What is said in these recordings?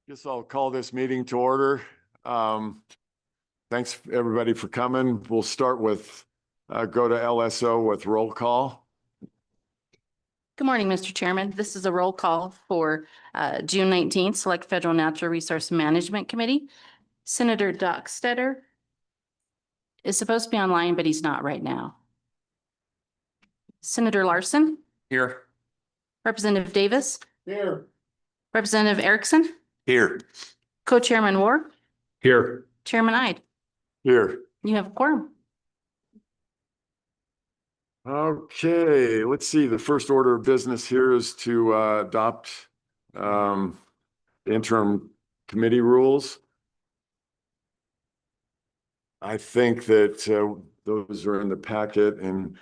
Guess I'll call this meeting to order. Thanks everybody for coming. We'll start with go to LSO with roll call. Good morning, Mr. Chairman. This is a roll call for June 19th, Select Federal Natural Resource Management Committee. Senator Dockstetter is supposed to be online, but he's not right now. Senator Larson. Here. Representative Davis. Here. Representative Erickson. Here. Co-Chairman Ward. Here. Chairman Ide. Here. You have a quorum. Okay, let's see. The first order of business here is to adopt interim committee rules. I think that those are in the packet, and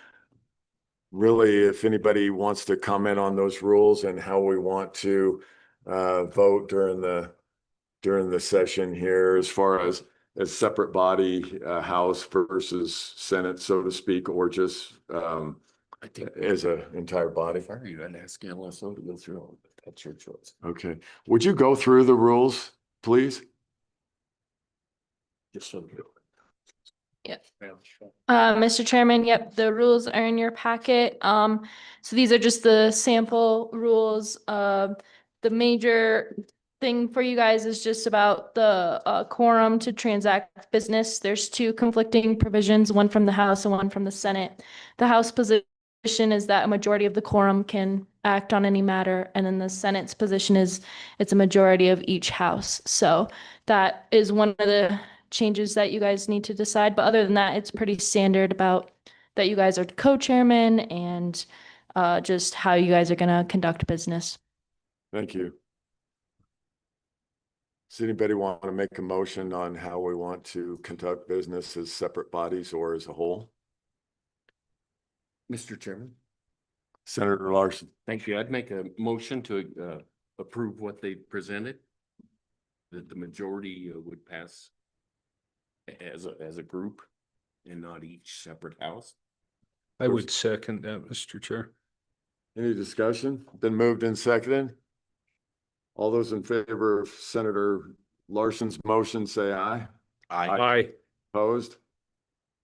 really, if anybody wants to comment on those rules and how we want to vote during the session here, as far as separate body, House versus Senate, so to speak, or just I think as an entire body. if I were you, I'd ask LSO to go through all of it. That's your choice. Okay, would you go through the rules, please? Just so you. Yep. Mr. Chairman, yep, the rules are in your packet. So these are just the sample rules. The major thing for you guys is just about the quorum to transact business. There's two conflicting provisions, one from the House and one from the Senate. The House position is that a majority of the quorum can act on any matter, and then the Senate's position is it's a majority of each House. So that is one of the changes that you guys need to decide. But other than that, it's pretty standard about that you guys are co-chairman and just how you guys are going to conduct business. Thank you. Does anybody want to make a motion on how we want to conduct business as separate bodies or as a whole? Mr. Chairman. Senator Larson. Thank you. I'd make a motion to approve what they presented. That the majority would pass as a group and not each separate house. I would second that, Mr. Chair. Any discussion? Been moved and seconded. All those in favor of Senator Larson's motion, say aye. Aye. Opposed?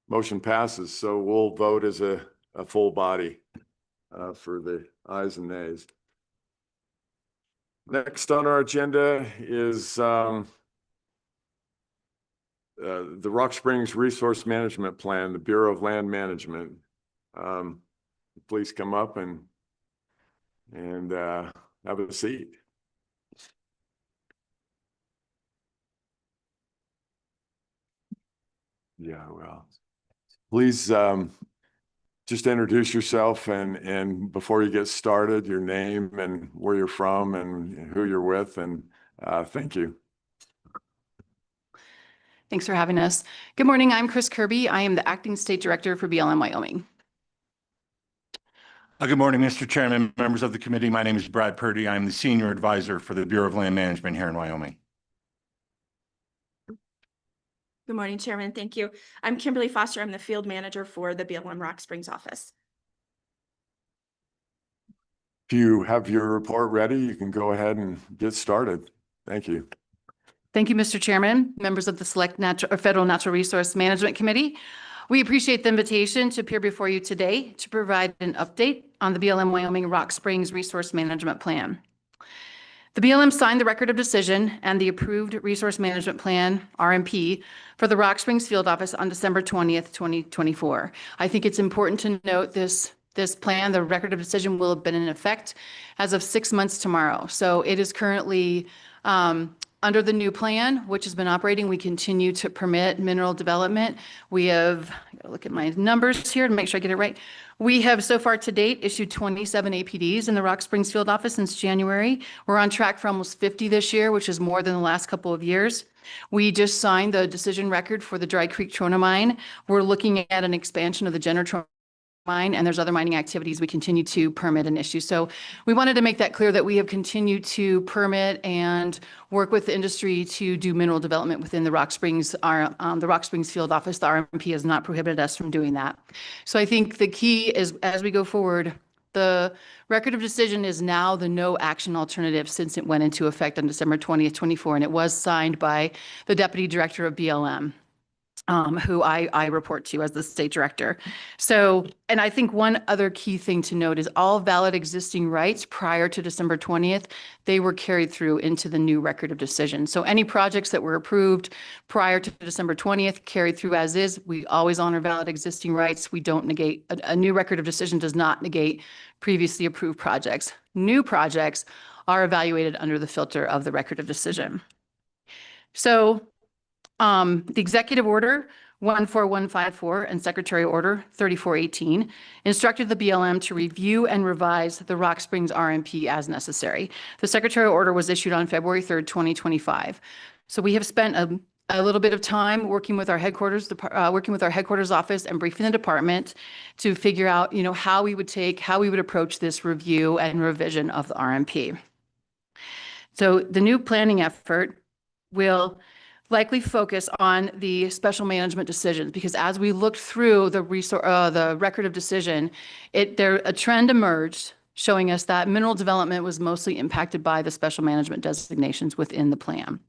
Motion passes. So we'll vote as a full body for the ayes and nays. Next on our agenda is the Rock Springs Resource Management Plan, the Bureau of Land Management. Please come up and have a seat. Yeah, well, please just introduce yourself and before you get started, your name and where you're from and who you're with, and thank you. Thanks for having us. Good morning. I'm Chris Kirby. I am the Acting State Director for BLM Wyoming. Good morning, Mr. Chairman, members of the committee. My name is Brad Purdy. I'm the Senior Advisor for the Bureau of Land Management here in Wyoming. Good morning, Chairman. Thank you. I'm Kimberly Foster. I'm the Field Manager for the BLM Rock Springs office. If you have your report ready, you can go ahead and get started. Thank you. Thank you, Mr. Chairman, members of the Select Federal Natural Resource Management Committee. We appreciate the invitation to appear before you today to provide an update on the BLM Wyoming Rock Springs Resource Management Plan. The BLM signed the Record of Decision and the approved Resource Management Plan, RMP, for the Rock Springs Field Office on December 20th, 2024. I think it's important to note this plan, the Record of Decision, will have been in effect as of 6 months tomorrow. So it is currently under the new plan, which has been operating. We continue to permit mineral development. We have, I gotta look at my numbers here to make sure I get it right. We have so far to date issued 27 APDs in the Rock Springs Field Office since January. We're on track for almost 50 this year, which is more than the last couple of years. We just signed the decision record for the Dry Creek Trona Mine. We're looking at an expansion of the Jenner Trona Mine, and there's other mining activities we continue to permit and issue. So we wanted to make that clear that we have continued to permit and work with the industry to do mineral development within the Rock Springs. The Rock Springs Field Office, the RMP, has not prohibited us from doing that. So I think the key is, as we go forward, The record of decision is now the no action alternative since it went into effect on December 20th, 24, and it was signed by the Deputy Director of BLM. Who I report to as the state director. So, and I think one other key thing to note is all valid existing rights prior to December 20th, they were carried through into the new record of decision. So any projects that were approved prior to December 20th carried through as is. We always honor valid existing rights. We don't negate, a new record of decision does not negate previously approved projects. New projects are evaluated under the filter of the record of decision. So the Executive Order 14154 and Secretary Order 3418 instructed the BLM to review and revise the Rock Springs RMP as necessary. The Secretary Order was issued on February 3rd, 2025. So we have spent a little bit of time working with our headquarters, office and briefing the department to figure out, how we would approach this review and revision of the RMP. So the new planning effort will likely focus on the special management decisions, because as we looked through the record of decision, a trend emerged showing us that mineral development was mostly impacted by the special management designations within the plan.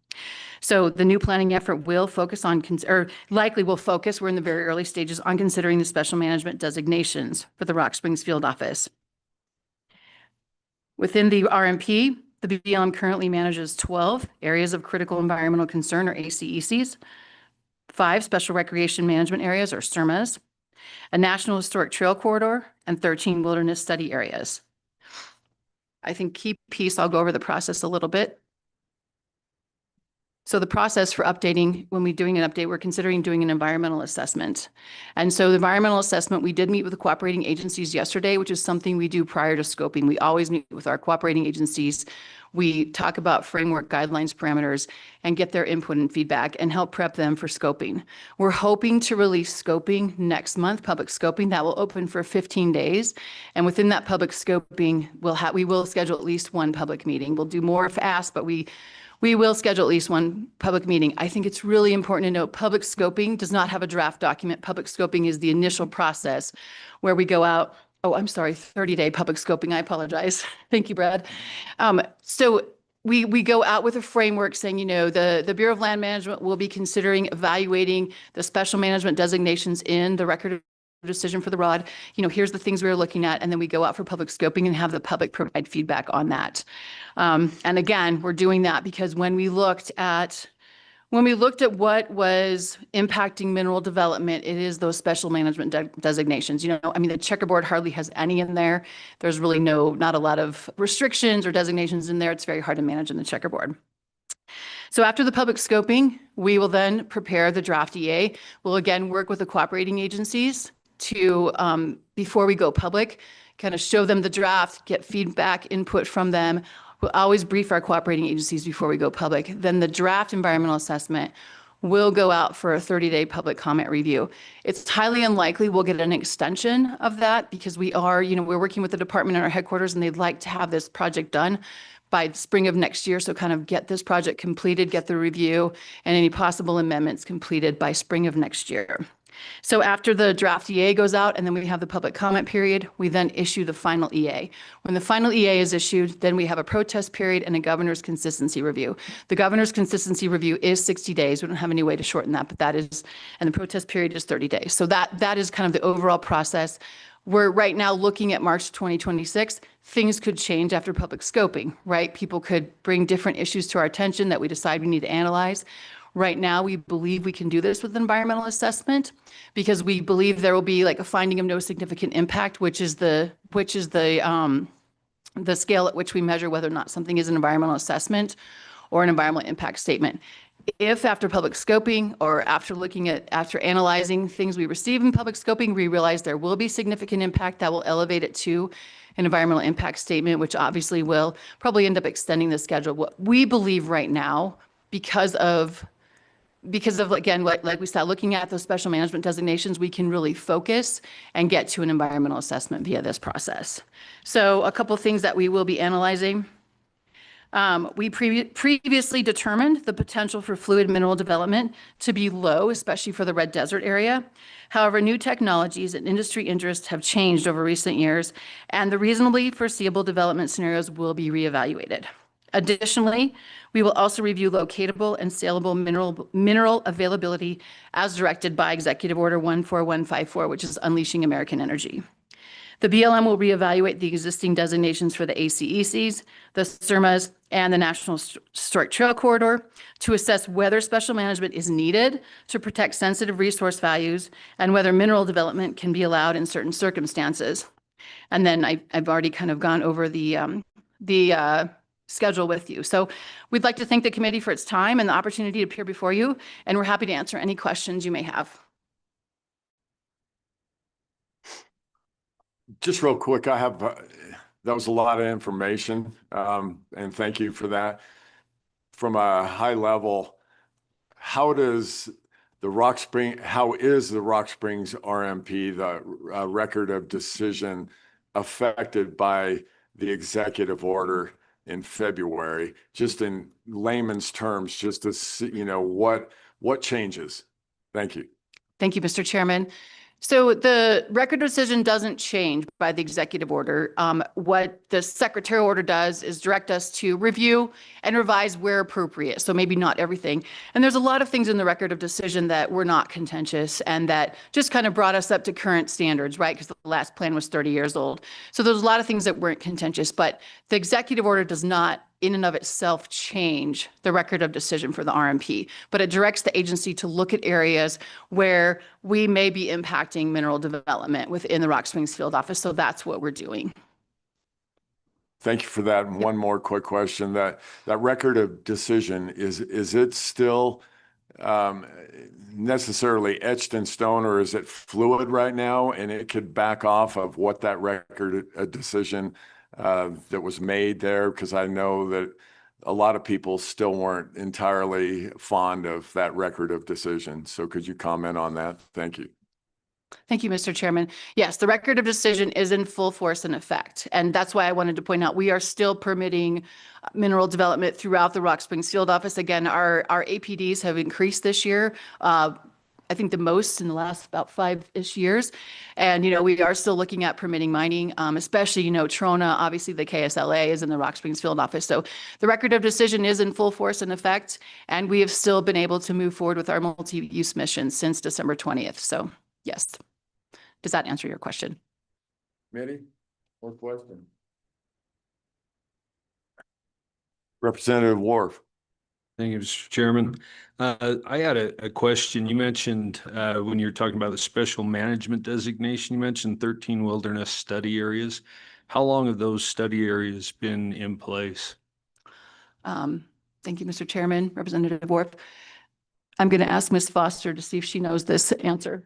So the new planning effort will focus on, we're in the very early stages on considering the special management designations for the Rock Springs Field Office. Within the RMP, the BLM currently manages 12 areas of critical environmental concern, or ACECs, 5 special recreation management areas, or SERMAs, a national historic trail corridor, and 13 wilderness study areas. I think key piece, I'll go over the process a little bit. So the process for updating, when we're doing an update, we're considering doing an environmental assessment. And so the environmental assessment, we did meet with the cooperating agencies yesterday, which is something we do prior to scoping. We always meet with our cooperating agencies. We talk about framework, guidelines, parameters, and get their input and feedback and help prep them for scoping. We're hoping to release scoping next month, public scoping. That will open for 15 days. And within that public scoping, we will schedule at least one public meeting. We'll do more if asked, but we will schedule at least one public meeting. I think it's really important to note public scoping does not have a draft document. Public scoping is the initial process where we go out. Oh, I'm sorry, 30-day public scoping. I apologize. Thank you, Brad. So we go out with a framework saying, the Bureau of Land Management will be considering evaluating the special management designations in the record of decision for the ROD. Here's the things we're looking at, and then we go out for public scoping and have the public provide feedback on that. And again, we're doing that because when we looked at what was impacting mineral development, it is those special management designations. The checkerboard hardly has any in there. There's really not a lot of restrictions or designations in there. It's very hard to manage in the checkerboard. So after the public scoping, we will then prepare the draft EA. We'll again work with the cooperating agencies to, before we go public, kind of show them the draft, get feedback, input from them. We'll always brief our cooperating agencies before we go public. Then the draft environmental assessment will go out for a 30-day public comment review. It's highly unlikely we'll get an extension of that because we're working with the department in our headquarters and they'd like to have this project done by spring of next year. So kind of get this project completed, get the review and any possible amendments completed by spring of next year. So after the draft EA goes out and then we have the public comment period, we then issue the final EA. When the final EA is issued, then we have a protest period and a governor's consistency review. The governor's consistency review is 60 days. We don't have any way to shorten that, but and the protest period is 30 days. So that is kind of the overall process. We're right now looking at March 2026. Things could change after public scoping, right? People could bring different issues to our attention that we decide we need to analyze. Right now, we believe we can do this with environmental assessment because we believe there will be like a finding of no significant impact, which is the scale at which we measure whether or not something is an environmental assessment or an environmental impact statement. If after public scoping or after analyzing things we receive in public scoping, we realize there will be significant impact, that will elevate it to an environmental impact statement, which obviously will probably end up extending the schedule. What we believe right now, because of again, like we start looking at those special management designations, we can really focus and get to an environmental assessment via this process. So a couple of things that we will be analyzing. We previously determined the potential for fluid mineral development to be low, especially for the Red Desert area. However, new technologies and industry interests have changed over recent years, and the reasonably foreseeable development scenarios will be reevaluated. Additionally, we will also review locatable and saleable mineral availability as directed by Executive Order 14154, which is Unleashing American Energy. The BLM will reevaluate the existing designations for the ACECs, the SERMAs, and the National Historic Trail Corridor to assess whether special management is needed to protect sensitive resource values and whether mineral development can be allowed in certain circumstances. And then I've already kind of gone over the schedule with you. So we'd like to thank the committee for its time and the opportunity to appear before you, and we're happy to answer any questions you may have. Just real quick, I have, that was a lot of information, and thank you for that. From a high level, how is the Rock Springs RMP, the record of decision, affected by the executive order in February? Just in layman's terms, just to see, what changes? Thank you. Thank you, Mr. Chairman. So the record decision doesn't change by the executive order. What the secretarial order does is direct us to review and revise where appropriate. So maybe not everything. And there's a lot of things in the record of decision that were not contentious and that just kind of brought us up to current standards, right? Because the last plan was 30 years old. So there's a lot of things that weren't contentious, but the executive order does not in and of itself change the record of decision for the RMP, but it directs the agency to look at areas where we may be impacting mineral development within the Rock Springs Field Office. So that's what we're doing. Thank you for that. And one more quick question, that record of decision, is it still necessarily etched in stone, or is it fluid right now and it could back off of what that record of decision that was made there? Because I know that a lot of people still weren't entirely fond of that record of decision. So could you comment on that? Thank you. Thank you, Mr. Chairman. Yes, the record of decision is in full force and effect. And that's why I wanted to point out we are still permitting mineral development throughout the Rock Springs Field Office. Again, our APDs have increased this year. I think the most in the last about 5-ish years. And, we are still looking at permitting mining, especially, Trona, obviously the KSLA is in the Rock Springs Field Office. So the record of decision is in full force and effect, and we have still been able to move forward with our multi-use mission since December 20th. So yes. Does that answer your question? Mitty, more question? Representative Wharf. Thank you, Mr. Chairman. I had a question. You mentioned when you're talking about the special management designation, you mentioned 13 wilderness study areas. How long have those study areas been in place? Thank you, Mr. Chairman, Representative Wharf. I'm going to ask Ms. Foster to see if she knows this answer.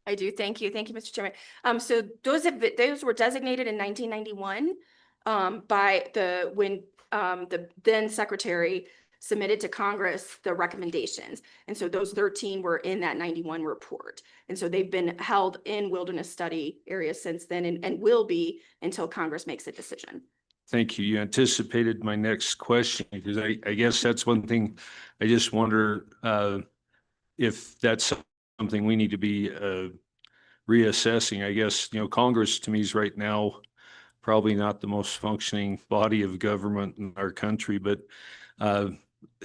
I do. Thank you. Thank you, Mr. Chairman. So those were designated in 1991 by when the then secretary submitted to Congress the recommendations. And so those 13 were in that 91 report. And so they've been held in wilderness study areas since then and will be until Congress makes a decision. Thank you. You anticipated my next question, because I guess that's one thing I just wonder if that's something we need to be reassessing. I guess, Congress to me is right now probably not the most functioning body of government in our country, but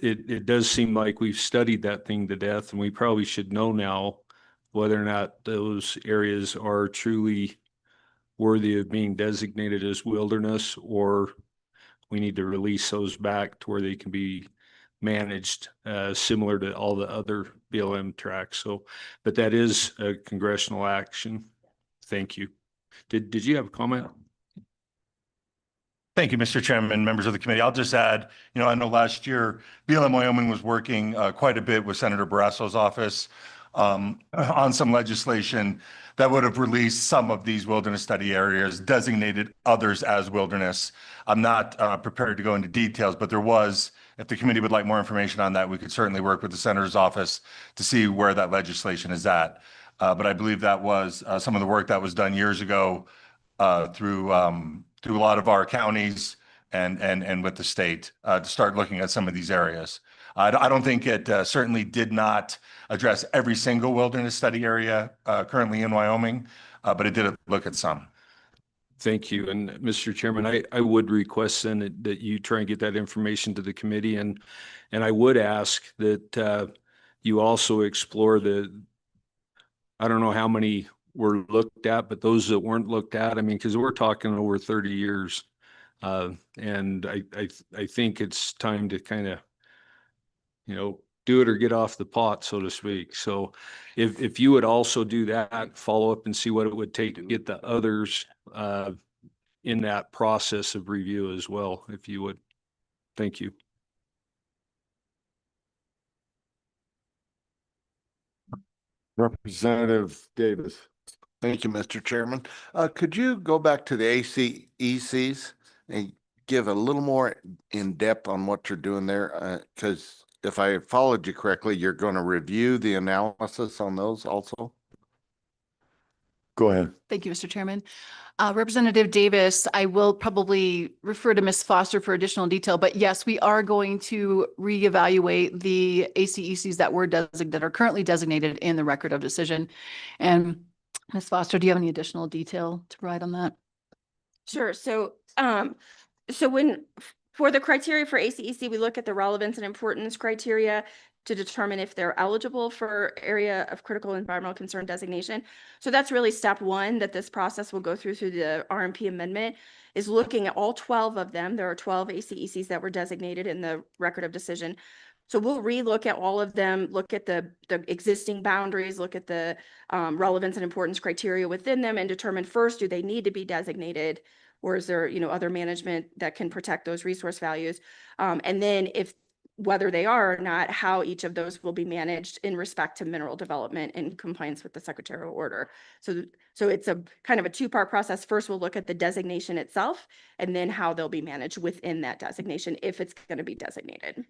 it does seem like we've studied that thing to death, and we probably should know now whether or not those areas are truly worthy of being designated as wilderness, or we need to release those back to where they can be managed similar to all the other BLM tracks. So, but that is a congressional action. Thank you. Did you have a comment? Thank you, Mr. Chairman, members of the committee. I'll just add, I know last year BLM Wyoming was working quite a bit with Senator Barrasso's office on some legislation that would have released some of these wilderness study areas, designated others as wilderness. I'm not prepared to go into details, but there was, if the committee would like more information on that, we could certainly work with the senator's office to see where that legislation is at. But I believe that was some of the work that was done years ago through a lot of our counties, and with the state to start looking at some of these areas. I don't think it certainly did not address every single wilderness study area currently in Wyoming, but it did look at some. Thank you. And Mr. Chairman, I would request then that you try and get that information to the committee, and I would ask that you also explore I don't know how many were looked at, but those that weren't looked at, I mean, because we're talking over 30 years. And I think it's time to kind of, do it or get off the pot, so to speak. So if you would also do that, follow up and see what it would take to get the others in that process of review as well, if you would. Thank you. Representative Davis. Thank you, Mr. Chairman. Could you go back to the ACECs and give a little more in depth on what you're doing there? Because if I followed you correctly, you're going to review the analysis on those also? Go ahead. Thank you, Mr. Chairman. Representative Davis, I will probably refer to Ms. Foster for additional detail, but yes, we are going to reevaluate the ACECs that are currently designated in the record of decision. And Ms. Foster, do you have any additional detail to provide on that? Sure. So, for the criteria for ACEC, we look at the relevance and importance criteria to determine if they're eligible for area of critical environmental concern designation. So that's really step one that this process will go through the RMP amendment, is looking at all 12 of them. There are 12 ACECs that were designated in the record of decision. So we'll relook at all of them, look at the existing boundaries, look at the relevance and importance criteria within them, and determine first, do they need to be designated, or is there, other management that can protect those resource values? And then whether they are or not, how each of those will be managed in respect to mineral development in compliance with the secretarial order. So it's a kind of a two-part process. First, we'll look at the designation itself, and then how they'll be managed within that designation if it's going to be designated.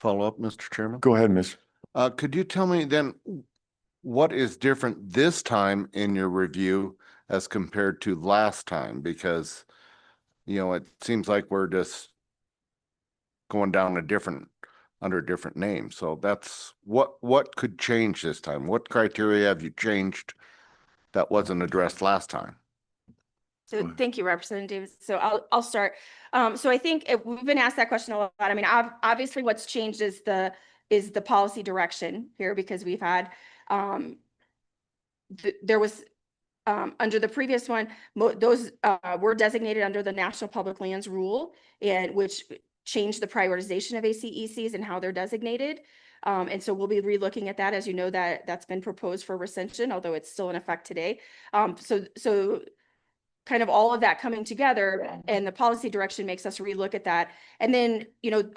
Follow up, Mr. Chairman? Go ahead, Miss. Could you tell me then what is different this time in your review as compared to last time? Because, it seems like we're just going down under a different name. So that's what could change this time? What criteria have you changed that wasn't addressed last time? So thank you, Representative Davis. So I'll start. So I think we've been asked that question a lot. I mean, obviously what's changed is the policy direction here, because we've had, there was, under the previous one, those were designated under the National Public Lands Rule, and which changed the prioritization of ACECs and how they're designated. And so we'll be relooking at that. As you know, that's been proposed for rescission, although it's still in effect today. So kind of all of that coming together, and the policy direction makes us relook at that. And then,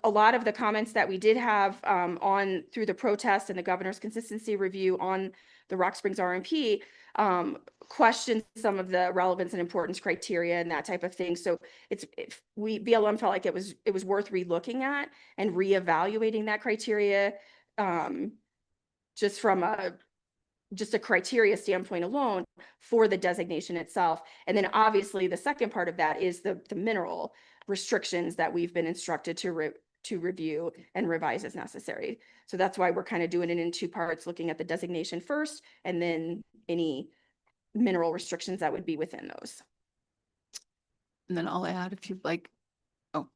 a lot of the comments that we did have on through the protest and the governor's consistency review on the Rock Springs RMP questioned some of the relevance and importance criteria and that type of thing. So BLM felt like it was worth relooking at and reevaluating that criteria just from a criteria standpoint alone for the designation itself. And then obviously the second part of that is the mineral restrictions that we've been instructed to review and revise as necessary. So that's why we're kind of doing it in two parts, looking at the designation first, and then any mineral restrictions that would be within those. And then I'll add if you'd like. Oh,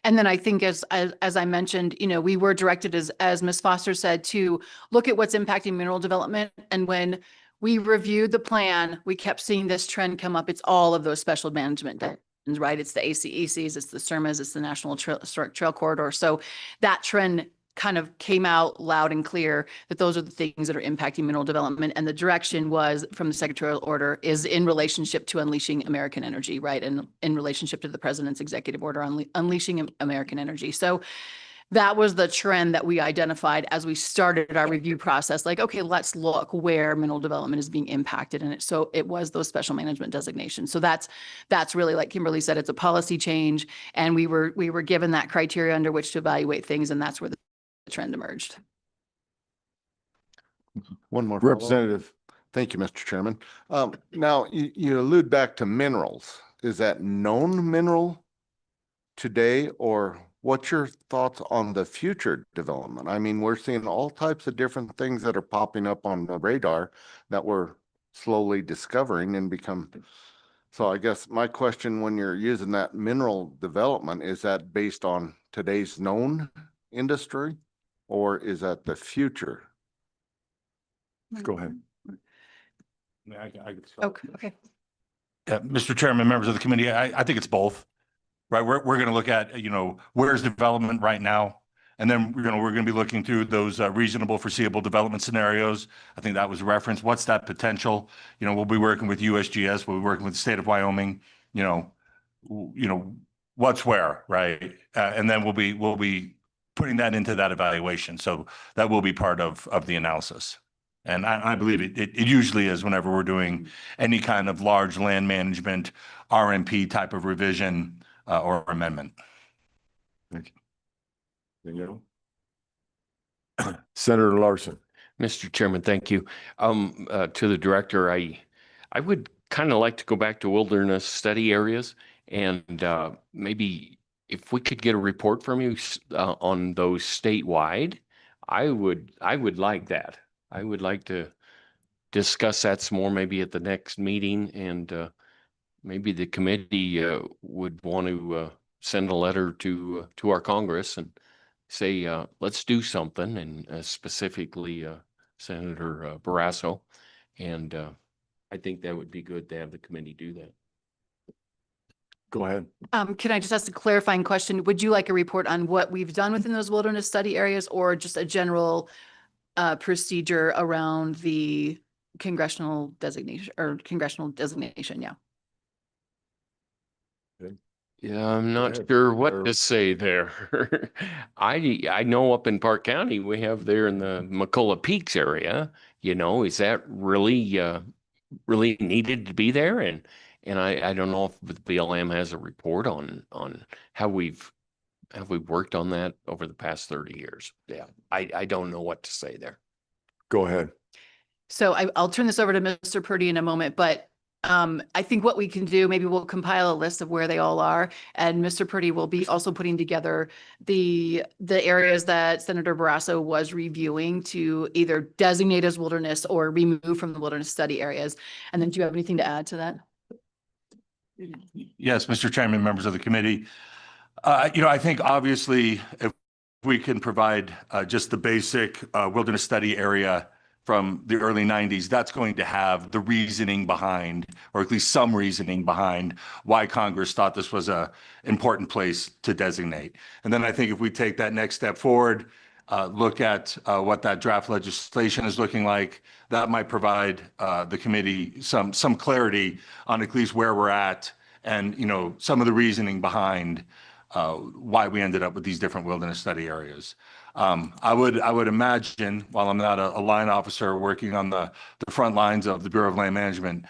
and then I think as I mentioned, we were directed as Ms. Foster said, to look at what's impacting mineral development. And when we reviewed the plan, we kept seeing this trend come up. It's all of those special management divisions, right? It's the ACECs, it's the SERMAs, it's the National Historic Trail Corridor. So that trend kind of came out loud and clear that those are the things that are impacting mineral development. And the direction was from the secretarial order is in relationship to unleashing American energy, right? And in relationship to the president's executive order on unleashing American energy. So that was the trend that we identified as we started our review process. Like, okay, let's look where mineral development is being impacted in it. So it was those special management designations. So that's really, like Kimberly said, it's a policy change. And we were given that criteria under which to evaluate things. And that's where the trend emerged. One more follow-up. Representative. Thank you, Mr. Chairman. Now, you allude back to minerals, is that known mineral today, or what's your thoughts on the future development? I mean, we're seeing all types of different things that are popping up on the radar that we're slowly discovering and become. So I guess my question, when you're using that mineral development, is that based on today's known industry, or is that the future? Go ahead. Okay. Yeah, Mr. Chairman, members of the committee, I think it's both, right? We're going to look at, where's development right now? And then, we're going to be looking through those reasonable foreseeable development scenarios. I think that was referenced. What's that potential? We'll be working with USGS, we'll be working with the state of Wyoming, what's where, right? And then we'll be putting that into that evaluation. So that will be part of the analysis. And I believe it usually is whenever we're doing any kind of large land management, RMP type of revision or amendment. Thank you. Senator Larson. Mr. Chairman, thank you. To the director, I would kind of like to go back to wilderness study areas, and maybe if we could get a report from you on those statewide, I would like that. I would like to discuss that some more, maybe at the next meeting, and maybe the committee would want to send a letter to our Congress and say, let's do something, and specifically Senator Barrasso. And I think that would be good to have the committee do that. Go ahead. Can I just ask a clarifying question? Would you like a report on what we've done within those wilderness study areas, or just a general procedure around the congressional designation or congressional designation? Yeah. Yeah, I'm not ahead. sure what to say there. I know up in Park County, we have there in the McCullough Peaks area, is that really really needed to be there? And I don't know if the BLM has a report on how we've worked on that over the past 30 years. Yeah, I don't know what to say there. Go ahead. So I'll turn this over to Mr. Purdy in a moment, but I think what we can do, maybe we'll compile a list of where they all are, and Mr. Purdy will be also putting together the areas that Senator Barrasso was reviewing to either designate as wilderness or remove from the wilderness study areas. And then do you have anything to add to that? Yes, Mr. Chairman, members of the committee. I think obviously if we can provide just the basic wilderness study area from the early 90s, that's going to have the reasoning behind, or at least some reasoning behind, why Congress thought this was a important place to designate. And then I think if we take that next step forward, look at what that draft legislation is looking like, that might provide the committee some clarity on at least where we're at, and some of the reasoning behind why we ended up with these different wilderness study areas. I would imagine, while I'm not a line officer working on the front lines of the Bureau of Land Management,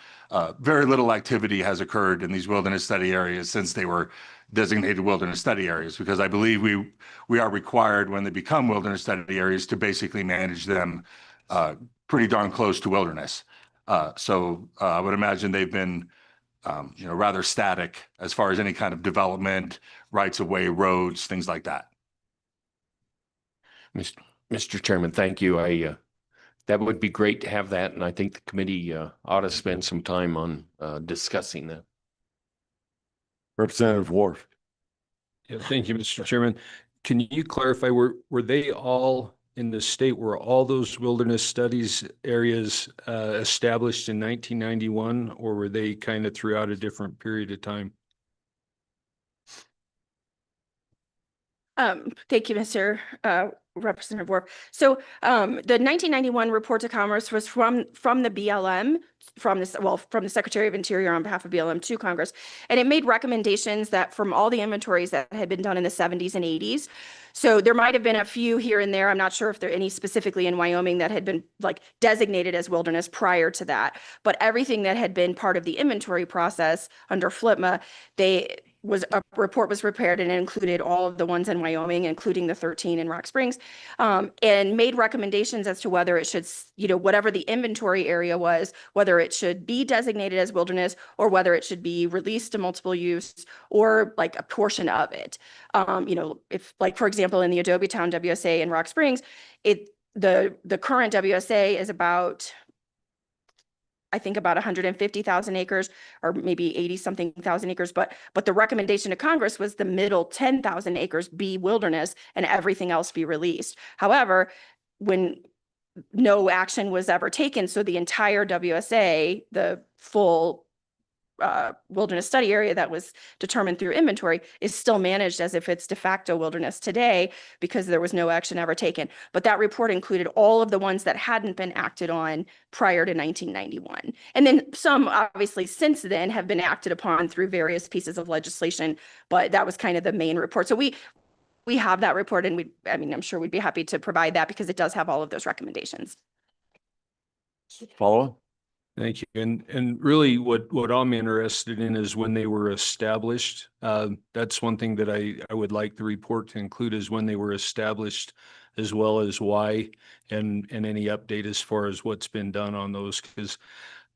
very little activity has occurred in these wilderness study areas since they were designated wilderness study areas, because I believe we are required, when they become wilderness study areas, to basically manage them pretty darn close to wilderness. So I would imagine they've been rather static as far as any kind of development, rights of way, roads, things like that. Mr. Chairman, thank you. That would be great to have that, and I think the committee ought to spend some time on discussing that. Representative Wharf. Yeah, thank you, Mr. Chairman. Can you clarify, were they all in the state, were all those wilderness studies areas established in 1991, or were they kind of throughout a different period of time? Thank you, Mr. Representative Worf. So the 1991 report to Congress was from the BLM, from the Secretary of Interior on behalf of BLM to Congress, and it made recommendations that from all the inventories that had been done in the 70s and 80s. So there might have been a few here and there. I'm not sure if there are any specifically in Wyoming that had been designated as wilderness prior to that, but everything that had been part of the inventory process under FLIPMA, a report was prepared and it included all of the ones in Wyoming, including the 13 in Rock Springs, and made recommendations as to whether it should, whatever the inventory area was, whether it should be designated as wilderness or whether it should be released to multiple use or like a portion of it. If like, for example, in the Adobe Town WSA in Rock Springs, the current WSA is about, I think about 150,000 acres or maybe 80 something thousand acres. But the recommendation to Congress was the middle 10,000 acres be wilderness and everything else be released. However, when no action was ever taken, so the entire WSA, the full wilderness study area that was determined through inventory is still managed as if it's de facto wilderness today because there was no action ever taken. But that report included all of the ones that hadn't been acted on prior to 1991. And then some obviously since then have been acted upon through various pieces of legislation, but that was kind of the main report. So we have that report and I'm sure we'd be happy to provide that because it does have all of those recommendations. Follow up? Thank you. And really what I'm interested in is when they were established. That's one thing that I would like the report to include is when they were established, as well as why, and any update as far as what's been done on those, because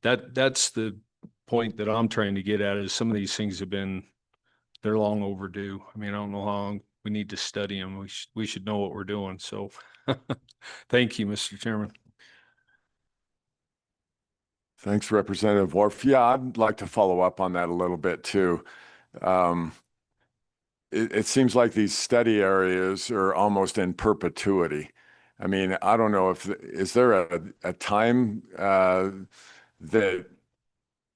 that's the point that I'm trying to get at is some of these things they're long overdue. I mean, I don't know how long we need to study them. We should know what we're doing. So thank you, Mr. Chairman. Thanks, Representative Worf. Yeah, I'd like to follow up on that a little bit too. It seems like these study areas are almost in perpetuity. I mean, I don't know is there a time that,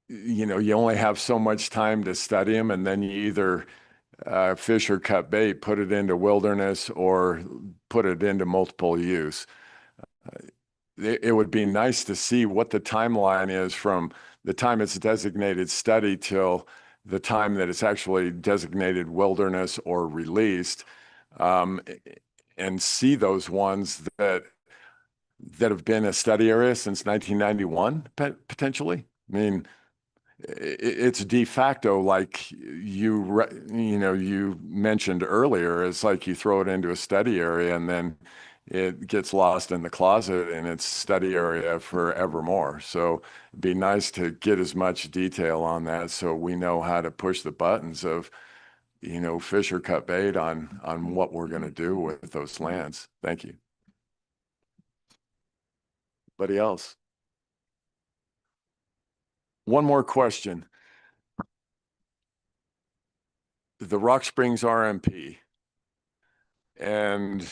you only have so much time to study them and then you either fish or cut bait, put it into wilderness or put it into multiple use. It would be nice to see what the timeline is from the time it's designated study till the time that it's actually designated wilderness or released, and see those ones that have been a study area since 1991, potentially. I mean, it's de facto, like you mentioned earlier, it's like you throw it into a study area and then it gets lost in the closet and it's study area forevermore. So it'd be nice to get as much detail on that so we know how to push the buttons of, fish or cut bait on what we're going to do with those lands. Thank you. Anybody else? One more question. The Rock Springs RMP and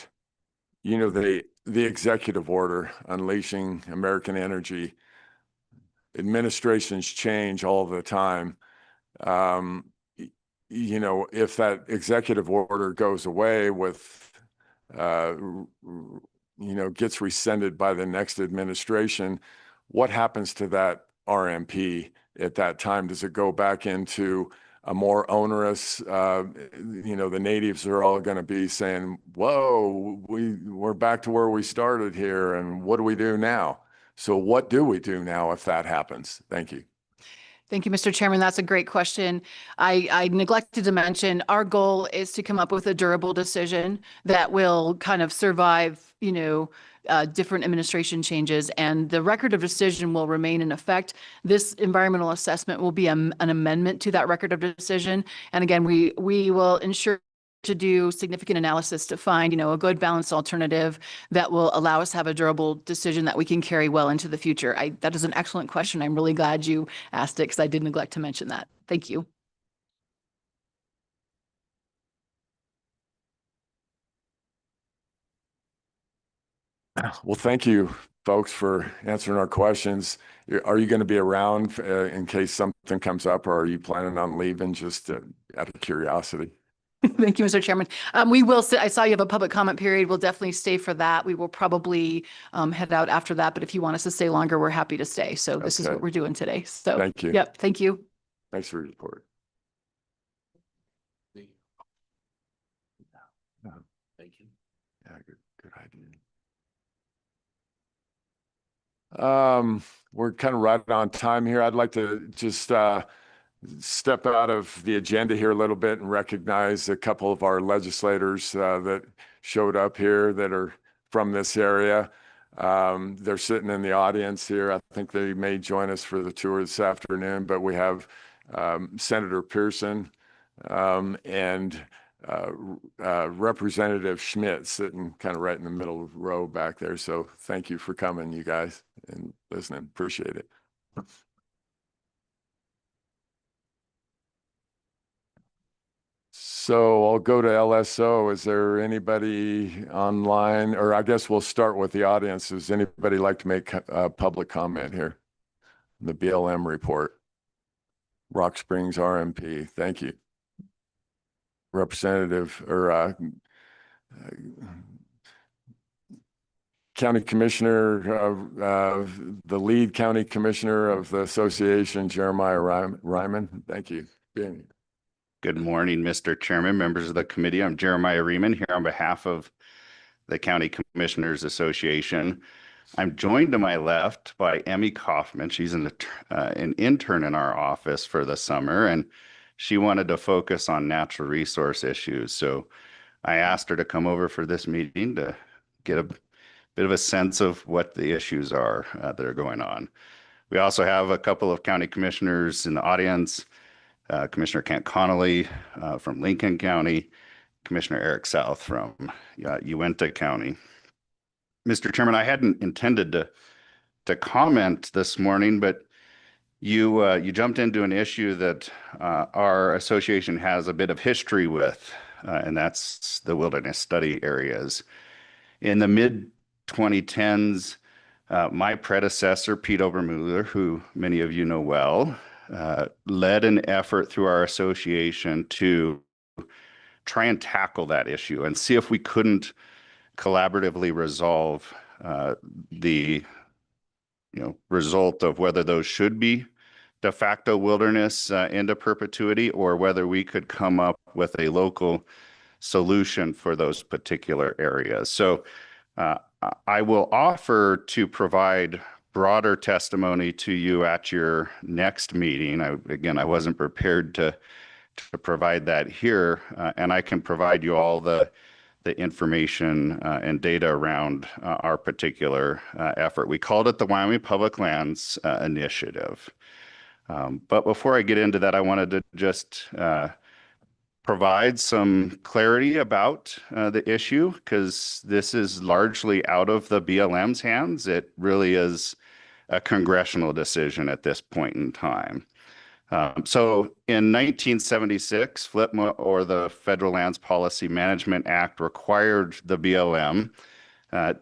the executive order unleashing American energy, administrations change all the time. If that executive order goes away gets rescinded by the next administration, what happens to that RMP at that time? Does it go back into a more onerous, the natives are all going to be saying, whoa, we're back to where we started here. And what do we do now? So what do we do now if that happens? Thank you. Thank you, Mr. Chairman. That's a great question. I neglected to mention our goal is to come up with a durable decision that will kind of survive, different administration changes, and the record of decision will remain in effect. This environmental assessment will be an amendment to that record of decision. And again, we will ensure to do significant analysis to find, a good balanced alternative that will allow us to have a durable decision that we can carry well into the future. That is an excellent question. I'm really glad you asked it because I did neglect to mention that. Thank you. Well, thank you, folks, for answering our questions. Are you going to be around in case something comes up, or are you planning on leaving just out of curiosity? Thank you, Mr. Chairman. We will, I saw you have a public comment period. We'll definitely stay for that. We will probably head out after that, but if you want us to stay longer, we're happy to stay. So this is what we're doing today. So thank you. Yep. Thank you. Thanks for your report. Thank you. Yeah, good idea. We're kind of right on time here. I'd like to just step out of the agenda here a little bit and recognize a couple of our legislators that showed up here that are from this area. They're sitting in the audience here. I think they may join us for the tour this afternoon, but we have Senator Pearson and Representative Schmidt sitting kind of right in the middle row back there. So thank you for coming, you guys, and listening. Appreciate it. So I'll go to LSO. Is there anybody online? Or I guess we'll start with the audience. Does anybody like to make a public comment here? The BLM report. Rock Springs RMP. Thank you. Representative or County Commissioner, the lead County Commissioner of the Association, Jeremiah Ryman. Thank you. Good morning, Mr. Chairman, members of the committee. I'm Jeremiah Ryman here on behalf of the County Commissioners Association. I'm joined to my left by Emmy Kaufman. She's an intern in our office for the summer, and she wanted to focus on natural resource issues. So I asked her to come over for this meeting to get a bit of a sense of what the issues are that are going on. We also have a couple of county commissioners in the audience. Commissioner Kent Connolly from Lincoln County, Commissioner Eric South from Uintah County. Mr. Chairman, I hadn't intended to comment this morning, but you jumped into an issue that our association has a bit of history with, and that's the wilderness study areas. In the mid-2010s, my predecessor, Pete Obermuller, who many of you know well, led an effort through our association to try and tackle that issue and see if we couldn't collaboratively resolve the result of whether those should be de facto wilderness into perpetuity or whether we could come up with a local solution for those particular areas. So I will offer to provide broader testimony to you at your next meeting. Again, I wasn't prepared to provide that here, and I can provide you all the information and data around our particular effort. We called it the Wyoming Public Lands Initiative. But before I get into that, I wanted to just provide some clarity about the issue, because this is largely out of the BLM's hands. It really is a congressional decision at this point in time. So in 1976, FLPMA, or the Federal Lands Policy Management Act, required the BLM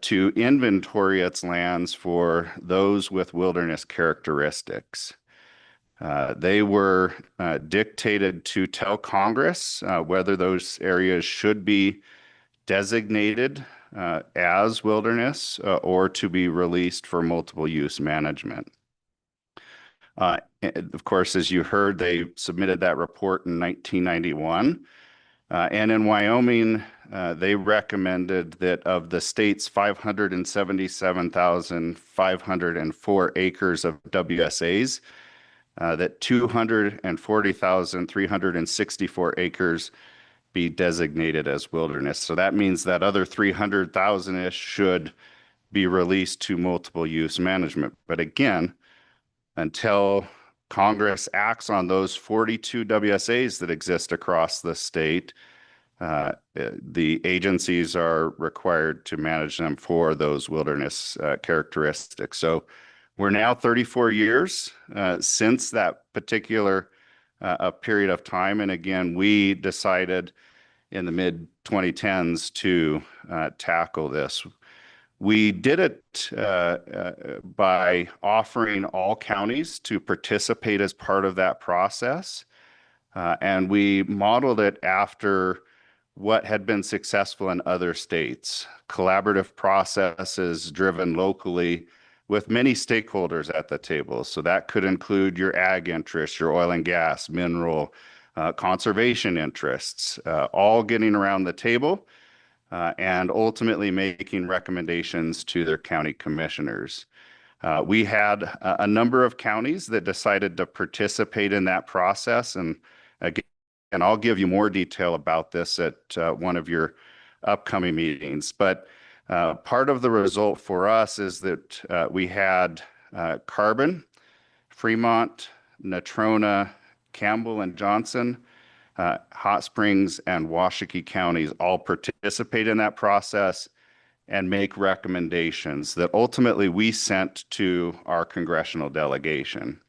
to inventory its lands for those with wilderness characteristics. They were dictated to tell Congress whether those areas should be designated as wilderness or to be released for multiple use management. Of course, as you heard, they submitted that report in 1991. And in Wyoming, they recommended that of the state's 577,504 acres of WSAs, that 240,364 acres be designated as wilderness. So that means that other 300,000-ish should be released to multiple use management. But again, until Congress acts on those 42 WSAs that exist across the state, the agencies are required to manage them for those wilderness characteristics. So we're now 34 years since that particular period of time. And again, we decided in the mid-2010s to tackle this. We did it by offering all counties to participate as part of that process. And we modeled it after what had been successful in other states. Collaborative processes driven locally with many stakeholders at the table. So that could include your ag interests, your oil and gas, mineral, conservation interests, all getting around the table and ultimately making recommendations to their county commissioners. We had a number of counties that decided to participate in that process. And again, I'll give you more detail about this at one of your upcoming meetings. But part of the result for us is that we had Carbon, Fremont, Natrona, Campbell and Johnson, Hot Springs, and Washakie counties all participate in that process and make recommendations that ultimately we sent to our congressional delegation.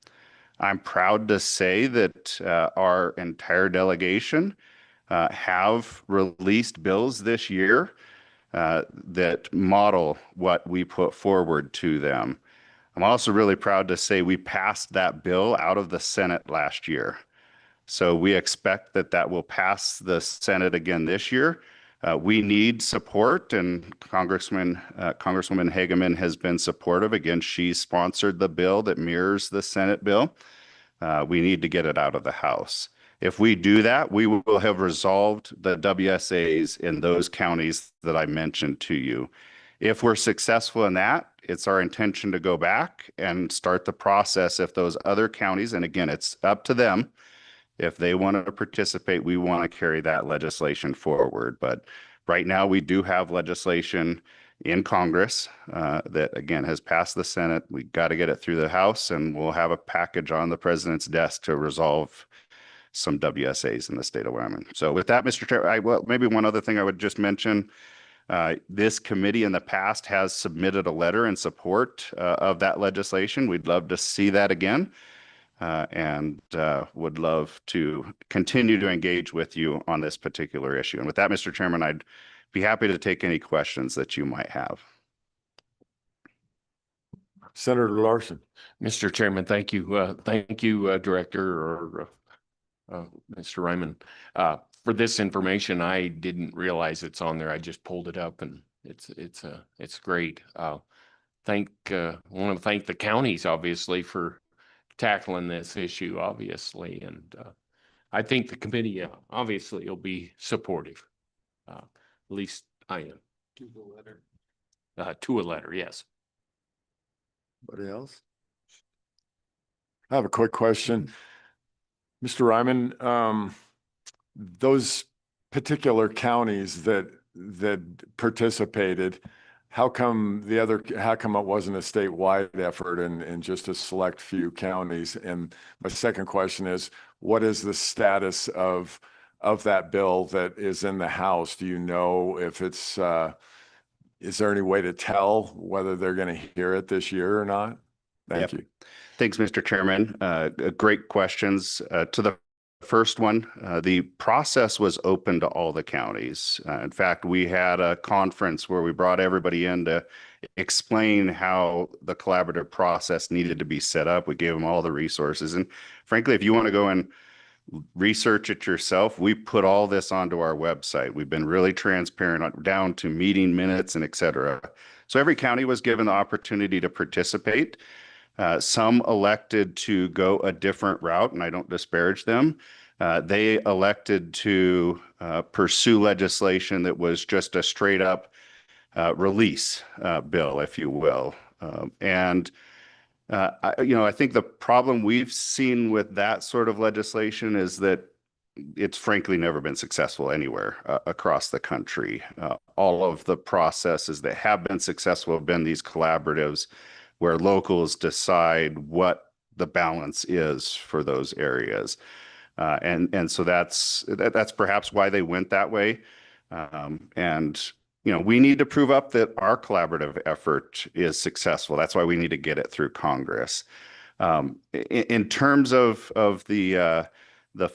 I'm proud to say that our entire delegation have released bills this year that model what we put forward to them. I'm also really proud to say we passed that bill out of the Senate last year. So we expect that that will pass the Senate again this year. We need support, and Congresswoman Hageman has been supportive. Again, she sponsored the bill that mirrors the Senate bill. We need to get it out of the House. If we do that, we will have resolved the WSAs in those counties that I mentioned to you. If we're successful in that, it's our intention to go back and start the process if those other counties, and again, it's up to them. If they want to participate, we want to carry that legislation forward. But right now, we do have legislation in Congress that, again, has passed the Senate. We got to get it through the House, and we'll have a package on the president's desk to resolve some WSAs in the state of Wyoming. So with that, Mr. Chair, well, maybe one other thing I would just mention. This committee in the past has submitted a letter in support of that legislation. We'd love to see that again. And would love to continue to engage with you on this particular issue. And with that, Mr. Chairman, I'd be happy to take any questions that you might have. Senator Larson. Mr. Chairman, thank you. Thank you, Director or Mr. Ryman. For this information, I didn't realize it's on there. I just pulled it up and it's great. I want to thank the counties, obviously, for tackling this issue, obviously, and I think the committee obviously will be supportive. At least I am. To the letter. To a letter, yes. Anybody else? I have a quick question. Mr. Ryman, those particular counties that participated, how come it wasn't a statewide effort and just a select few counties? And my second question is, what is the status of that bill that is in the House? Do you know if it's, is there any way to tell whether they're going to hear it this year or not? Thank you. Thanks, Mr. Chairman. Great questions. To the first one, the process was open to all the counties. In fact, we had a conference where we brought everybody in to explain how the collaborative process needed to be set up. We gave them all the resources. And frankly, if you want to go and research it yourself, we put all this onto our website. We've been really transparent down to meeting minutes and et cetera. So every county was given the opportunity to participate. Some elected to go a different route, and I don't disparage them. They elected to pursue legislation that was just a straight up release bill, if you will. I think the problem we've seen with that sort of legislation is that it's frankly never been successful anywhere across the country. All of the processes that have been successful have been these collaboratives where locals decide what the balance is for those areas. And so that's perhaps why they went that way. We need to prove up that our collaborative effort is successful. That's why we need to get it through Congress. In terms of the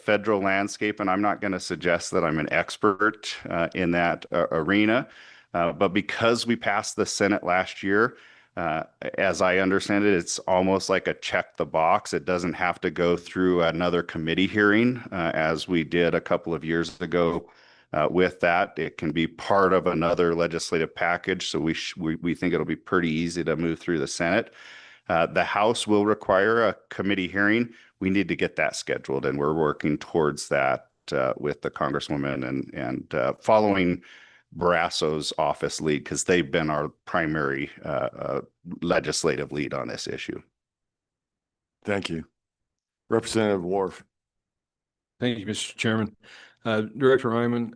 federal landscape, and I'm not going to suggest that I'm an expert in that arena, but because we passed the Senate last year, as I understand it, it's almost like a check the box. It doesn't have to go through another committee hearing as we did a couple of years ago with that. It can be part of another legislative package. So we think it'll be pretty easy to move through the Senate. The House will require a committee hearing. We need to get that scheduled, and we're working towards that with the Congresswoman and following Barrasso's office lead, because they've been our primary legislative lead on this issue. Thank you. Representative Wharf. Thank you, Mr. Chairman. Director Ryman,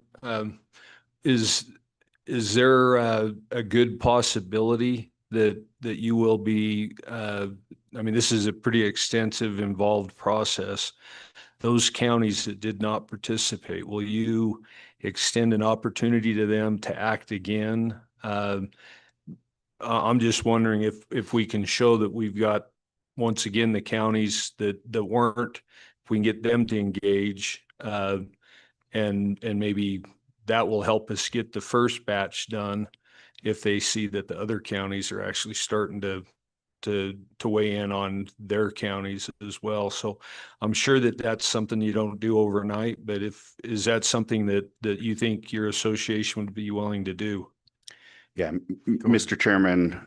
is there a good possibility that you will be, I mean, this is a pretty extensive, involved process. Those counties that did not participate, will you extend an opportunity to them to act again? I'm just wondering if we can show that we've got, once again, the counties that weren't, if we can get them to engage, and maybe that will help us get the first batch done if they see that the other counties are actually starting to weigh in on their counties as well. So I'm sure that that's something you don't do overnight, but is that something that you think your association would be willing to do? Yeah, Mr. Chairman,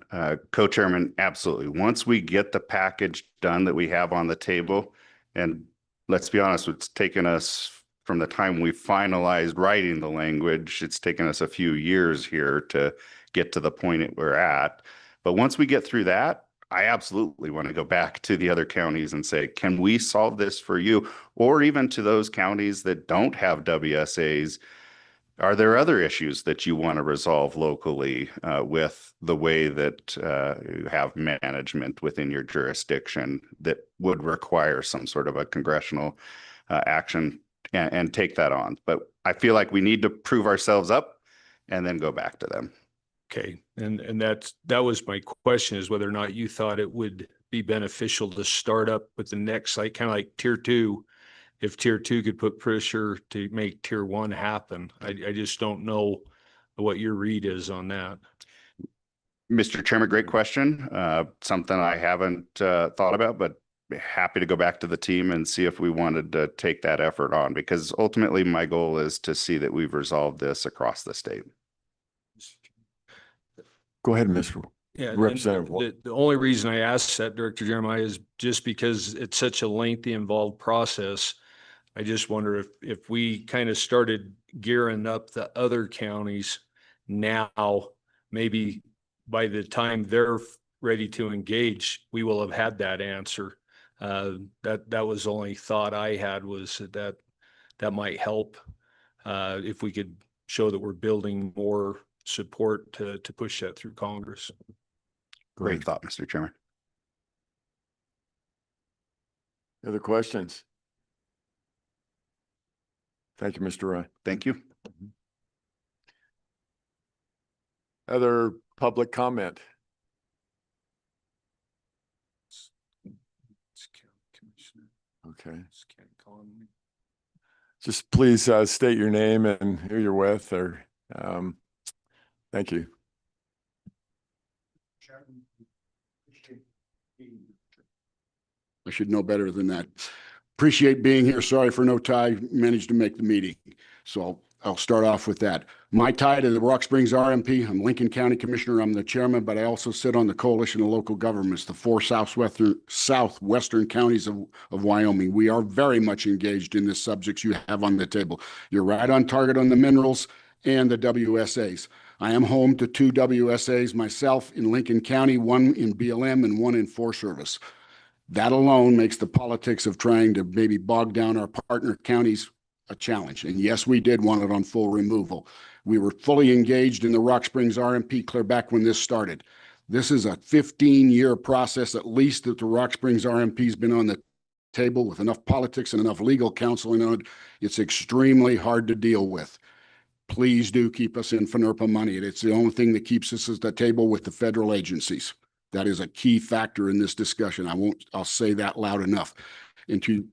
co-chairman, absolutely. Once we get the package done that we have on the table, and let's be honest, it's taken us from the time we finalized writing the language, it's taken us a few years here to get to the point that we're at. But once we get through that, I absolutely want to go back to the other counties and say, can we solve this for you? Or even to those counties that don't have WSAs, are there other issues that you want to resolve locally with the way that you have management within your jurisdiction that would require some sort of a congressional action and take that on? But I feel like we need to prove ourselves up and then go back to them. Okay, and that was my question, is whether or not you thought it would be beneficial to start up with the next, like, kind of like tier 2, if tier 2 could put pressure to make tier 1 happen. I just don't know what your read is on that. Mr. Chairman, great question. Something I haven't thought about, but happy to go back to the team and see if we wanted to take that effort on, because ultimately my goal is to see that we've resolved this across the state. Go ahead, Mr. Yeah, Representative. the only reason I asked that, Director Jeremiah, is just because it's such a lengthy, involved process. I just wonder if we kind of started gearing up the other counties now, maybe by the time they're ready to engage, we will have had that answer. That was the only thought I had, was that might help if we could show that we're building more support to push that through Congress. Great thought, Mr. Chairman. Other questions? Thank you, Mr. Ryan. Thank you. Other public comment? Okay. Just please state your name and who you're with, or thank you. I should know better than that. Appreciate being here. Sorry for no tie. Managed to make the meeting. So I'll start off with that. My tie to the Rock Springs RMP. I'm Lincoln County Commissioner. I'm the chairman, but I also sit on the coalition of local governments, the 4 southwestern counties of Wyoming. We are very much engaged in the subjects you have on the table. You're right on target on the minerals and the WSAs. I am home to 2 WSAs myself in Lincoln County, 1 in BLM and 1 in Forest Service. That alone makes the politics of trying to maybe bog down our partner counties a challenge. And yes, we did want it on full removal. We were fully engaged in the Rock Springs RMP clear back when this started. This is a 15-year process, at least, that the Rock Springs RMP has been on the table with enough politics and enough legal counseling on it. It's extremely hard to deal with. Please do keep us in FNRPA money. It's the only thing that keeps us at the table with the federal agencies. That is a key factor in this discussion. I'll say that loud enough. Into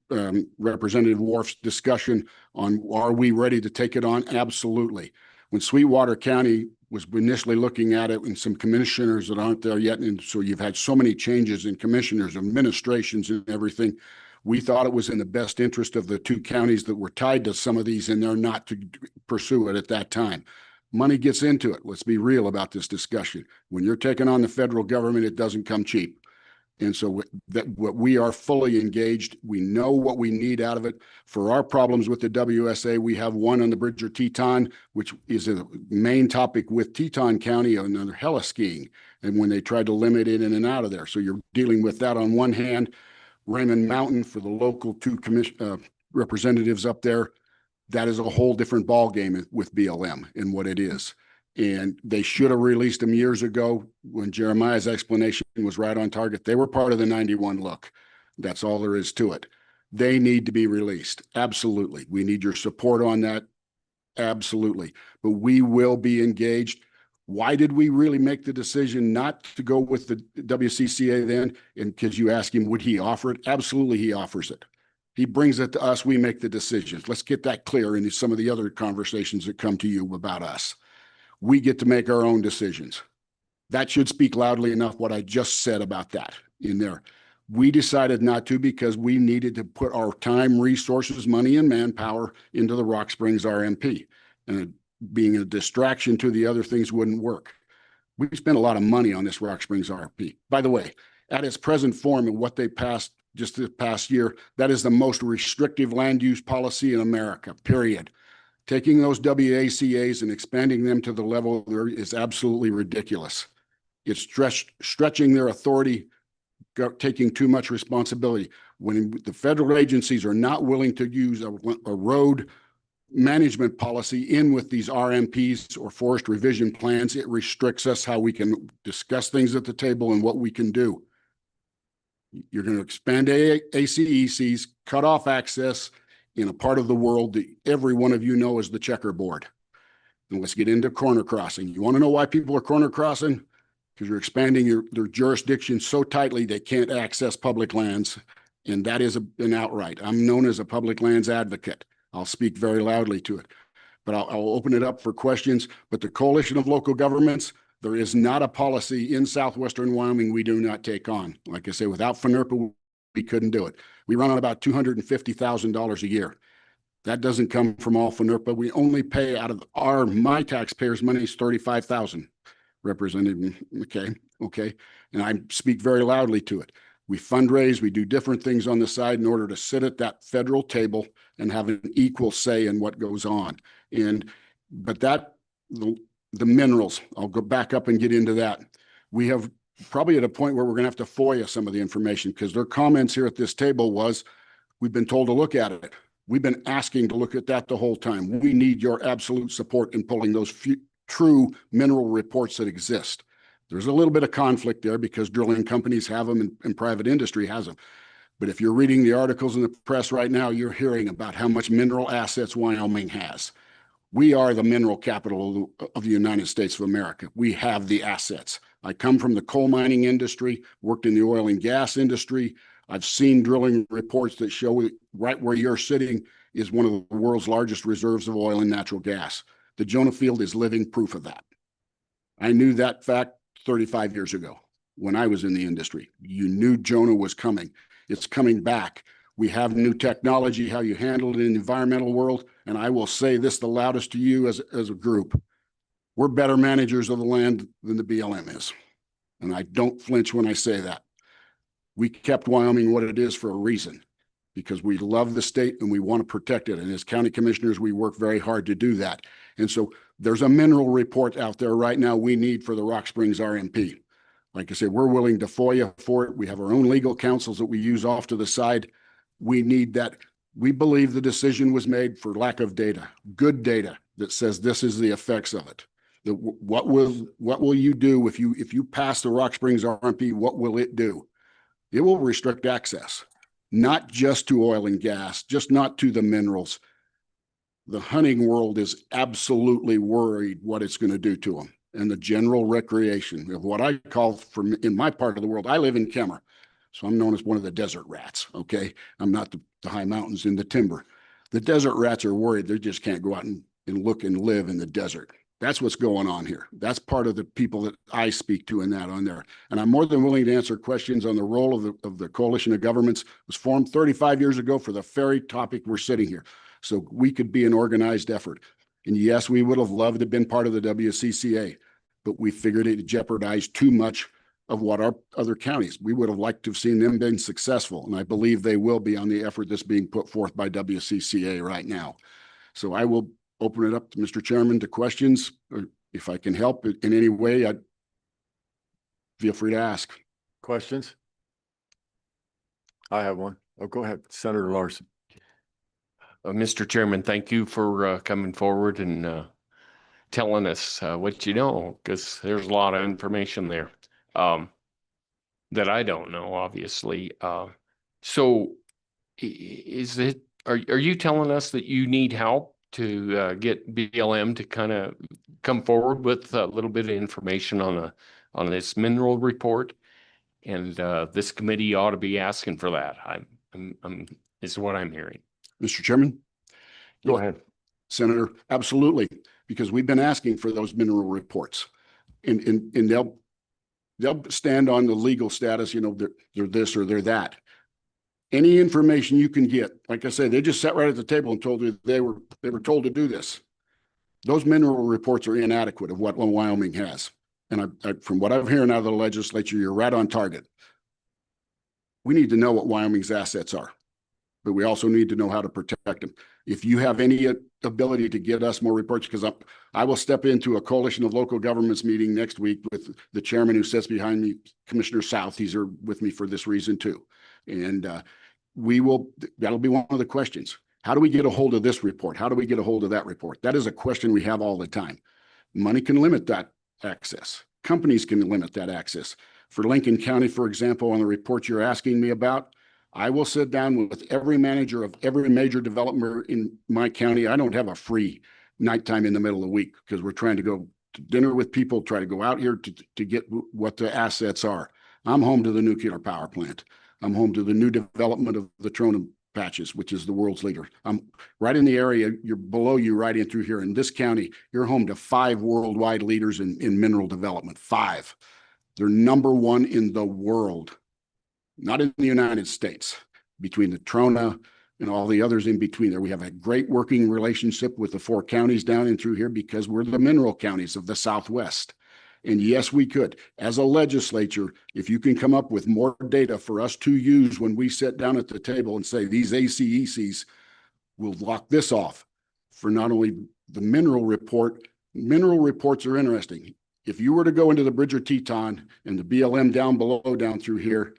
Representative Wharf's discussion on, are we ready to take it on? Absolutely. When Sweetwater County was initially looking at it, and some commissioners that aren't there yet, and so you've had so many changes in commissioners, administrations, and everything, we thought it was in the best interest of the 2 counties that were tied to some of these in there not to pursue it at that time. Money gets into it. Let's be real about this discussion. When you're taking on the federal government, it doesn't come cheap. And so what we are fully engaged. We know what we need out of it. For our problems with the WSA, we have one on the Bridger Teton, which is a main topic with Teton County on the heli skiing. And when they tried to limit it in and out of there. So you're dealing with that on one hand. Raymond Mountain for the local two representatives up there. That is a whole different ballgame with BLM and what it is. And they should have released them years ago when Jeremiah's explanation was right on target. They were part of the 91 look. That's all there is to it. They need to be released. Absolutely. We need your support on that. Absolutely. But we will be engaged. Why did we really make the decision not to go with the WCCA then? And because you ask him, would he offer it? Absolutely, he offers it. He brings it to us. We make the decisions. Let's get that clear in some of the other conversations that come to you about us. We get to make our own decisions. That should speak loudly enough what I just said about that in there. We decided not to because we needed to put our time, resources, money, and manpower into the Rock Springs RMP. And being a distraction to the other things wouldn't work. We spent a lot of money on this Rock Springs RMP. By the way, at its present form and what they passed just this past year, that is the most restrictive land use policy in America, period. Taking those WACAs and expanding them to the level there is absolutely ridiculous. It's stretching their authority, taking too much responsibility. When the federal agencies are not willing to use a road management policy in with these RMPs or forest revision plans, it restricts us how we can discuss things at the table and what we can do. You're going to expand ACECs, cut off access in a part of the world that every one of you know is the checkerboard. And let's get into corner crossing. You want to know why people are corner crossing? Because you're expanding their jurisdiction so tightly they can't access public lands. And that is an outright. I'm known as a public lands advocate. I'll speak very loudly to it. But I'll open it up for questions. But the Coalition of Local Governments, there is not a policy in southwestern Wyoming we do not take on. Like I say, without FNRPA, we couldn't do it. We run on about $250,000 a year. That doesn't come from all FNRPA. We only pay out of my taxpayers' money is $35,000. Representative, okay. And I speak very loudly to it. We fundraise, we do different things on the side in order to sit at that federal table and have an equal say in what goes on. But the minerals, I'll go back up and get into that. We have probably at a point where we're going to have to FOIA some of the information because their comments here at this table was, we've been told to look at it. We've been asking to look at that the whole time. We need your absolute support in pulling those true mineral reports that exist. There's a little bit of conflict there because drilling companies have them and private industry has them. But if you're reading the articles in the press right now, you're hearing about how much mineral assets Wyoming has. We are the mineral capital of the United States of America. We have the assets. I come from the coal mining industry, worked in the oil and gas industry. I've seen drilling reports that show right where you're sitting is one of the world's largest reserves of oil and natural gas. The Jonah Field is living proof of that. I knew that fact 35 years ago when I was in the industry. You knew Jonah was coming. It's coming back. We have new technology, how you handle it in the environmental world. And I will say this the loudest to you as a group. We're better managers of the land than the BLM is. And I don't flinch when I say that. We kept Wyoming what it is for a reason, because we love the state and we want to protect it. And as county commissioners, we work very hard to do that. And so there's a mineral report out there right now we need for the Rock Springs RMP. Like I said, we're willing to FOIA for it. We have our own legal counsels that we use off to the side. We need that. We believe the decision was made for lack of data, good data that says this is the effects of it. What will you do if you pass the Rock Springs RMP? What will it do? It will restrict access, not just to oil and gas, just not to the minerals. The hunting world is absolutely worried what it's going to do to them, and the general recreation of what I call, in my part of the world, I live in Kemmer, so I'm known as one of the desert rats. Okay, I'm not the high mountains in the timber. The desert rats are worried they just can't go out and look and live in the desert. That's what's going on here. That's part of the people that I speak to in that on there. And I'm more than willing to answer questions on the role of the Coalition of Governments. It was formed 35 years ago for the very topic we're sitting here. So we could be an organized effort. And yes, we would have loved to have been part of the WCCA, but we figured it jeopardized too much of what our other counties. We would have liked to have seen them being successful, and I believe they will be on the effort that's being put forth by WCCA right now. So I will open it up to Mr. Chairman to questions, or if I can help in any way, I feel free to ask. Questions? I have one. Oh, go ahead, Senator Larson. Mr. Chairman, thank you for coming forward and telling us what you know, because there's a lot of information there that I don't know, obviously. So is it, are you telling us that you need help to get BLM to kind of come forward with a little bit of information on this mineral report? And this committee ought to be asking for that. I'm is what I'm hearing. Mr. Chairman? Go ahead. Senator, absolutely, because we've been asking for those mineral reports. And they'll stand on the legal status, you know, they're this or they're that. Any information you can get, like I said, they just sat right at the table and told you they were told to do this. Those mineral reports are inadequate of what Wyoming has. And I from what I'm hearing out of the legislature, you're right on target. We need to know what Wyoming's assets are, but we also need to know how to protect them. If you have any ability to get us more reports, because I will step into a coalition of local governments meeting next week with the chairman who sits behind me, Commissioner South. He's with me for this reason too. And that'll be one of the questions. How do we get a hold of this report? How do we get a hold of that report? That is a question we have all the time. Money can limit that access. Companies can limit that access. For Lincoln County, for example, on the report you're asking me about, I will sit down with every manager of every major developer in my county. I don't have a free nighttime in the middle of the week because we're trying to go to dinner with people, try to go out here to get what the assets are. I'm home to the nuclear power plant. I'm home to the new development of the Trona patches, which is the world's leader. I'm right in the area, you're below you right in through here. In this county, you're home to 5 worldwide leaders in mineral development, 5. They're number 1 in the world, not in the United States, between the Trona and all the others in between there. We have a great working relationship with the 4 counties down and through here because we're the mineral counties of the Southwest. And yes, we could, as a legislature, if you can come up with more data for us to use when we sit down at the table and say these ACECs will lock this off for not only the mineral report. Mineral reports are interesting. If you were to go into the Bridger Teton and the BLM down below, down through here,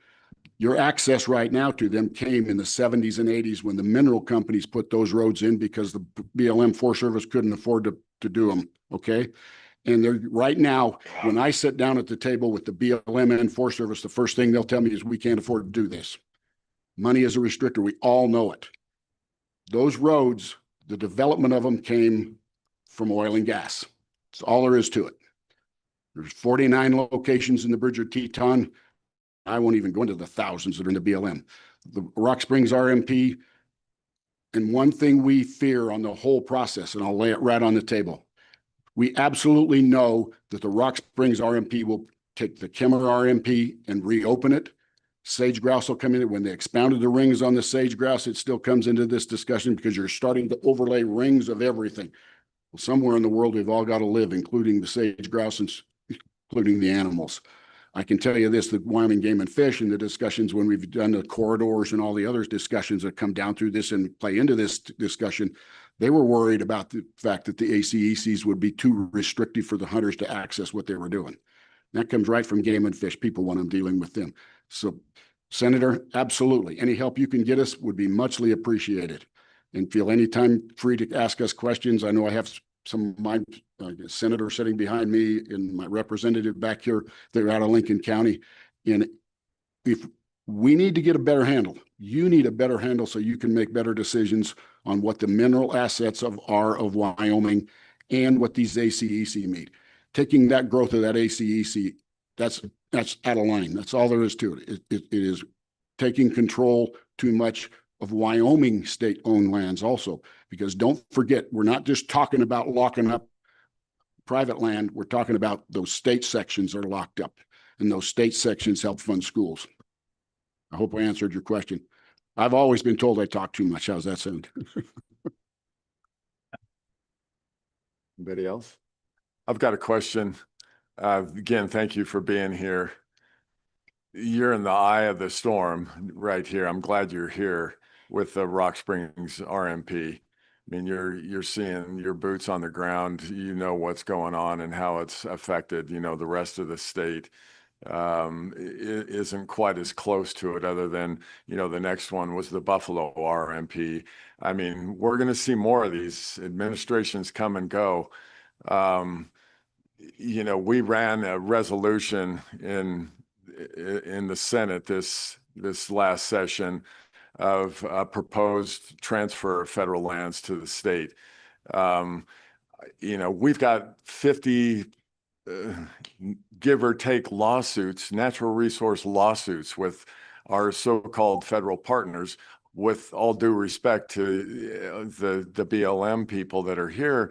your access right now to them came in the 70s and 80s when the mineral companies put those roads in because the BLM Forest Service couldn't afford to do them, okay? And they're right now, when I sit down at the table with the BLM and Forest Service, the first thing they'll tell me is we can't afford to do this. Money is a restrictor. We all know it. Those roads, the development of them came from oil and gas. That's all there is to it. There's 49 locations in the Bridger Teton. I won't even go into the thousands that are in the BLM. The Rock Springs RMP, and one thing we fear on the whole process, and I'll lay it right on the table. We absolutely know that the Rock Springs RMP will take the Kemmer RMP and reopen it. Sage grouse will come in. When they expounded the rings on the sage grouse, it still comes into this discussion because you're starting to overlay rings of everything. Well, somewhere in the world, we've all got to live, including the sage grouse and including the animals. I can tell you this, the Wyoming Game and Fish and the discussions when we've done the corridors and all the other discussions that come down through this and play into this discussion, they were worried about the fact that the ACECs would be too restrictive for the hunters to access what they were doing. That comes right from Game and Fish. People want them dealing with them. So, Senator, absolutely. Any help you can get us would be muchly appreciated. And feel anytime free to ask us questions. I know I have some of my senator sitting behind me and my representative back here. They're out of Lincoln County. And if we need to get a better handle, you need a better handle so you can make better decisions on what the mineral assets are of Wyoming and what these ACEC mean. Taking that growth of that ACEC, that's out of line. That's all there is to it. It is taking control too much of Wyoming state-owned lands also, because don't forget, we're not just talking about locking up private land. We're talking about those state sections are locked up, and those state sections help fund schools. I hope I answered your question. I've always been told I talk too much. How's that sound? Anybody else? I've got a question. Again, thank you for being here. you're in the eye of the storm right here. I'm glad you're here with the Rock Springs RMP. I mean, you're seeing your boots on the ground. You know what's going on and how it's affected, you know, the rest of the state. Isn't quite as close to it, other than, you know, the next one was the Buffalo RMP. I mean, we're going to see more of these administrations come and go. You know, we ran a resolution in the Senate this last session of a proposed transfer of federal lands to the state. You know, we've got 50 give or take lawsuits, natural resource lawsuits with our so-called federal partners, with all due respect to the BLM people that are here.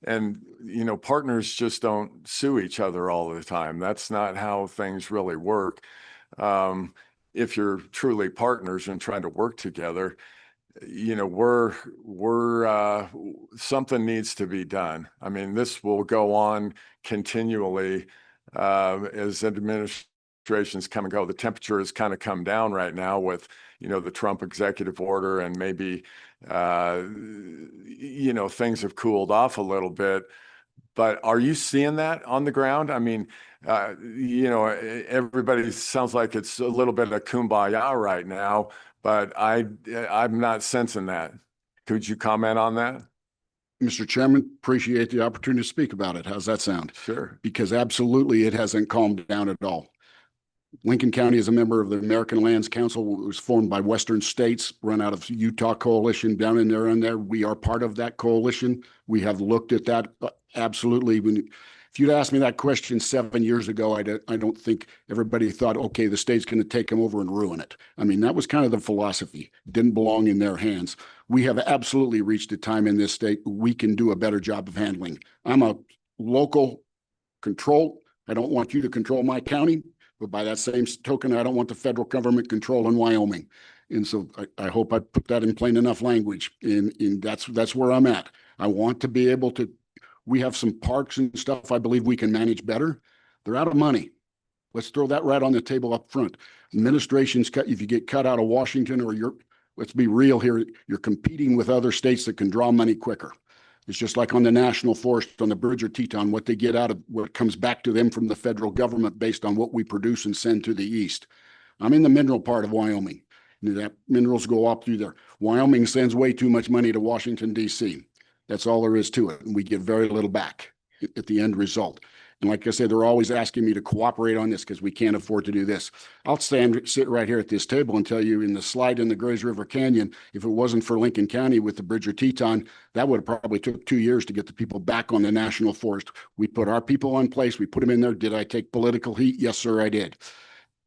And, you know, partners just don't sue each other all the time. That's not how things really work. If you're truly partners and trying to work together, you know, something needs to be done. I mean, this will go on continually as administrations come and go. The temperature has kind of come down right now with, you know, the Trump executive order, and maybe, you know, things have cooled off a little bit. But are you seeing that on the ground? I mean, you know, everybody sounds like it's a little bit of kumbaya right now, but I'm not sensing that. Could you comment on that? Mr. Chairman, appreciate the opportunity to speak about it. How's that sound? Sure. Because absolutely it hasn't calmed down at all. Lincoln County is a member of the American Lands Council. It was formed by Western states, run out of Utah Coalition down in there. We are part of that coalition. We have looked at that absolutely. If you'd asked me that question 7 years ago, I don't think everybody thought, okay, the state's going to take them over and ruin it. I mean, that was kind of the philosophy. It didn't belong in their hands. We have absolutely reached a time in this state we can do a better job of handling. I'm a local control. I don't want you to control my county, but by that same token, I don't want the federal government controlling Wyoming. And so I hope I put that in plain enough language. And that's where I'm at. I want to be able to. We have some parks and stuff I believe we can manage better. They're out of money. Let's throw that right on the table up front. Administrations if you get cut out of Washington, or let's be real here, you're competing with other states that can draw money quicker. It's just like on the national forest, on the Bridger Teton, what they get out of what comes back to them from the federal government based on what we produce and send to the east. I'm in the mineral part of Wyoming. That minerals go up through there. Wyoming sends way too much money to Washington, D.C. That's all there is to it. And we get very little back at the end result. And like I said, they're always asking me to cooperate on this because we can't afford to do this. I'll sit right here at this table and tell you, in the slide in the Grays River Canyon, if it wasn't for Lincoln County with the Bridger Teton, that would have probably took 2 years to get the people back on the national forest. We put our people on place. We put them in there. Did I take political heat? Yes, sir, I did.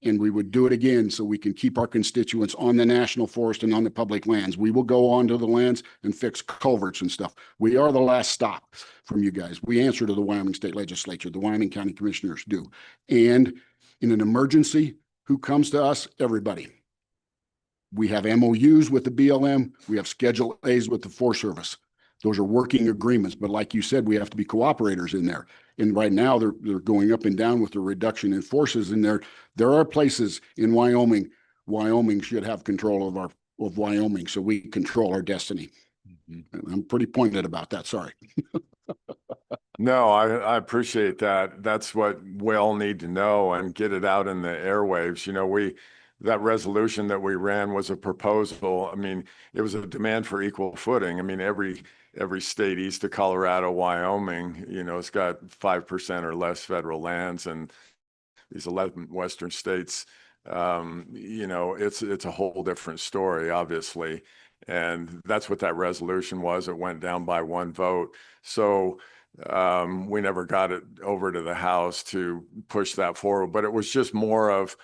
And we would do it again so we can keep our constituents on the national forest and on the public lands. We will go onto the lands and fix culverts and stuff. We are the last stop from you guys. We answer to the Wyoming State Legislature. The Wyoming County Commissioners do. And in an emergency, who comes to us? Everybody. We have MOUs with the BLM. We have Schedule A's with the Forest Service. Those are working agreements, but like you said, we have to be cooperators in there. And right now they're going up and down with the reduction in forces in there. There are places in Wyoming should have control of Wyoming, so we control our destiny. Mm-hmm. I'm pretty pointed about that. Sorry. No, I appreciate that. That's what we all need to know and get it out in the airwaves. You know, that resolution that we ran was a proposal. I mean, it was a demand for equal footing. I mean, every state east of Colorado, Wyoming, you know, it's got 5% or less federal lands, and these 11 Western states, you know, it's a whole different story, obviously. And that's what that resolution was. It went down by 1 vote. So we never got it over to the House to push that forward, but it was just more of,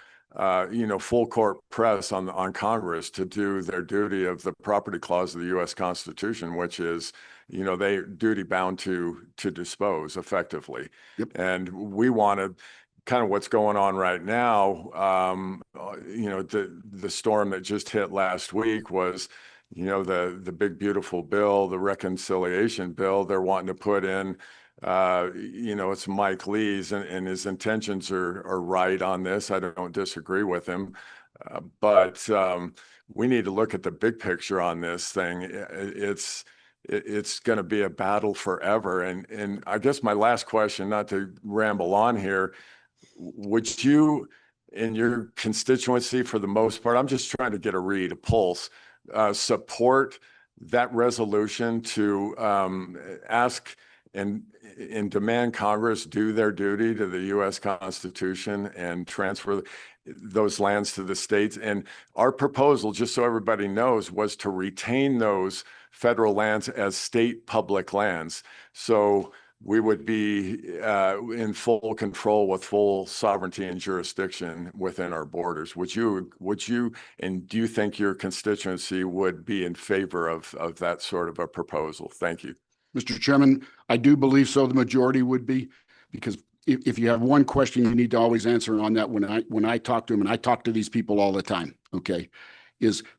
you know, full court press on Congress to do their duty of the property clause of the U.S. Constitution, which is, you know, they duty bound to dispose effectively. Yep. And we wanted kind of what's going on right now. You know, the storm that just hit last week was, you know, the big beautiful bill, the reconciliation bill. They're wanting to put in It's Mike Lee's and his intentions are right on this. I don't disagree with him. But we need to look at the big picture on this thing. It's going to be a battle forever. And I guess my last question, not to ramble on here, would you, in your constituency for the most part, I'm just trying to get a pulse, support that resolution to ask and demand Congress do their duty to the U.S. Constitution and transfer those lands to the states? And our proposal, just so everybody knows, was to retain those federal lands as state public lands. So we would be in full control with full sovereignty and jurisdiction within our borders. Would you, and do you think your constituency would be in favor of that sort of a proposal? Thank you. Mr. Chairman, I do believe so. The majority would be, because if you have one question, you need to always answer on that. When I talk to them, and I talk to these people all the time, okay,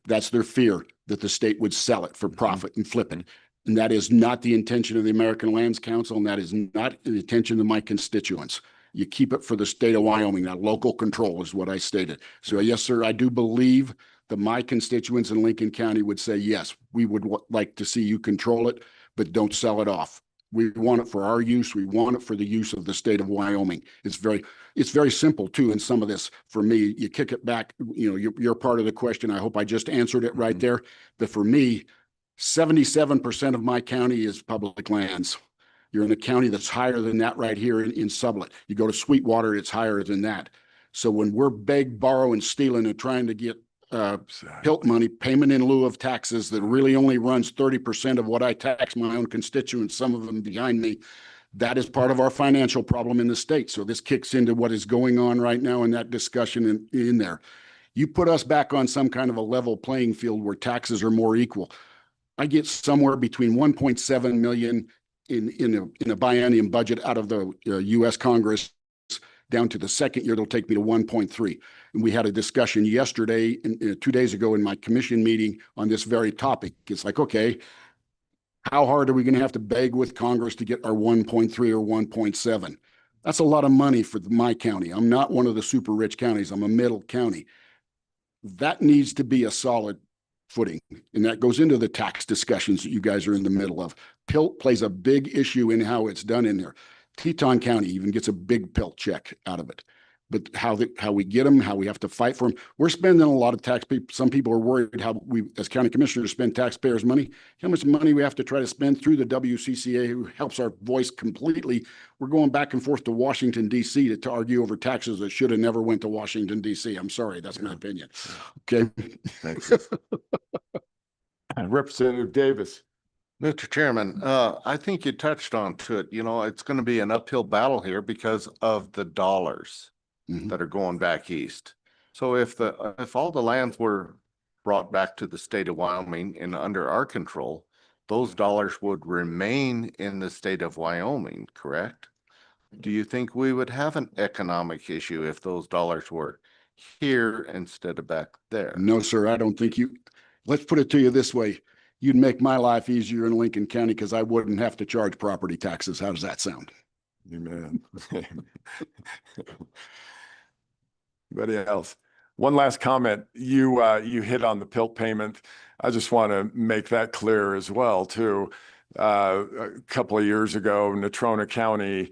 that's their fear that the state would sell it for profit and flip it. And that is not the intention of the American Lands Council, and that is not the intention of my constituents. You keep it for the state of Wyoming. That local control is what I stated. So yes, sir, I do believe that my constituents in Lincoln County would say, yes, we would like to see you control it, but don't sell it off. We want it for our use. We want it for the use of the state of Wyoming. It's very simple too. In some of this, for me, you kick it back. You're part of the question. I hope I just answered it right there. But for me, 77% of my county is public lands. You're in a county that's higher than that right here in Sublette. You go to Sweetwater, it's higher than that. So when we're borrowing, stealing, and trying to get PILT money, payment in lieu of taxes, that really only runs 30% of what I tax my own constituents, some of them behind me, that is part of our financial problem in the state. So this kicks into what is going on right now in that discussion in there. You put us back on some kind of a level playing field where taxes are more equal. I get somewhere between 1.7 million in a biennium budget out of the U.S. Congress, down to the second year, it'll take me to 1.3. And we had a discussion yesterday, 2 days ago in my commission meeting on this very topic. It's like, okay, how hard are we going to have to beg with Congress to get our 1.3 or 1.7? That's a lot of money for my county. I'm not one of the super rich counties. I'm a middle county. That needs to be a solid footing. And that goes into the tax discussions that you guys are in the middle of. PILT plays a big issue in how it's done in there. Teton County even gets a big PILT check out of it. But how we get them, how we have to fight for them. We're spending a lot of tax. Some people are worried how we, as county commissioners, spend taxpayers' money. How much money we have to try to spend through the WCCA, who helps our voice completely. We're going back and forth to Washington, D.C. to argue over taxes that should have never went to Washington, D.C. I'm sorry, that's my opinion. Okay. Thank you. Representative Davis. Mr. Chairman, I think you touched on to it. It's going to be an uphill battle here because of the dollars that are going back east. So if all the lands were brought back to the state of Wyoming and under our control, those dollars would remain in the state of Wyoming, correct? Do you think we would have an economic issue if those dollars were here instead of back there? No, sir, I don't think you. Let's put it to you this way. You'd make my life easier in Lincoln County because I wouldn't have to charge property taxes. How does that sound? Amen. Anybody else? One last comment. You hit on the PILT payment. I just want to make that clear as well, too. A couple of years ago, Natrona County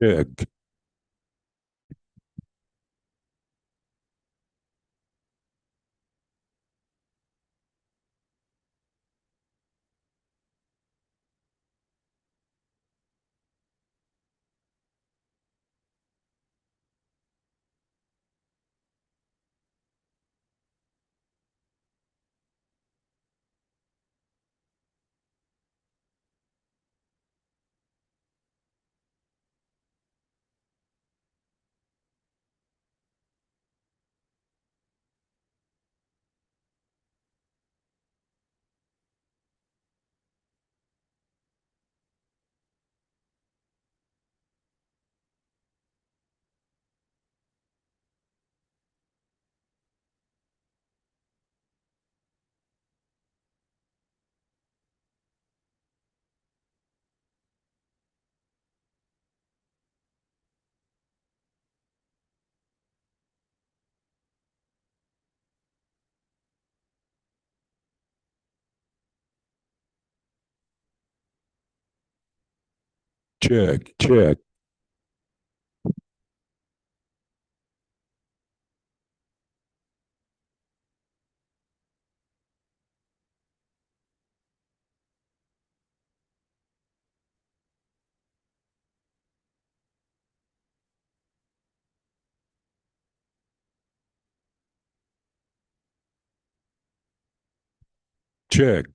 Check. Check, check. Check.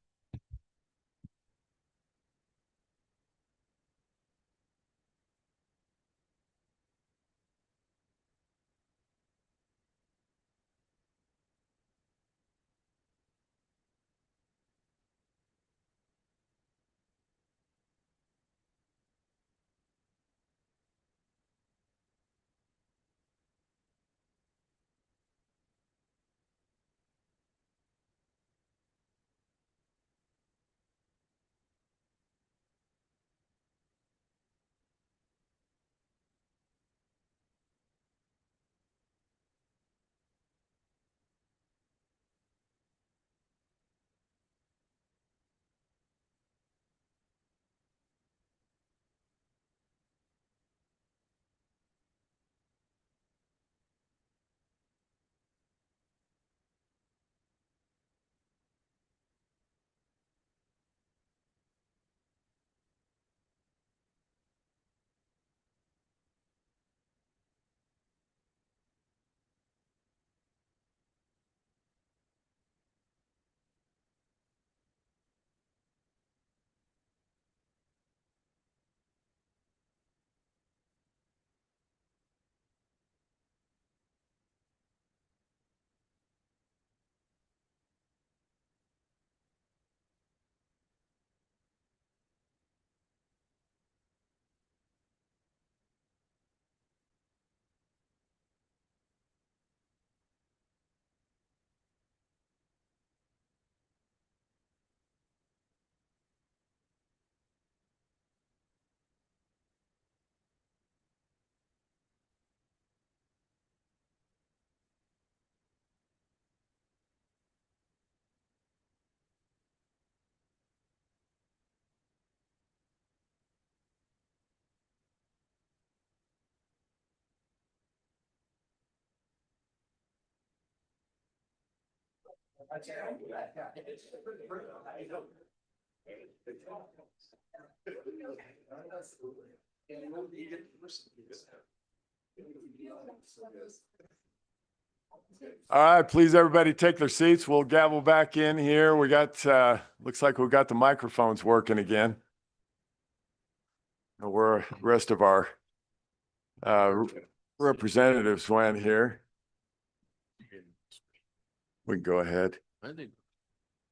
All right, please, everybody take their seats. We'll gavel back in here. We got, looks like we got the microphones working again. Where the rest of our representatives went here. We can go ahead.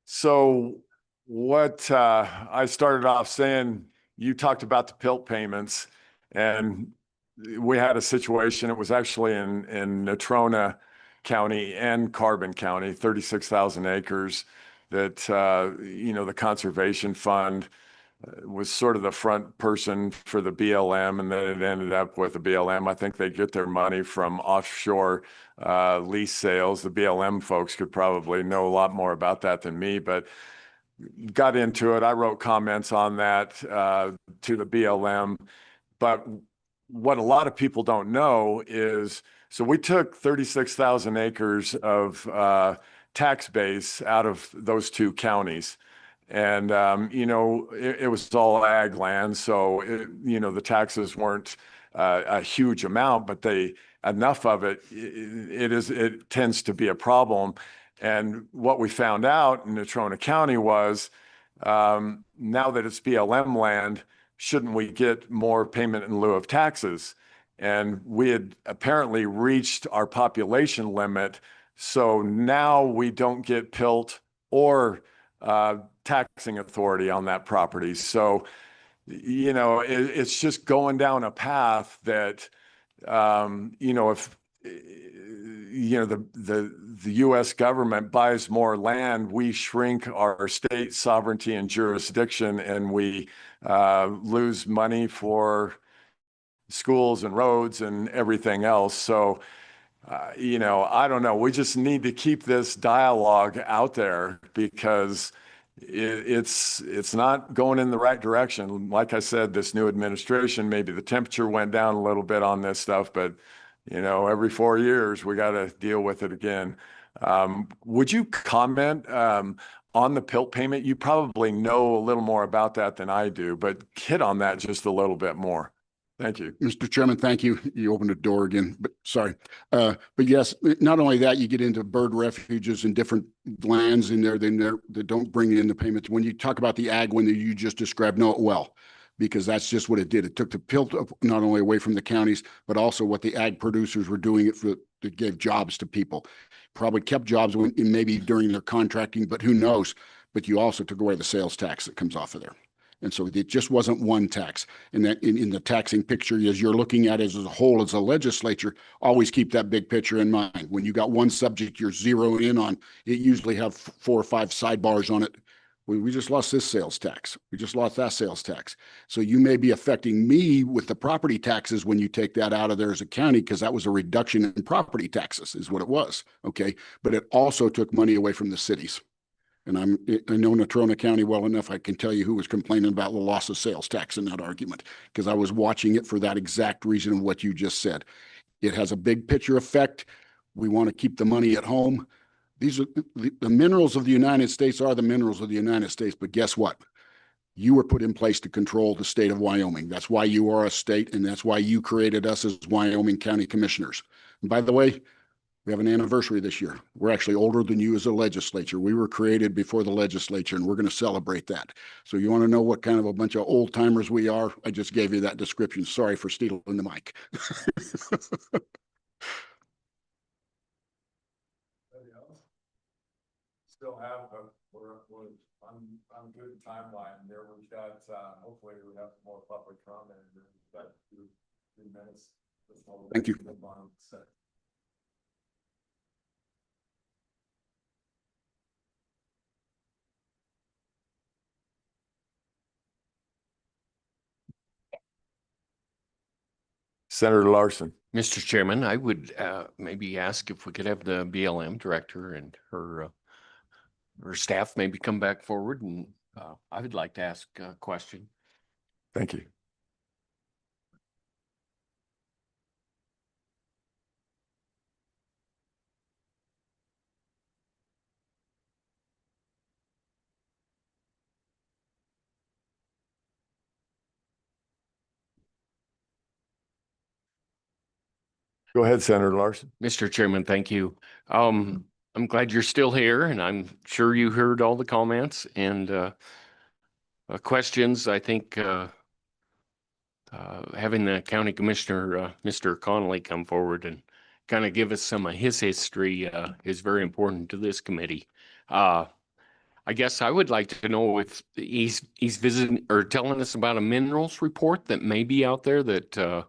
So what I started off saying, you talked about the PILT payments, and we had a situation. It was actually in Natrona County and Carbon County, 36,000 acres that, you know, the Conservation Fund was sort of the front person for the BLM, and then it ended up with the BLM. I think they get their money from offshore lease sales. The BLM folks could probably know a lot more about that than me, but got into it. I wrote comments on that to the BLM. But what a lot of people don't know is, so we took 36,000 acres of tax base out of those two counties. And, you know, it was all ag land. So, you know, the taxes weren't a huge amount, but enough of it, it tends to be a problem. And what we found out in Natrona County was, now that it's BLM land, shouldn't we get more payment in lieu of taxes? And we had apparently reached our population limit. So now we don't get PILT or taxing authority on that property. So, you know, it's just going down a path that, you know, if, you know, the US government buys more land, we shrink our state sovereignty and jurisdiction, and we lose money for schools and roads and everything else. So, you know, I don't know. We just need to keep this dialogue out there because it's not going in the right direction. Like I said, this new administration, maybe the temperature went down a little bit on this stuff, but you know, every 4 years we got to deal with it again. Would you comment on the PILT payment? You probably know a little more about that than I do, but hit on that just a little bit more. Thank you. Mr. Chairman, thank you. You opened the door again, but sorry. But yes, not only that, you get into bird refuges and different lands in there that don't bring in the payments. When you talk about the ag one that you just described, know it well, because that's just what it did. It took the PILT not only away from the counties, but also what the ag producers were doing it for, that gave jobs to people. Probably kept jobs when, maybe during their contracting, but who knows? But you also took away the sales tax that comes off of there. And so it just wasn't one tax. And that in the taxing picture, as you're looking at it as a whole, as a legislature, always keep that big picture in mind. When you got one subject you're zeroing in on, it usually have 4 or 5 sidebars on it. We just lost this sales tax. We just lost that sales tax. So you may be affecting me with the property taxes when you take that out of there as a county, because that was a reduction in property taxes is what it was. Okay. But it also took money away from the cities. And I know Natrona County well enough, I can tell you who was complaining about the loss of sales tax in that argument, because I was watching it for that exact reason of what you just said. It has a big picture effect. We want to keep the money at home. These are the minerals of the United States are the minerals of the United States, but guess what? You were put in place to control the state of Wyoming. That's why you are a state, and that's why you created us as Wyoming County Commissioners. And by the way, we have an anniversary this year. We're actually older than you as a legislature. We were created before the legislature, and we're going to celebrate that. So you want to know what kind of a bunch of old timers we are? I just gave you that description. Sorry for stealing the mic. Still have on good timeline there. We've got hopefully we have more public comment in about 2 minutes. Thank you. Senator Larson. Mr. Chairman, I would maybe ask if we could have the BLM director and her staff maybe come back forward, and I would like to ask a question. Thank you. Go ahead, Senator Larson. Mr. Chairman, thank you. I'm glad you're still here, and I'm sure you heard all the comments and questions. I think having the county commissioner, Mr. Connolly, come forward and kind of give us some of his history is very important to this committee. I guess I would like to know if he's visiting or telling us about a minerals report that may be out there that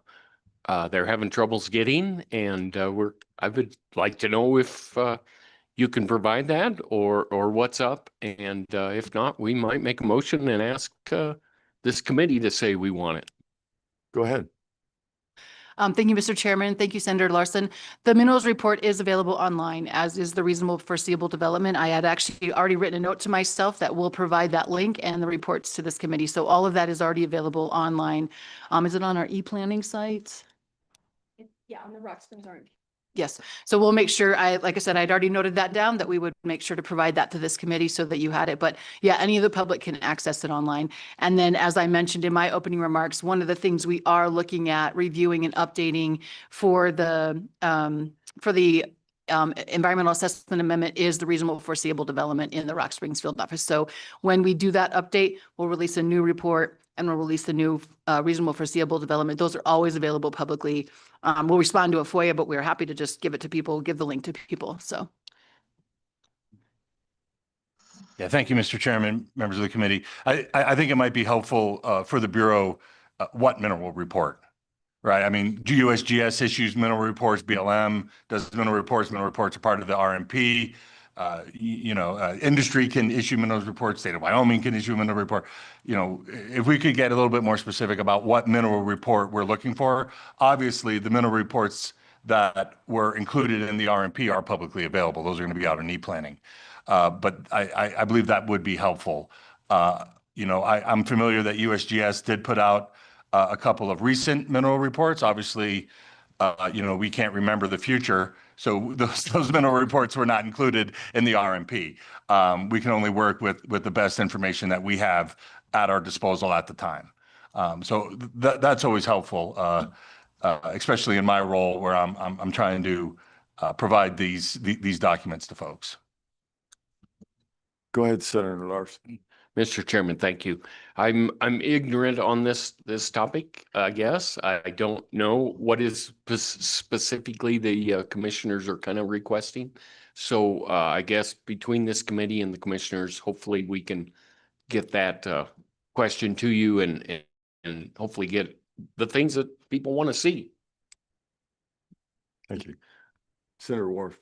they're having troubles getting, and I would like to know if you can provide that or what's up, and if not, we might make a motion and ask this committee to say we want it. Go ahead. Thank you, Mr. Chairman. Thank you, Senator Larson. The minerals report is available online, as is the reasonable foreseeable development. I had actually already written a note to myself that will provide that link and the reports to this committee. So all of that is already available online. Is it on our e-planning site? Yeah, on the Rock Springs RMP. Yes. So we'll make sure, like I said, I'd already noted that down, that we would make sure to provide that to this committee so that you had it. But yeah, any of the public can access it online. And then, as I mentioned in my opening remarks, one of the things we are looking at reviewing and updating for the environmental assessment amendment is the reasonable foreseeable development in the Rock Springs field office. So when we do that update, we'll release a new report and we'll release the new reasonable foreseeable development. Those are always available publicly. We'll respond to a FOIA, but we're happy to just give it to people, give the link to people. So. Yeah, thank you, Mr. Chairman, members of the committee. I think it might be helpful for the Bureau, what mineral report, right? I mean, USGS issues mineral reports, BLM does mineral reports are part of the RMP. Industry can issue mineral reports, state of Wyoming can issue a mineral report. If we could get a little bit more specific about what mineral report we're looking for. Obviously, the mineral reports that were included in the RMP are publicly available. Those are going to be out in e-planning. But I believe that would be helpful. I'm familiar that USGS did put out a couple of recent mineral reports. Obviously, we can't remember the future. So those mineral reports were not included in the RMP. We can only work with the best information that we have at our disposal at the time. So that's always helpful, especially in my role where I'm trying to provide these documents to folks. Go ahead, Senator Larson. Mr. Chairman, thank you. I'm ignorant on this topic, I guess. I don't know what is specifically the commissioners are kind of requesting. So I guess between this committee and the commissioners, hopefully we can get that question to you and hopefully get the things that people want to see. Thank you. Senator Wharf.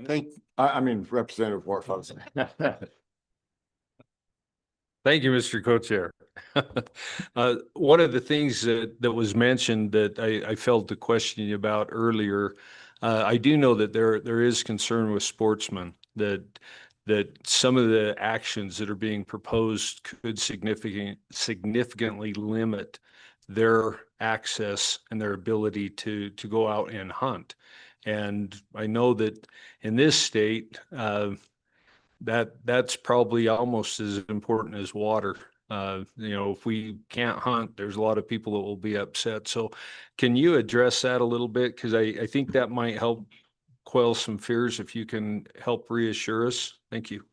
Thank, I mean, Representative Wharf. I was- Thank you, Mr. Co-Chair. One of the things that was mentioned that I failed to question you about earlier, I do know that there is concern with sportsmen that some of the actions that are being proposed could significantly limit their access and their ability to go out and hunt. And I know that in this state, that's probably almost as important as water. If we can't hunt, there's a lot of people that will be upset. So can you address that a little bit? Because I think that might help quell some fears if you can help reassure us. Thank you.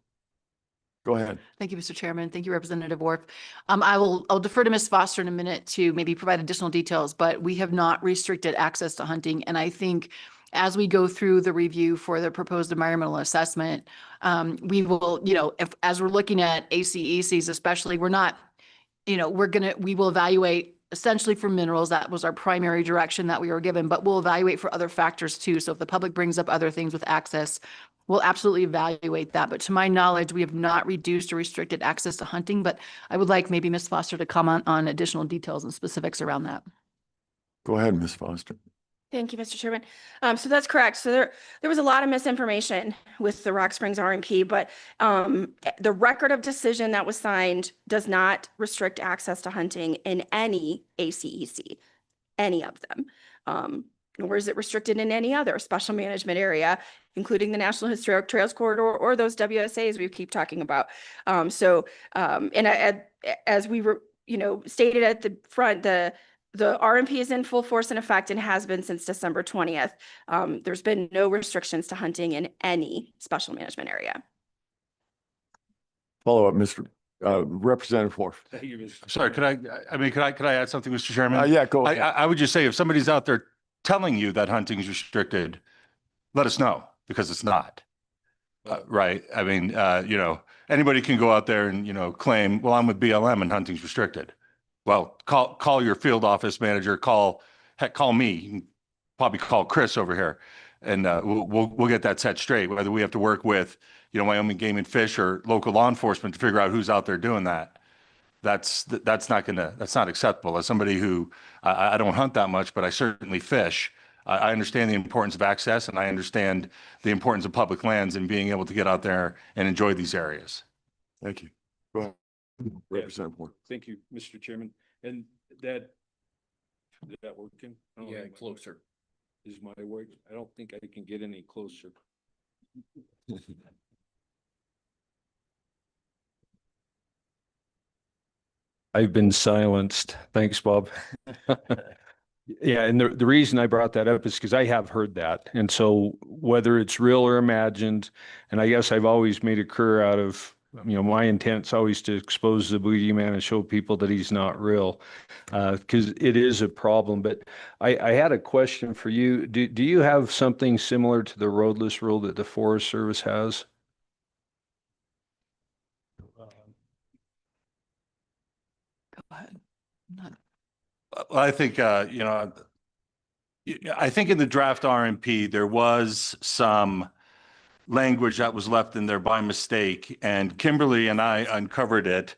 Go ahead. Thank you, Mr. Chairman. Thank you, Representative Wharf. I'll defer to Ms. Foster in a minute to maybe provide additional details, but we have not restricted access to hunting. And I think as we go through the review for the proposed environmental assessment, we will, as we're looking at ACECs especially, we will evaluate essentially for minerals. That was our primary direction that we were given, but we'll evaluate for other factors too. So if the public brings up other things with access, we'll absolutely evaluate that. But to my knowledge, we have not reduced or restricted access to hunting, but I would like maybe Ms. Foster to comment on additional details and specifics around that. Go ahead, Ms. Foster. Thank you, Mr. Chairman. So that's correct. So there was a lot of misinformation with the Rock Springs RMP, but the record of decision that was signed does not restrict access to hunting in any ACEC, any of them. Nor is it restricted in any other special management area, including the National Historic Trails Corridor or those WSAs we keep talking about. As we were, stated at the front, the RMP is in full force and effect and has been since December 20th. There's been no restrictions to hunting in any special management area. Follow up, Mr. Representative Wharf. Thank you, Mr. Sorry, could I add something, Mr. Chairman? Yeah, go ahead. I would just say if somebody's out there telling you that hunting is restricted, let us know because it's not. Right. I mean, anybody can go out there and, claim, well, I'm with BLM and hunting's restricted. Well, call your field office manager, call me, you can probably call Chris over here and we'll get that set straight, whether we have to work with, Wyoming Game and Fish or local law enforcement to figure out who's out there doing that. that's not acceptable. As somebody who, I don't hunt that much, but I certainly fish. I understand the importance of access, and I understand the importance of public lands and being able to get out there and enjoy these areas. Thank you. Go ahead. Representative Moore. Thank you, Mr. Chairman. And that, is that working? I don't Yeah, have my- closer. Is my work? I don't think I can get any closer. I've been silenced. Thanks, Bob. Yeah, and the reason I brought that up is because I have heard that. And so whether it's real or imagined, and I guess I've always made a career out of, my intent's always to expose the boogeyman and show people that he's not real, because it is a problem. But I had a question for you. Do you have something similar to the roadless rule that the Forest Service has? Go ahead. Not- Well, I think, I think in the draft RMP, there was some language that was left in there by mistake, and Kimberly and I uncovered it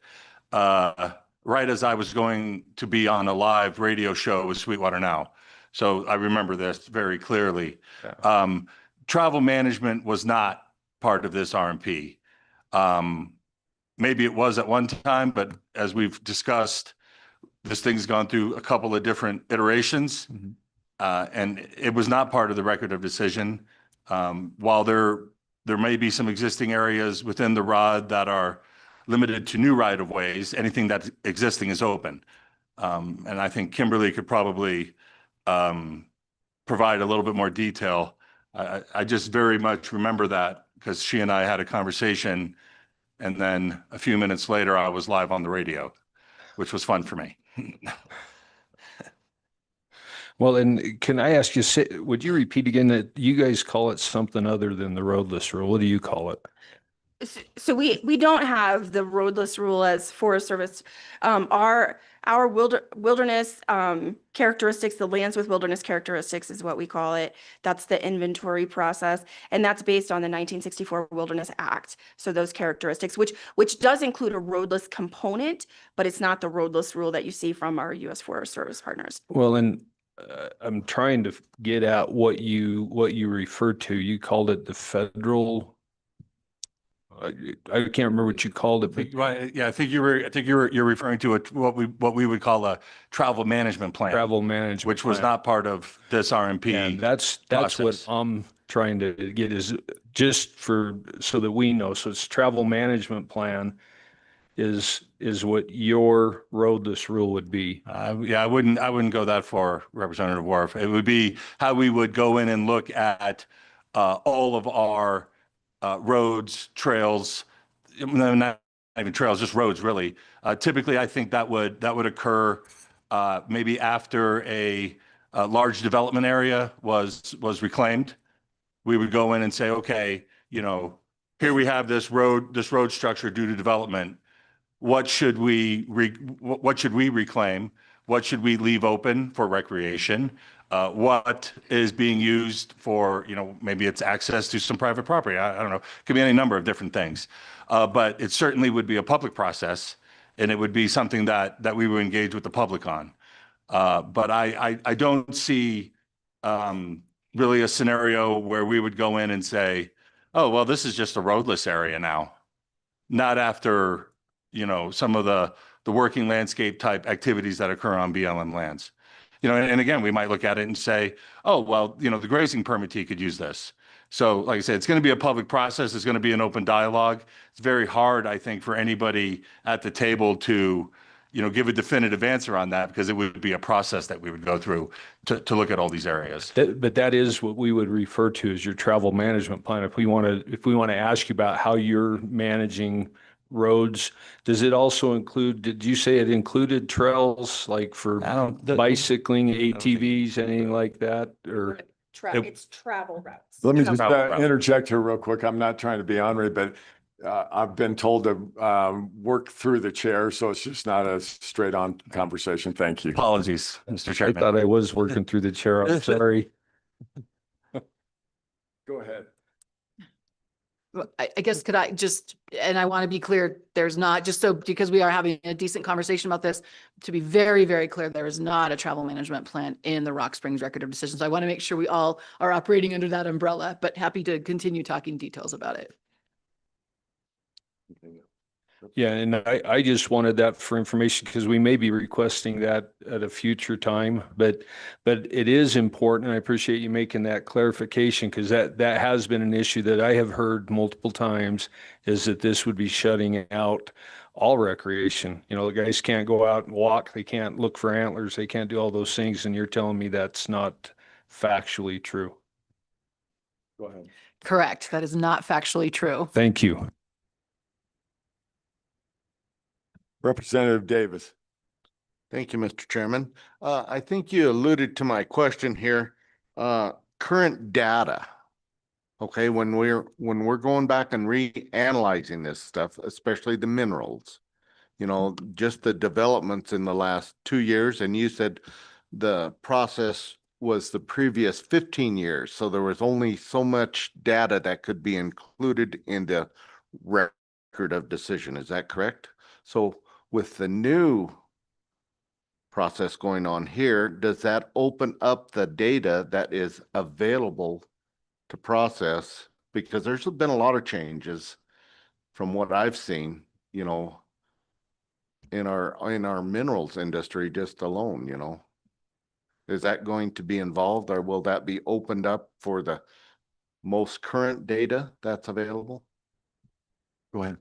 right as I was going to be on a live radio show with Sweetwater Now. So I remember this very clearly. Travel management was not part of this RMP. Maybe it was at one time, but as we've discussed, this thing's gone through a couple of different iterations, and it was not part of the record of decision. While there may be some existing areas within the ROD that are limited to new right-of-ways, anything that's existing is open. And I think Kimberly could probably provide a little bit more detail. I just very much remember that because she and I had a conversation, and then a few minutes later, I was live on the radio, which was fun for me. Well, and can I ask you, would you repeat again that you guys call it something other than the roadless rule? What do you call it? So we don't have the roadless rule as Forest Service. Our wilderness characteristics, the lands with wilderness characteristics is what we call it. That's the inventory process, and that's based on the 1964 Wilderness Act. So those characteristics, which does include a roadless component, but it's not the roadless rule that you see from our U.S. Forest Service partners. Well, and I'm trying to get at what you referred to. You called it the federal. I can't remember what you called it, but Yeah, I think you're referring to what we would call a travel management plan. travel management, Which was plan. not part of this RMP. And that's process. what I'm trying to get is just so that we know. So it's travel management plan is what your roadless rule would be. Yeah, I wouldn't go that far, Representative Worf. It would be how we would go in and look at all of our roads, trails, no, not even trails, just roads, really. Typically, I think that would occur maybe after a large development area was reclaimed. We would go in and say, okay, here we have this road structure due to development. What should we reclaim? What should we leave open for recreation? What is being used for, maybe it's access to some private property. I don't know. It could be any number of different things. But it certainly would be a public process, and it would be something that we would engage with the public on. But I don't see really a scenario where we would go in and say, oh, well, this is just a roadless area now. Not after, some of the working landscape type activities that occur on BLM lands. And again, we might look at it and say, oh, well, the grazing permittee could use this. So like I said, it's going to be a public process. It's going to be an open dialogue. It's very hard, I think, for anybody at the table to, give a definitive answer on that, because it would be a process that we would go through to look at all these areas. But that is what we would refer to as your travel management plan. If we want to ask you about how you're managing roads, does it also include, did you say it included trails like for bicycling, ATVs, anything like that? Or It's travel routes. Let me just interject here real quick. I'm not trying to be ornery, but I've been told to work through the chair, so it's just not a straight on conversation. Thank you. Apologies, Mr. I Chairman. thought I was working through the chair. I'm sorry. Go ahead. I guess could I just, and I want to be clear, there's not, just so, because we are having a decent conversation about this, to be very, very clear, there is not a travel management plan in the Rock Springs Record of Decision. So I want to make sure we all are operating under that umbrella, but happy to continue talking details about it. Yeah, and I just wanted that for information because we may be requesting that at a future time, but it is important. I appreciate you making that clarification because that has been an issue that I have heard multiple times, is that this would be shutting out all recreation. You know, the guys can't go out and walk, they can't look for antlers, they can't do all those things, and you're telling me that's not factually true. Go ahead. Correct. That is not factually true. Thank you. Representative Davis. Thank you, Mr. Chairman. I think you alluded to my question here. Current data. Okay, when we're going back and reanalyzing this stuff, especially the minerals, you know, just the developments in the last 2 years, and you said the process was the previous 15 years. So there was only so much data that could be included in the record of decision. Is that correct? So with the new process going on here, does that open up the data that is available to process? Because there's been a lot of changes from what I've seen, you know, in our minerals industry just alone, you know. Is that going to be involved, or will that be opened up for the most current data that's available? Go ahead.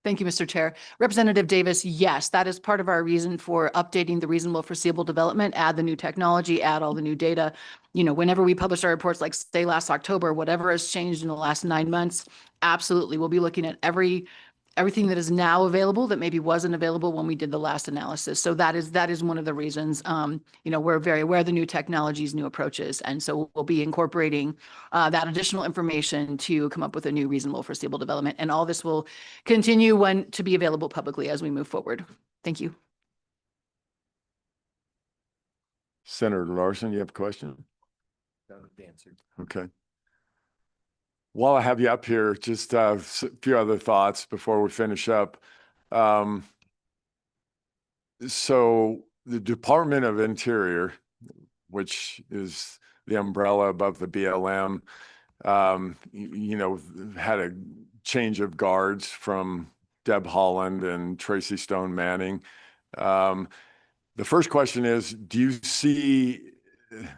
Thank you, Mr. Chair. Representative Davis, yes, that is part of our reason for updating the reasonable foreseeable development, add the new technology, add all the new data. You know, whenever we publish our reports, like say last October, whatever has changed in the last 9 months, absolutely. We'll be looking at everything that is now available that maybe wasn't available when we did the last analysis. So that is one of the reasons, you know, we're very aware of the new technologies, new approaches. And so we'll be incorporating that additional information to come up with a new reasonable foreseeable development. And all this will continue to be available publicly as we move forward. Thank you. Senator Larson, you have a question? Okay. While I have you up here, just a few other thoughts before we finish up. So the Department of Interior, which is the umbrella above the BLM, you know, had a change of guards from Deb Holland and Tracy Stone Manning. The first question is, do you see,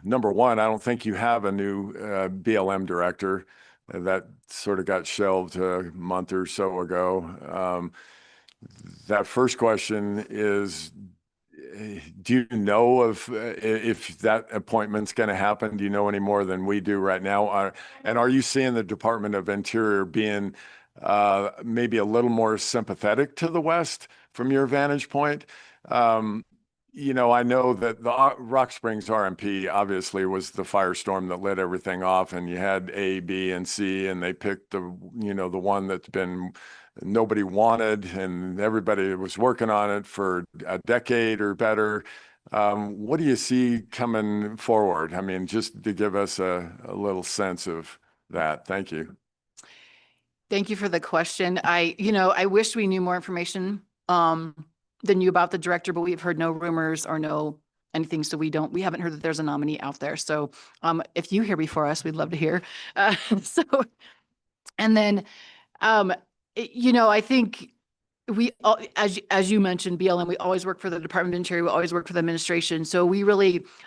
number one, I don't think you have a new BLM director. That sort of got shelved a month or so ago. That first question is, do you know if that appointment's going to happen? Do you know any more than we do right now? And are you seeing the Department of Interior being maybe a little more sympathetic to the West from your vantage point? You know, I know that the Rock Springs RMP obviously was the firestorm that lit everything off, and you had A, B, and C, and they picked the, you know, the one that's been nobody wanted, and everybody was working on it for a decade or better. What do you see coming forward? I mean, just to give us a little sense of that. Thank you. Thank you for the question. I wish we knew more information than you about the director, but we've heard no rumors or no anything. So we haven't heard that there's a nominee out there. So if you hear before us, we'd love to hear. And then, you know, I think we, as you mentioned, BLM, we always work for the Department of Interior. We always work for the administration. So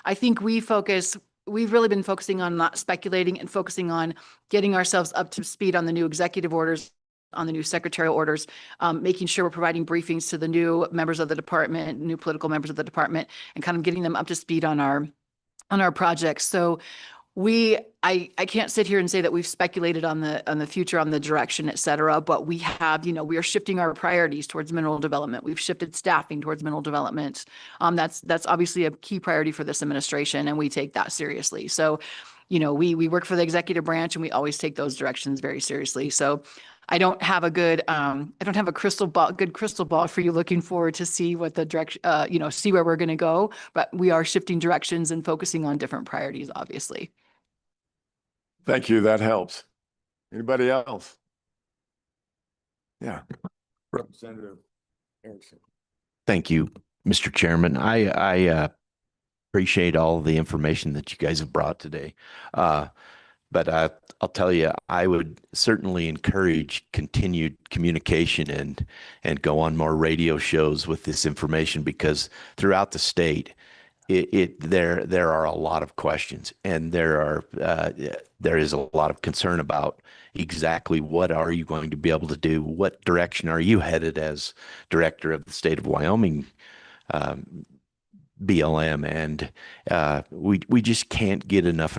I think we've really been focusing on not speculating and focusing on getting ourselves up to speed on the new executive orders, on the new secretarial orders, making sure we're providing briefings to the new members of the department, new political members of the department, and kind of getting them up to speed on our projects. So I can't sit here and say that we've speculated on the future, on the direction, et cetera, but we have, you know, we are shifting our priorities towards mineral development. We've shifted staffing towards mineral development. That's obviously a key priority for this administration, and we take that seriously. So, you know, we work for the executive branch, and we always take those directions very seriously. So I don't have a good crystal ball for you looking forward to see what the direction, you know, see where we're going to go, but we are shifting directions and focusing on different priorities, obviously. Thank you. That helps. Anybody else? Yeah. Representative Erickson. Thank you, Mr. Chairman. I appreciate all the information that you guys have brought today. But I'll tell you, I would certainly encourage continued communication and go on more radio shows with this information, because throughout the state, there are a lot of questions, and there is a lot of concern about exactly what are you going to be able to do, what direction are you headed as director of the state of Wyoming BLM, and we just can't get enough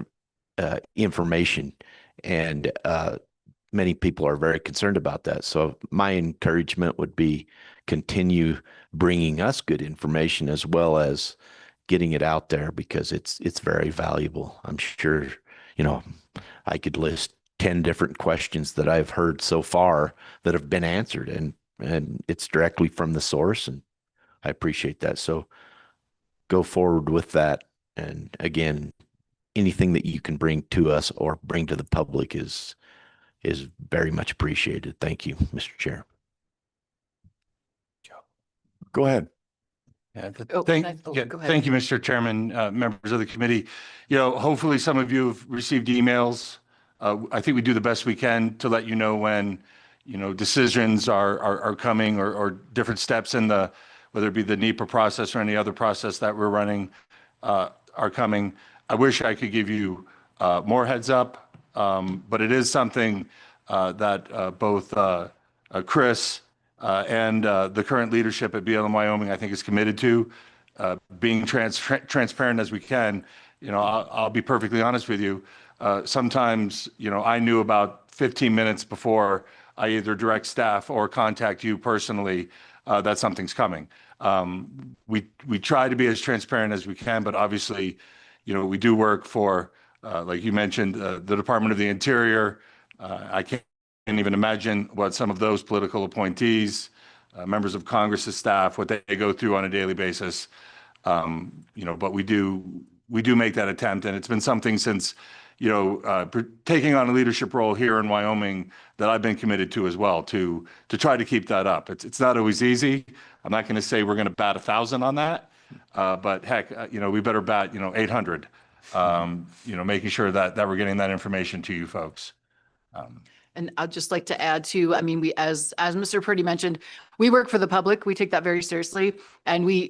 information, and many people are very concerned about that. So my encouragement would be continue bringing us good information as well as getting it out there, because it's very valuable. I'm sure, I could list 10 different questions that I've heard so far that have been answered, and it's directly from the source, and I appreciate that. So go forward with that. And again, anything that you can bring to us or bring to the public is very much appreciated. Thank you, Mr. Chair. Go ahead. Yeah, Oh, thank, nice. Oh, yeah, go ahead. thank you, Mr. Chairman, members of the committee. Hopefully some of you have received emails. I think we do the best we can to let you know when, decisions are coming, or different steps in whether it be the NEPA process or any other process that we're running, are coming. I wish I could give you more heads up, but it is something that both Chris and the current leadership at BLM Wyoming, I think, is committed to, being transparent as we can. I'll be perfectly honest with you. Sometimes, I knew about 15 minutes before I either direct staff or contact you personally that something's coming. We try to be as transparent as we can, but obviously, we do work for, like you mentioned, the Department of the Interior. I can't even imagine what some of those political appointees, members of Congress's staff, what they go through on a daily basis. But we do make that attempt, and it's been something since, taking on a leadership role here in Wyoming that I've been committed to as well, to try to keep that up. It's not always easy. I'm not going to say we're going to bat 1,000 on that, but heck, we better bat 800. Making sure that we're getting that information to you folks. And I'd just like to add too, I mean, as Mr. Purdy mentioned, we work for the public. We take that very seriously. And we,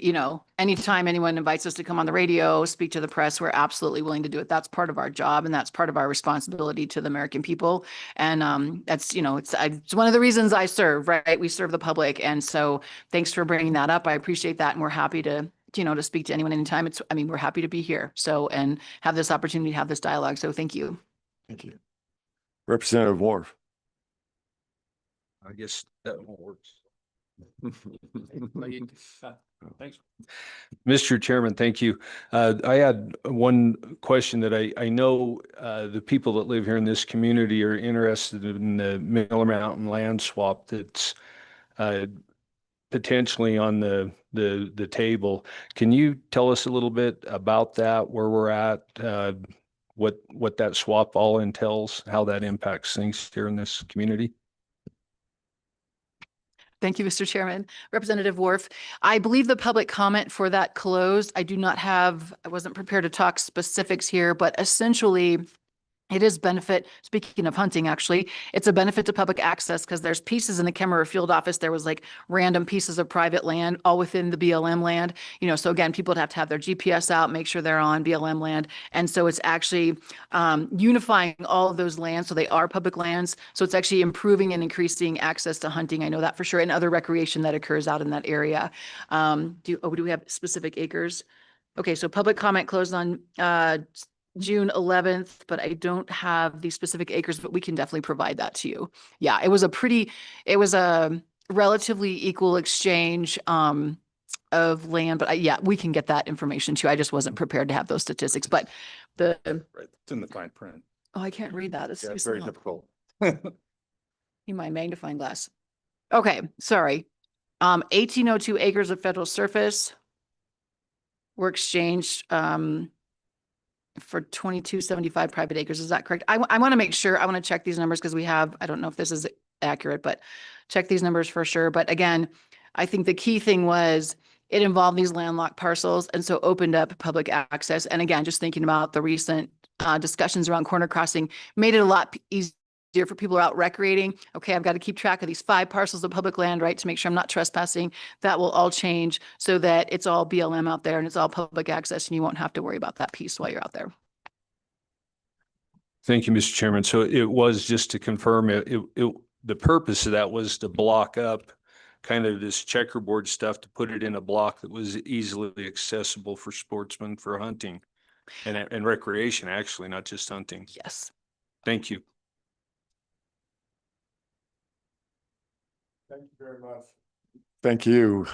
anytime anyone invites us to come on the radio, speak to the press, we're absolutely willing to do it. That's part of our job, and that's part of our responsibility to the American people. And that's, it's one of the reasons I serve, right? We serve the public. And so thanks for bringing that up. I appreciate that. And we're happy to speak to anyone anytime. We're happy to be here. So, and have this opportunity to have this dialogue. So thank you. Thank you. Representative Wharf. I guess that one works. Thanks. Mr. Chairman, thank you. I had one question that I know the people that live here in this community are interested in the Miller Mountain land swap that's potentially on the table. Can you tell us a little bit about that, where we're at, what that swap all entails, how that impacts things here in this community? Thank you, Mr. Chairman. Representative Wharf, I believe the public comment for that closed. I wasn't prepared to talk specifics here, but essentially it is speaking of hunting, actually, it's a benefit to public access because there's pieces in the Kemmerer Field Office. There was like random pieces of private land all within the BLM land. So again, people would have to have their GPS out, make sure they're on BLM land. And so it's actually unifying all of those lands. So they are public lands. So it's actually improving and increasing access to hunting. I know that for sure, and other recreation that occurs out in that area. Do we have specific acres? Okay, so public comment closed on June 11th, but I don't have the specific acres, but we can definitely provide that to you. Yeah, it was a relatively equal exchange of land, but yeah, we can get that information too. I just wasn't prepared to have those statistics, but Right, it's in the fine print. oh, I can't read that. It's Yeah, too it's very small. difficult. In my magnifying glass. Okay, sorry. 1802 acres of federal surface were exchanged for 2275 private acres. Is that correct? I want to make sure, I want to check these numbers because I don't know if this is accurate, but check these numbers for sure. But again, I think the key thing was it involved these landlocked parcels and so opened up public access. And again, just thinking about the recent discussions around corner crossing made it a lot easier for people who are out recreating. Okay, I've got to keep track of these 5 parcels of public land, right, to make sure I'm not trespassing. That will all change so that it's all BLM out there and it's all public access and you won't have to worry about that piece while you're out there. Thank you, Mr. Chairman. So it was just to confirm the purpose of that was to block up kind of this checkerboard stuff, to put it in a block that was easily accessible for sportsmen, for hunting and recreation, actually, not just hunting. Yes. Thank you. Thank you very much. Thank you,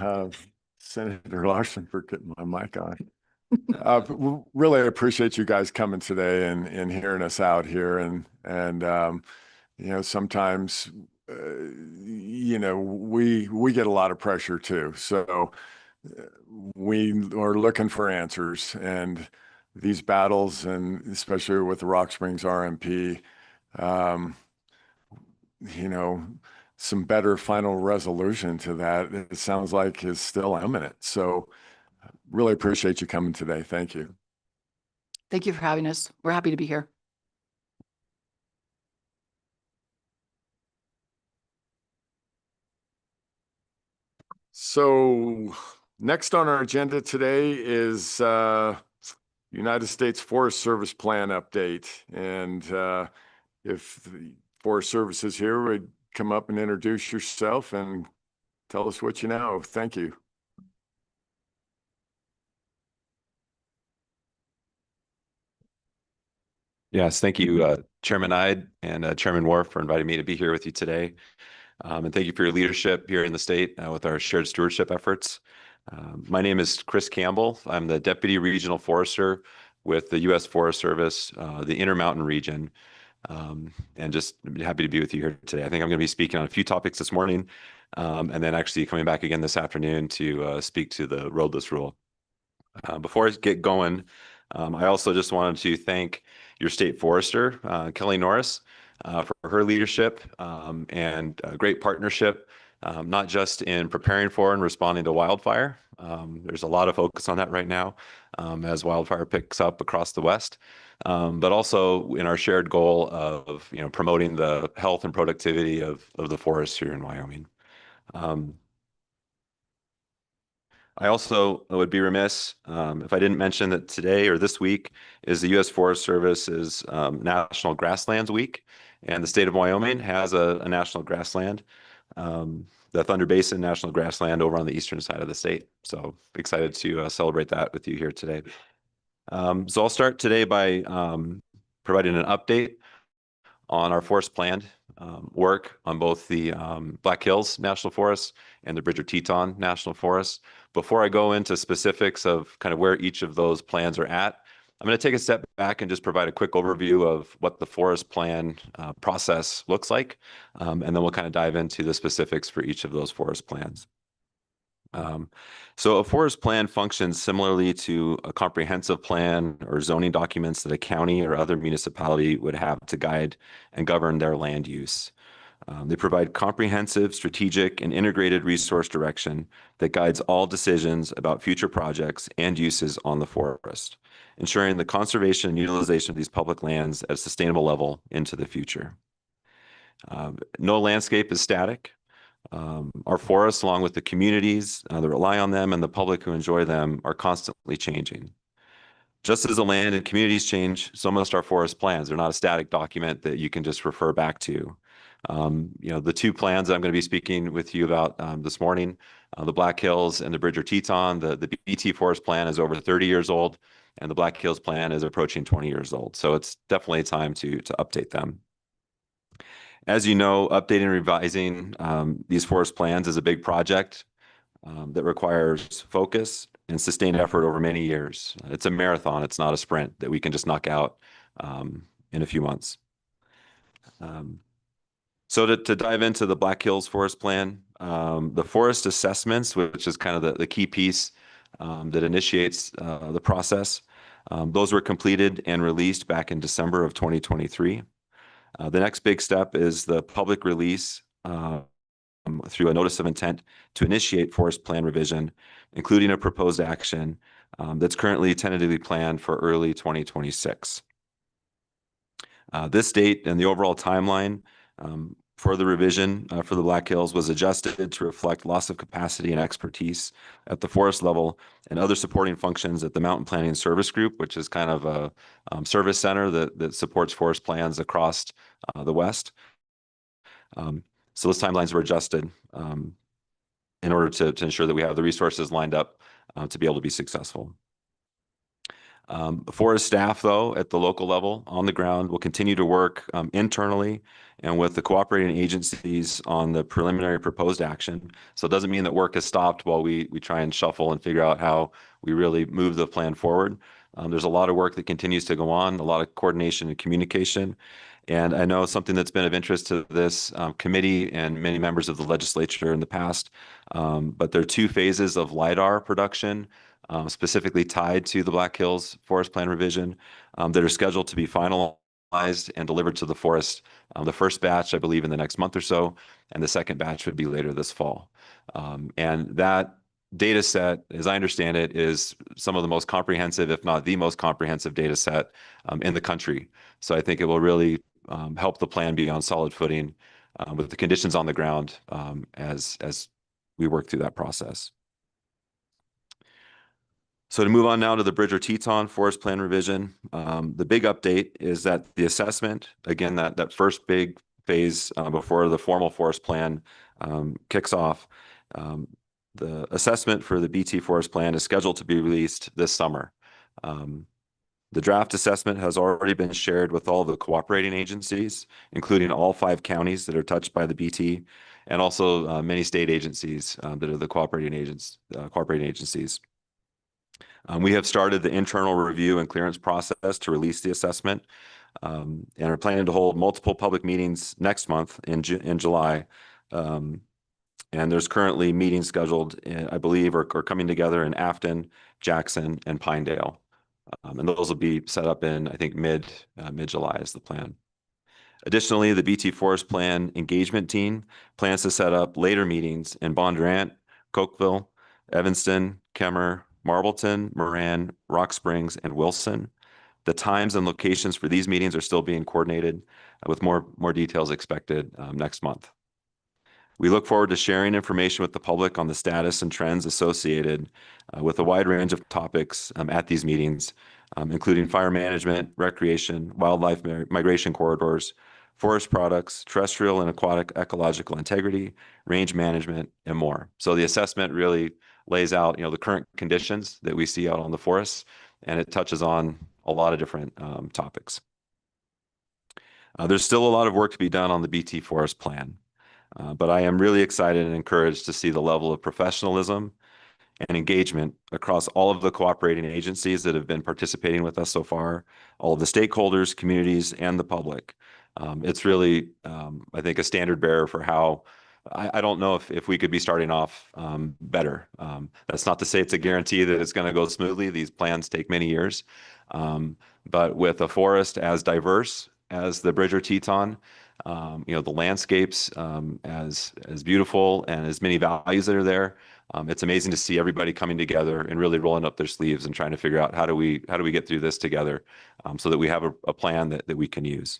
Senator Larson, for getting my mic on. Really appreciate you guys coming today and hearing us out here. And you know, sometimes, you know, we get a lot of pressure too. So we are looking for answers, and these battles, and especially with the Rock Springs RMP, you know, some better final resolution to that, it sounds like, is still imminent. So really appreciate you coming today. Thank you. Thank you for having us. We're happy to be here. So next on our agenda today is United States Forest Service Plan update. And if the Forest Service is here, would come up and introduce yourself and tell us what you know. Thank you. Yes, thank you, Chairman Ide and Chairman Wharf, for inviting me to be here with you today. And thank you for your leadership here in the state with our shared stewardship efforts. My name is Chris Campbell. I'm the Deputy Regional Forester with the U.S. Forest Service, the Intermountain region, and just happy to be with you here today. I think I'm going to be speaking on a few topics this morning, and then actually coming back again this afternoon to speak to the roadless rule. Before I get going, I also just wanted to thank your state forester, Kelly Norris, for her leadership and a great partnership, not just in preparing for and responding to wildfire. There's a lot of focus on that right now as wildfire picks up across the West, but also in our shared goal of promoting the health and productivity of the forests here in Wyoming. I also would be remiss if I didn't mention that today or this week is the U.S. Forest Service's National Grasslands Week, and the state of Wyoming has a national grassland, the Thunder Basin National Grassland over on the eastern side of the state. So excited to celebrate that with you here today. So I'll start today by providing an update on our forest plan work on both the Black Hills National Forest and the Bridger-Teton National Forest. Before I go into specifics of kind of where each of those plans are at, I'm going to take a step back and just provide a quick overview of what the forest plan process looks like, and then we'll kind of dive into the specifics for each of those forest plans. So a forest plan functions similarly to a comprehensive plan or zoning documents that a county or other municipality would have to guide and govern their land use. They provide comprehensive, strategic, and integrated resource direction that guides all decisions about future projects and uses on the forest, ensuring the conservation and utilization of these public lands at a sustainable level into the future. No landscape is static. Our forests, along with the communities that rely on them and the public who enjoy them, are constantly changing. Just as the land and communities change, so must our forest plans. They're not a static document that you can just refer back to. The two plans that I'm going to be speaking with you about this morning, the Black Hills and the Bridger-Teton, the BT Forest Plan is over 30 years old, and the Black Hills Plan is approaching 20 years old. So it's definitely time to update them. As you know, updating and revising these forest plans is a big project that requires focus and sustained effort over many years. It's a marathon. It's not a sprint that we can just knock out in a few months. So to dive into the Black Hills Forest Plan, the forest assessments, which is kind of the key piece that initiates the process, those were completed and released back in December of 2023. The next big step is the public release through a notice of intent to initiate forest plan revision, including a proposed action that's currently tentatively planned for early 2026. This date and the overall timeline for the revision for the Black Hills was adjusted to reflect loss of capacity and expertise at the forest level and other supporting functions at the Mountain Planning Service Group, which is kind of a service center that supports forest plans across the West. So those timelines were adjusted in order to ensure that we have the resources lined up to be able to be successful. Forest staff, though, at the local level on the ground will continue to work internally and with the cooperating agencies on the preliminary proposed action. So it doesn't mean that work has stopped while we try and shuffle and figure out how we really move the plan forward. There's a lot of work that continues to go on, a lot of coordination and communication. And I know something that's been of interest to this committee and many members of the legislature in the past, but there are two phases of LiDAR production specifically tied to the Black Hills Forest Plan revision that are scheduled to be finalized and delivered to the forest. The first batch, I believe, in the next month or so, and the second batch would be later this fall. And that data set, as I understand it, is some of the most comprehensive, if not the most comprehensive data set in the country. So I think it will really help the plan be on solid footing with the conditions on the ground as we work through that process. So to move on now to the Bridger-Teton Forest Plan revision, the big update is that the assessment, again, that first big phase before the formal forest plan kicks off, the assessment for the BT Forest Plan is scheduled to be released this summer. The draft assessment has already been shared with all the cooperating agencies, including all 5 counties that are touched by the BT, and also many state agencies that are the cooperating agencies. We have started the internal review and clearance process to release the assessment and are planning to hold multiple public meetings next month in July. And there's currently meetings scheduled, I believe, are coming together in Afton, Jackson, and Pinedale. And those will be set up in, I think, mid-July is the plan. Additionally, the BT Forest Plan engagement team plans to set up later meetings in Bondurant, Cokeville, Evanston, Kemmer, Marbleton, Moran, Rock Springs, and Wilson. The times and locations for these meetings are still being coordinated with more details expected next month. We look forward to sharing information with the public on the status and trends associated with a wide range of topics at these meetings, including fire management, recreation, wildlife migration corridors, forest products, terrestrial and aquatic ecological integrity, range management, and more. So the assessment really lays out, the current conditions that we see out on the forests, and it touches on a lot of different topics. There's still a lot of work to be done on the BT Forest Plan, but I am really excited and encouraged to see the level of professionalism and engagement across all of the cooperating agencies that have been participating with us so far, all of the stakeholders, communities, and the public. It's really, I think, a standard bearer for how I don't know if we could be starting off better. That's not to say it's a guarantee that it's going to go smoothly. These plans take many years. But with a forest as diverse as the Bridger-Teton, the landscapes as beautiful and as many values that are there, it's amazing to see everybody coming together and really rolling up their sleeves and trying to figure out how do we get through this together so that we have a plan that we can use.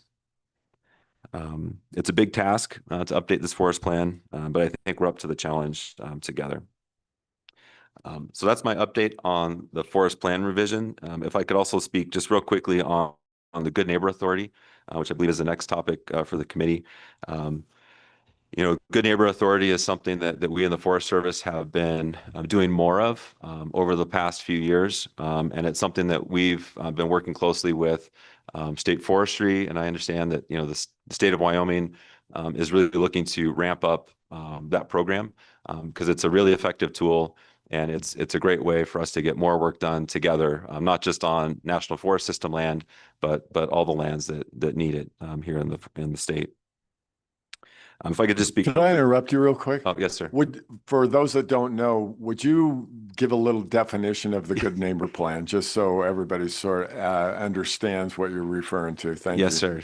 It's a big task to update this forest plan, but I think we're up to the challenge together. So that's my update on the forest plan revision. If I could also speak just real quickly on the Good Neighbor Authority, which I believe is the next topic for the committee. Good Neighbor Authority is something that we in the Forest Service have been doing more of over the past few years. And it's something that we've been working closely with state forestry. And I understand that, the state of Wyoming is really looking to ramp up that program because it's a really effective tool. And it's a great way for us to get more work done together, not just on National Forest System land, but all the lands that need it here in the state. If I could just speak. Can I interrupt you real quick? Oh, yes, sir. For those that don't know, would you give a little definition of the good neighbor plan, just so everybody sort of understands what you're referring to? Thank you. Yes, sir.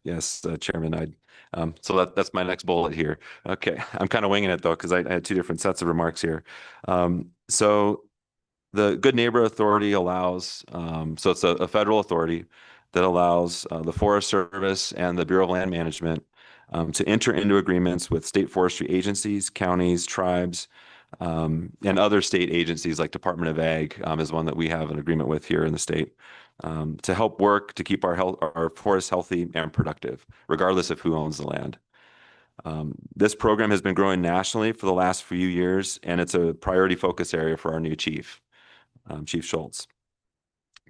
Yes, Chairman, so that's my next bullet here. Okay, I'm kind of winging it though, because I had two different sets of remarks here. So the Good Neighbor Authority allows, so it's a federal authority that allows the Forest Service and the Bureau of Land Management to enter into agreements with state forestry agencies, counties, tribes, and other state agencies like Department of Ag is one that we have an agreement with here in the state to help work to keep our forests healthy and productive, regardless of who owns the land. This program has been growing nationally for the last few years, and it's a priority focus area for our new chief, Chief Schultz.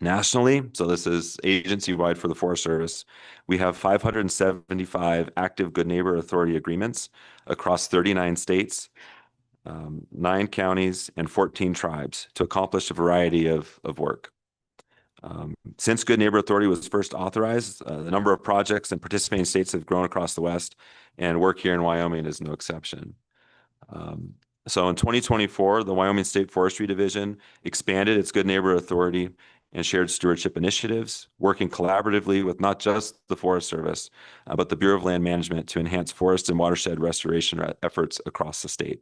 Nationally, so this is agency-wide for the Forest Service, we have 575 active Good Neighbor Authority agreements across 39 states, 9 counties, and 14 tribes to accomplish a variety of work. Since Good Neighbor Authority was first authorized, the number of projects and participating states have grown across the West, and work here in Wyoming is no exception. So in 2024, the Wyoming State Forestry Division expanded its Good Neighbor Authority and shared stewardship initiatives, working collaboratively with not just the Forest Service, but the Bureau of Land Management to enhance forest and watershed restoration efforts across the state.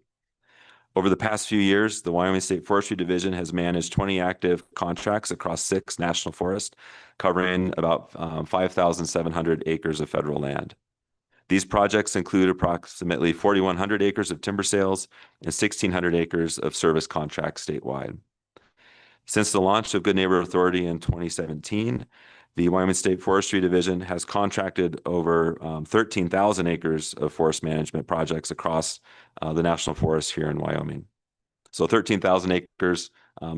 Over the past few years, the Wyoming State Forestry Division has managed 20 active contracts across 6 national forests, covering about 5,700 acres of federal land. These projects include approximately 4,100 acres of timber sales and 1,600 acres of service contracts statewide. Since the launch of Good Neighbor Authority in 2017, the Wyoming State Forestry Division has contracted over 13,000 acres of forest management projects across the national forests here in Wyoming. So 13,000 acres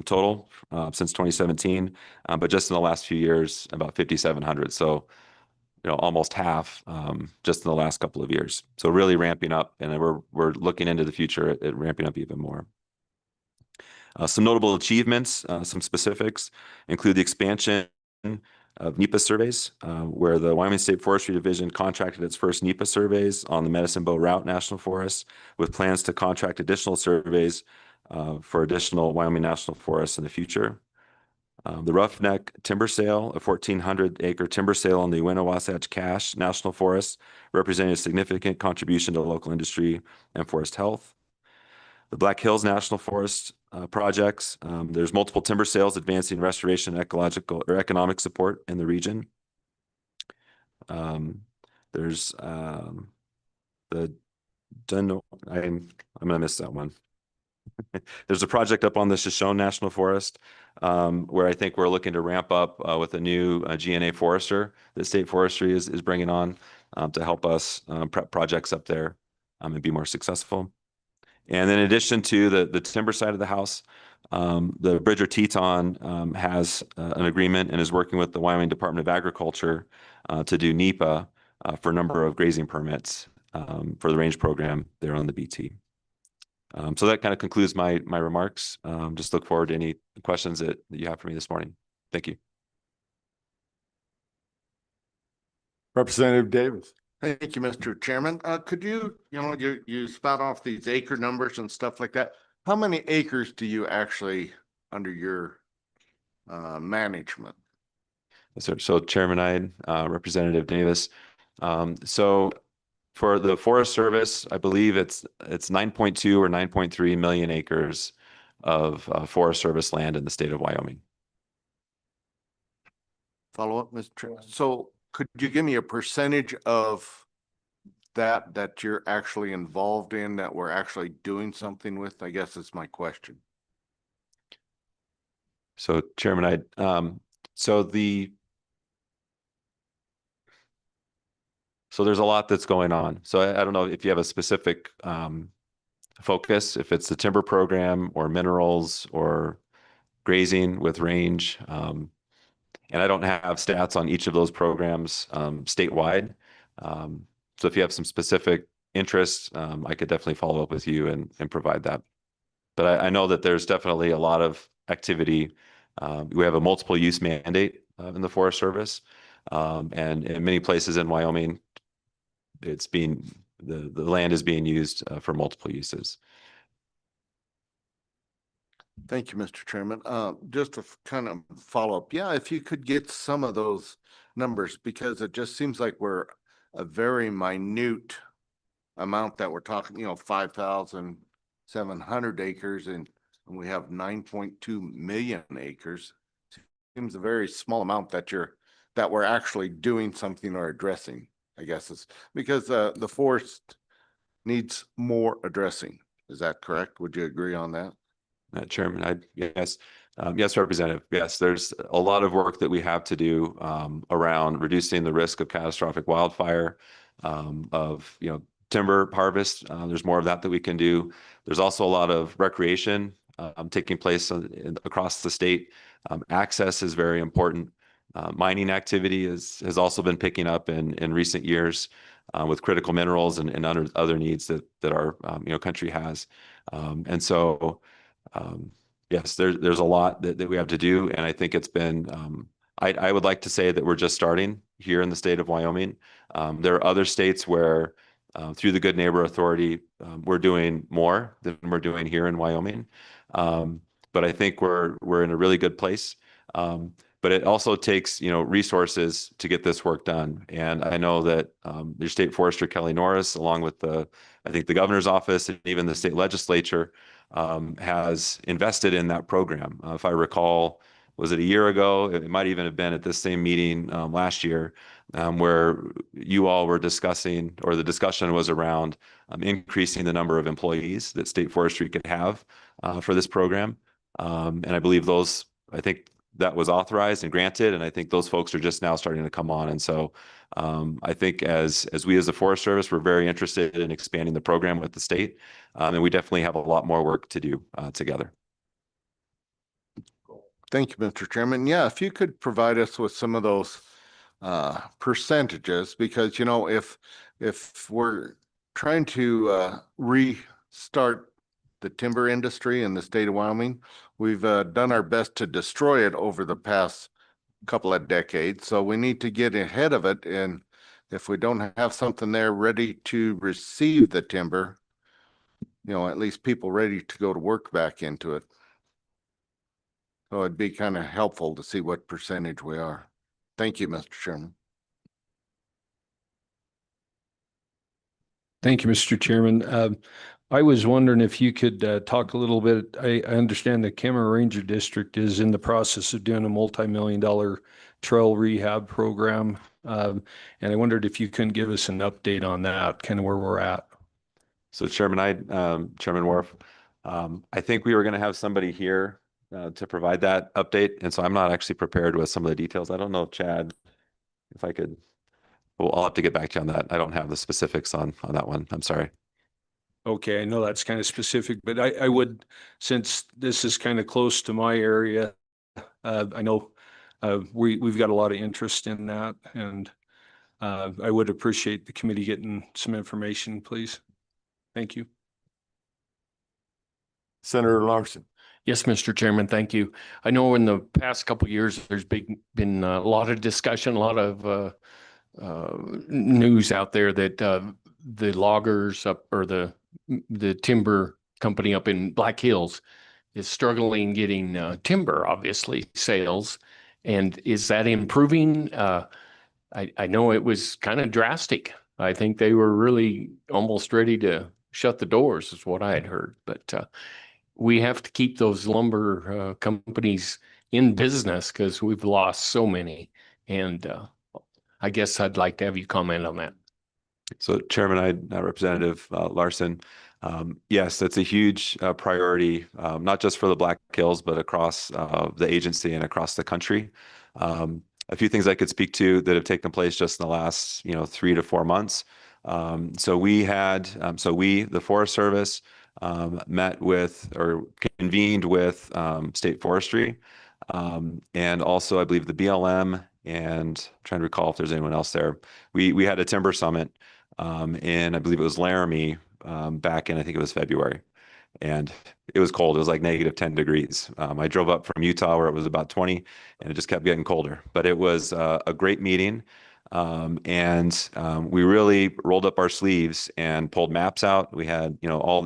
total since 2017, but just in the last few years, about 5,700. So, almost half just in the last couple of years. So really ramping up, and we're looking into the future at ramping up even more. Some notable achievements, some specifics include the expansion of NEPA surveys, where the Wyoming State Forestry Division contracted its first NEPA surveys on the Medicine Bow Route National Forest, with plans to contract additional surveys for additional Wyoming National Forests in the future. The Roughneck timber sale, a 1,400-acre timber sale on the Winna-Wasatch Cache National Forest, representing a significant contribution to local industry and forest health. The Black Hills National Forest projects, there's multiple timber sales advancing restoration, ecological or economic support in the region. There's I'm going to miss that one. There's a project up on the Shoshone National Forest where I think we're looking to ramp up with a new GNA forester that State Forestry is bringing on to help us prep projects up there and be more successful. And in addition to the timber side of the house, the Bridger Teton has an agreement and is working with the Wyoming Department of Agriculture to do NEPA for a number of grazing permits for the range program there on the BT. So that kind of concludes my remarks. Just look forward to any questions that you have for me this morning. Thank you. Representative Davis. Thank you, Mr. Chairman. Could you spout off these acre numbers and stuff like that? How many acres do you actually under your management? So Chairman Ide, Representative Davis. So for the Forest Service, I believe it's 9.2 or 9.3 million acres of Forest Service land in the state of Wyoming. Follow up, Mr. Chairman. So could you give me a percentage of that you're actually involved in, that we're actually doing something with? I guess that's my question. So Chairman, so there's a lot that's going on. So I don't know if you have a specific focus, if it's the timber program or minerals or grazing with range. And I don't have stats on each of those programs statewide. So if you have some specific interests, I could definitely follow up with you and provide that. But I know that there's definitely a lot of activity. We have a multiple use mandate in the Forest Service. And in many places in Wyoming, it's being the land is being used for multiple uses. Thank you, Mr. Chairman. Just to kind of follow up, yeah, if you could get some of those numbers, because it just seems like we're a very minute amount that we're talking, 5,700 acres and we have 9.2 million acres. Seems a very small amount that we're actually doing something or addressing, I guess is because the forest needs more addressing. Is that correct? Would you agree on that? Chairman, yes, yes, Representative. Yes, there's a lot of work that we have to do around reducing the risk of catastrophic wildfire, of timber harvest. There's more of that we can do. There's also a lot of recreation taking place across the state. Access is very important. Mining activity has also been picking up in recent years with critical minerals and other needs that our country has, and so. Yes, there's a lot that we have to do, and I think it's been. I would like to say that we're just starting here in the state of Wyoming. There are other states where, through the Good Neighbor Authority, we're doing more than we're doing here in Wyoming. But I think we're in a really good place. But it also takes resources to get this work done, and I know that your state forester Kelly Norris, along with I think the governor's office and even the state legislature, has invested in that program. If I recall, was it a year ago? It might even have been at this same meeting last year, where you all were discussing, or the discussion was around increasing the number of employees that state forestry could have for this program. And I believe I think that was authorized and granted, and I think those folks are just now starting to come on. And so I think as we as the Forest Service, we're very interested in expanding the program with the state, and we definitely have a lot more work to do together. Thank you, Mr. Chairman. Yeah, if you could provide us with some of those percentages, because if we're trying to restart the timber industry in the state of Wyoming, we've done our best to destroy it over the past couple of decades. So we need to get ahead of it. And if we don't have something there ready to receive the timber, at least people ready to go to work back into it. So it'd be kind of helpful to see what percentage we are. Thank you, Mr. Chairman. Thank you, Mr. Chairman. I was wondering if you could talk a little bit. I understand the Cameron Ranger District is in the process of doing a multi-million-dollar trail rehab program. And I wondered if you couldn't give us an update on that, kind of where we're at. So Chairman Wharf, I think we were going to have somebody here to provide that update. And so I'm not actually prepared with some of the details. I don't know, Chad, if I could, well, I'll have to get back to you on that. I don't have the specifics on that one. I'm sorry. Okay, I know that's kind of specific, but I would, since this is kind of close to my area, I know we've got a lot of interest in that, and I would appreciate the committee getting some information, please. Thank you. Senator Larson. Yes, Mr. Chairman, thank you. I know in the past couple of years, there's been a lot of discussion, a lot of news out there that the loggers up, or the timber company up in Black Hills is struggling getting timber, obviously, sales. And is that improving? I know it was kind of drastic. I think they were really almost ready to shut the doors, is what I had heard. But we have to keep those lumber companies in business because we've lost so many. And I guess I'd like to have you comment on that. So Chairman, Representative Larson, yes, that's a huge priority, not just for the Black Hills, but across the agency and across the country. A few things I could speak to that have taken place just in the last 3 to 4 months. So the Forest Service met with, or convened with, State Forestry, and also I believe the BLM, and I'm trying to recall if there's anyone else there. We had a timber summit in, I believe it was Laramie, back in, I think it was February, and it was cold. It was like -10 degrees. I drove up from Utah where it was about 20, and it just kept getting colder. But it was a great meeting. We really rolled up our sleeves and pulled maps out. We had,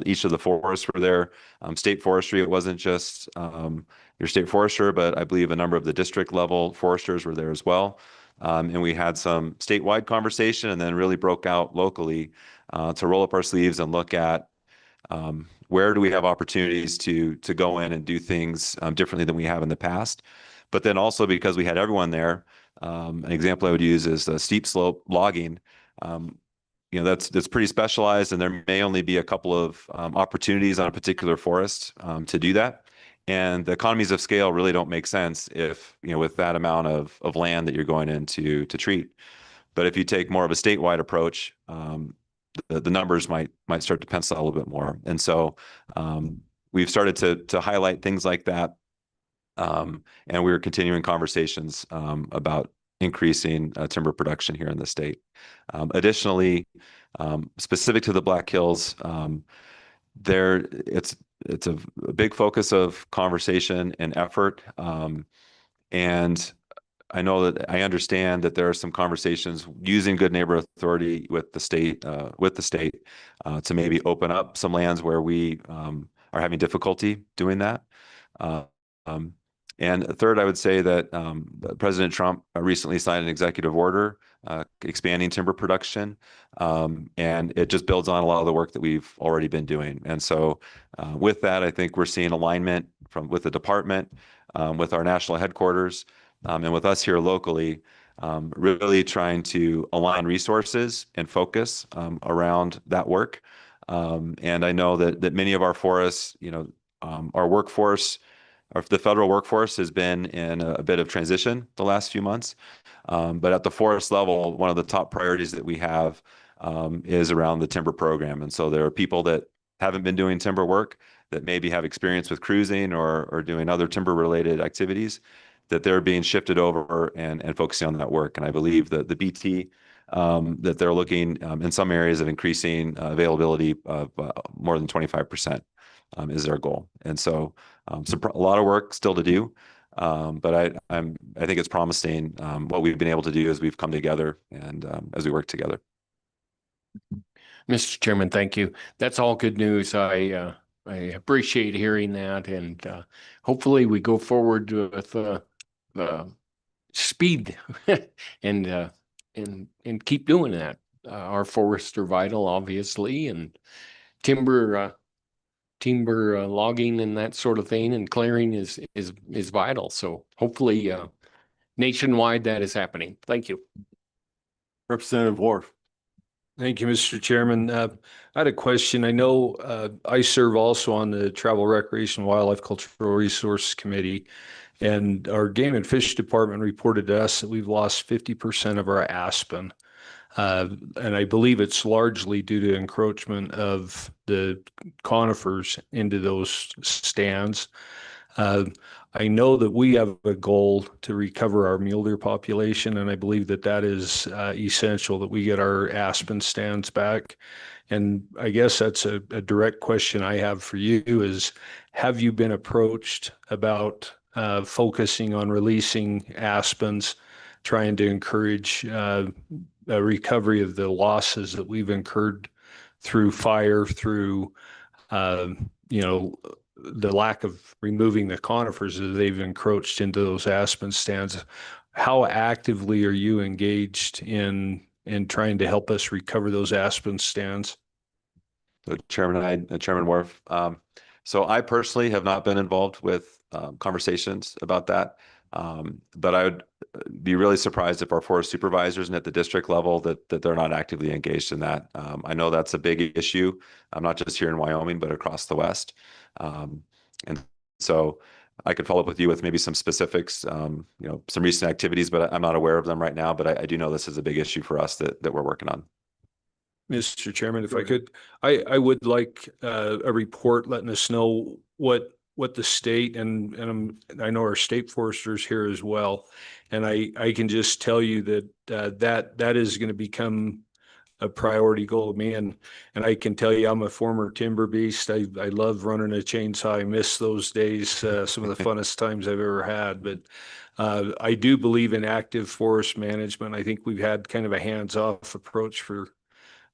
each of the forests were there. State forestry, it wasn't just your state forester, but I believe a number of the district level foresters were there as well. And we had some statewide conversation and then really broke out locally to roll up our sleeves and look at where do we have opportunities to go in and do things differently than we have in the past. But then also because we had everyone there, an example I would use is the steep slope logging. That's pretty specialized, and there may only be a couple of opportunities on a particular forest to do that. And the economies of scale really don't make sense if, with that amount of land that you're going in to treat. But if you take more of a statewide approach, the numbers might start to pencil out a little bit more. And so we've started to highlight things like that. And we're continuing conversations about increasing timber production here in the state. Additionally, specific to the Black Hills, it's a big focus of conversation and effort. And I know that I understand that there are some conversations using good neighbor authority with the state to maybe open up some lands where we are having difficulty doing that. And third, I would say that President Trump recently signed an executive order expanding timber production, and it just builds on a lot of the work that we've already been doing. And so with that, I think we're seeing alignment with the department, with our national headquarters, and with us here locally, really trying to align resources and focus around that work. And I know that many of our forests, our workforce, or the federal workforce has been in a bit of transition the last few months. But at the forest level, one of the top priorities that we have is around the timber program. And so there are people that haven't been doing timber work that maybe have experience with cruising or doing other timber related activities, that they're being shifted over and focusing on that work. And I believe that the BT, that they're looking in some areas of increasing availability of more than 25%. Is their goal. And so a lot of work still to do. But I think it's promising what we've been able to do as we've come together and as we work together. Mr. Chairman, thank you. That's all good news. I appreciate hearing that, and hopefully we go forward with speed and keep doing that. Our forests are vital, obviously, and timber logging and that sort of thing and clearing is vital. So hopefully nationwide that is happening. Thank you. Representative Wharf. Thank you, Mr. Chairman. I had a question. I know I serve also on the Travel, Recreation, Wildlife, Cultural Resource Committee, and our Game and Fish Department reported to us that we've lost 50% of our aspen. And I believe it's largely due to encroachment of the conifers into those stands. I know that we have a goal to recover our mule deer population, and I believe that is essential that we get our aspen stands back. And I guess that's a direct question I have for you is, have you been approached about focusing on releasing aspens, trying to encourage a recovery of the losses that we've incurred through fire, through the lack of removing the conifers as they've encroached into those aspen stands? How actively are you engaged in trying to help us recover those aspen stands? So Chairman Wharf. So I personally have not been involved with conversations about that. But I would be really surprised if our forest supervisors and at the district level that they're not actively engaged in that. I know that's a big issue, not just here in Wyoming, but across the West. And so I could follow up with you with maybe some specifics, some recent activities, but I'm not aware of them right now. But I do know this is a big issue for us that we're working on. Mr. Chairman, if I could, I would like a report letting us know what the state and I know our state foresters here as well. And I can just tell you that that is going to become a priority goal to me. And I can tell you, I'm a former timber beast. I love running a chainsaw. I miss those days, some of the funnest times I've ever had. But I do believe in active forest management. I think we've had kind of a hands-off approach for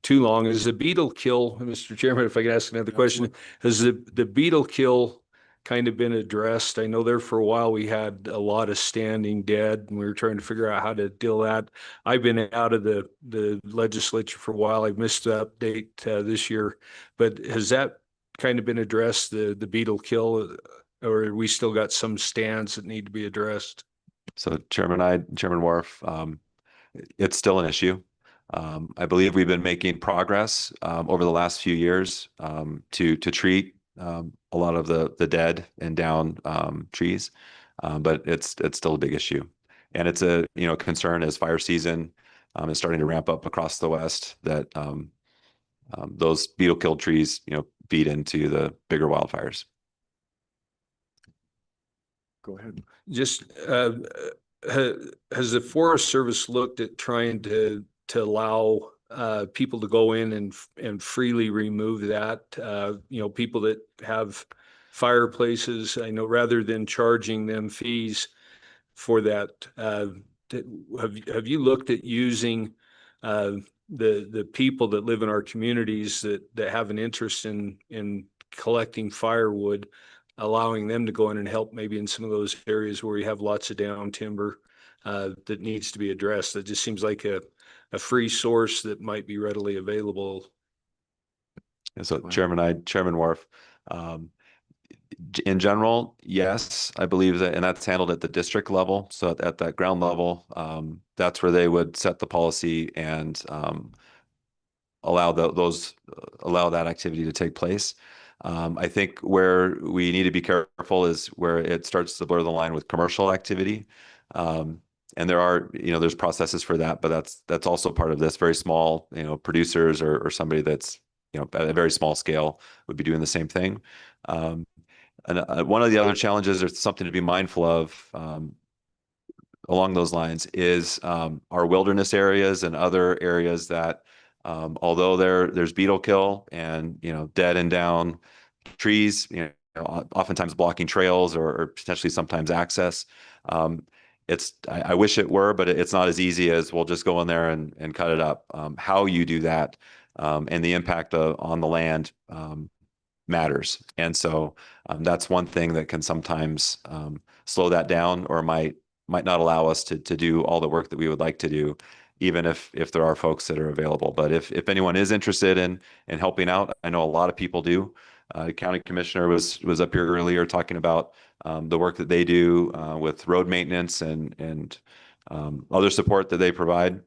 too long. Is the beetle kill, Mr. Chairman, if I could ask another question, has the beetle kill kind of been addressed? I know there for a while we had a lot of standing dead and we were trying to figure out how to deal with that. I've been out of the legislature for a while. I've missed the update this year, but has that kind of been addressed, the beetle kill, or we still got some stands that need to be addressed? So Chairman Wharf, it's still an issue. I believe we've been making progress over the last few years to treat a lot of the dead and down trees, but it's still a big issue, and it's a concern as fire season is starting to ramp up across the West, that those beetle killed trees feed into the bigger wildfires. Go ahead. Just has the Forest Service looked at trying to allow people to go in and freely remove that? People that have fireplaces, I know, rather than charging them fees for that. Have you looked at using the people that live in our communities that have an interest in collecting firewood, allowing them to go in and help maybe in some of those areas where we have lots of down timber that needs to be addressed? That just seems like a free source that might be readily available. And so Chairman Wharf, in general, yes, I believe that, and that's handled at the district level. So at that ground level, that's where they would set the policy and allow that activity to take place. I think where we need to be careful is where it starts to blur the line with commercial activity. And there are, there's processes for that, but that's also part of this. Very small, producers or somebody that's, at a very small scale would be doing the same thing. And one of the other challenges, or something to be mindful of along those lines, is our wilderness areas and other areas that, although there's beetle kill and dead and down trees, oftentimes blocking trails or potentially sometimes access. I wish it were, but it's not as easy as we'll just go in there and cut it up. How you do that and the impact on the land matters. And so that's one thing that can sometimes slow that down, or might not allow us to do all the work that we would like to do, even if there are folks that are available. But if anyone is interested in helping out, I know a lot of people do. County Commissioner was up here earlier talking about the work that they do with road maintenance and other support that they provide.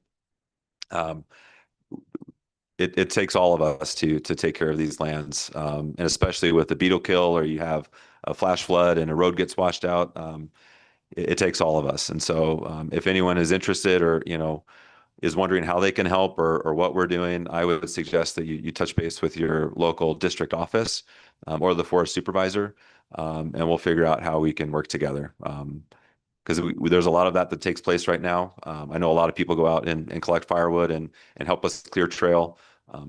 It takes all of us to take care of these lands, and especially with the beetle kill, or you have a flash flood and a road gets washed out. It takes all of us. And so if anyone is interested, or is wondering how they can help, or what we're doing, I would suggest that you touch base with your local district office or the forest supervisor, and we'll figure out how we can work together. Because there's a lot of that takes place right now. I know a lot of people go out and collect firewood and help us clear trail,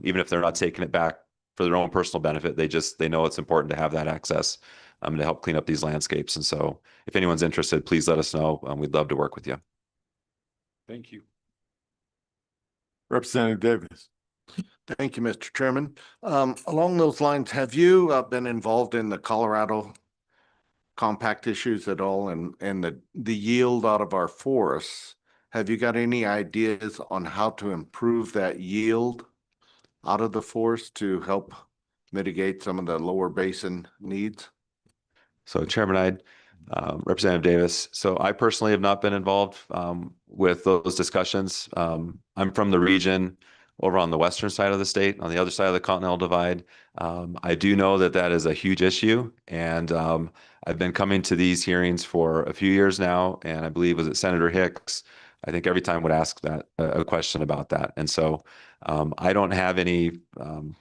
even if they're not taking it back for their own personal benefit. They know it's important to have that access to help clean up these landscapes. And so if anyone's interested, please let us know. We'd love to work with you. Thank you. Representative Davis. Thank you, Mr. Chairman. Along those lines, have you been involved in the Colorado compact issues at all, and the yield out of our forests? Have you got any ideas on how to improve that yield out of the forest to help mitigate some of the lower basin needs? So Chairman, Representative Davis. So I personally have not been involved with those discussions. I'm from the region over on the western side of the state, on the other side of the Continental Divide. I do know that is a huge issue, and I've been coming to these hearings for a few years now, and I believe was it Senator Hicks, I think every time would ask that a question about that. And so I don't have any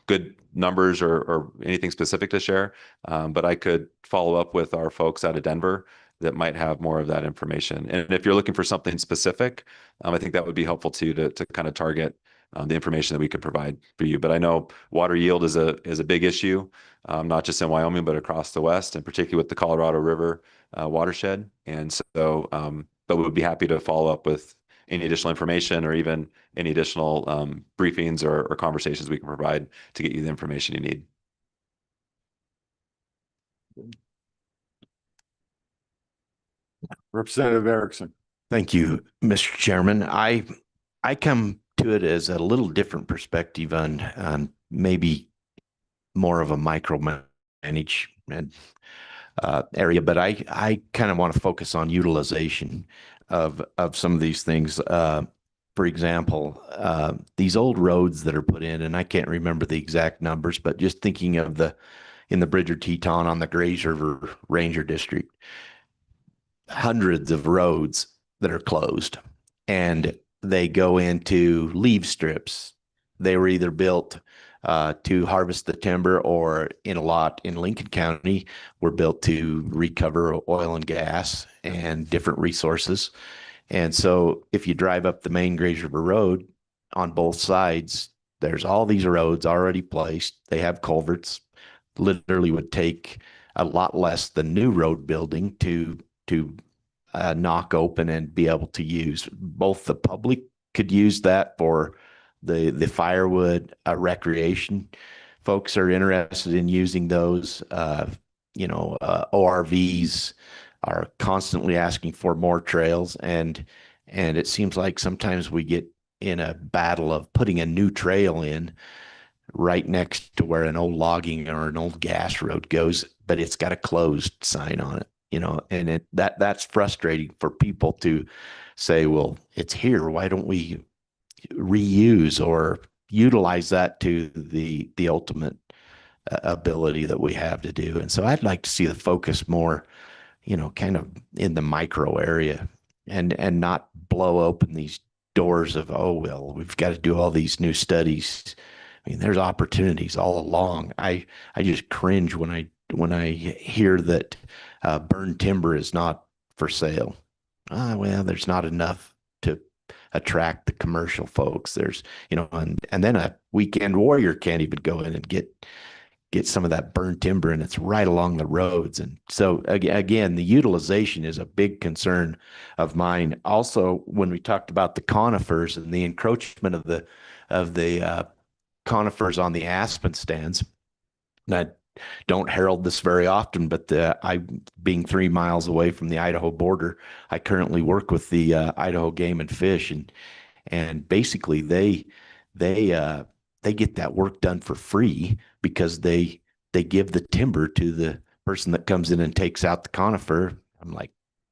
good numbers or anything specific to share, but I could follow up with our folks out of Denver that might have more of that information. And if you're looking for something specific, I think that would be helpful too, to kind of target the information that we could provide for you. But I know water yield is a big issue, not just in Wyoming, but across the West, and particularly with the Colorado River watershed. And so, but we would be happy to follow up with any additional information or even any additional briefings or conversations we can provide to get you the information you need. Representative Erickson. Thank you, Mr. Chairman. I come to it as a little different perspective on maybe more of a micromanagement area, but I kind of want to focus on utilization of some of these things. For example, these old roads that are put in, and I can't remember the exact numbers, but just thinking of in the Bridger Teton on the Grays River Ranger District, hundreds of roads that are closed, and they go into leave strips. They were either built to harvest the timber, or in a lot in Lincoln County were built to recover oil and gas and different resources. And so if you drive up the main Grays River Road on both sides, there's all these roads already placed. They have culverts. Literally would take a lot less than new road building to knock open and be able to use. Both the public could use that for the firewood, recreation. Folks are interested in using those. ORVs are constantly asking for more trails, and it seems like sometimes we get in a battle of putting a new trail in right next to where an old logging or an old gas road goes, but it's got a closed sign on it, and that's frustrating for people to say, well, it's here. Why don't we reuse or utilize that to the ultimate ability that we have to do? And so I'd like to see the focus more, kind of in the micro area, and not blow open these doors of, oh, well, we've got to do all these new studies. I mean, there's opportunities all along. I just cringe when I hear that burned timber is not for sale. Well, there's not enough to attract the commercial folks. There's, and then a weekend warrior can't even go in and get some of that burned timber, and it's right along the roads. And so again, the utilization is a big concern of mine. Also, when we talked about the conifers and the encroachment of the conifers on the aspen stands, and I don't herald this very often, but I, being 3 miles away from the Idaho border, I currently work with the Idaho Game and Fish, and basically they get that work done for free because they give the timber to the person that comes in and takes out the conifer. I'm like,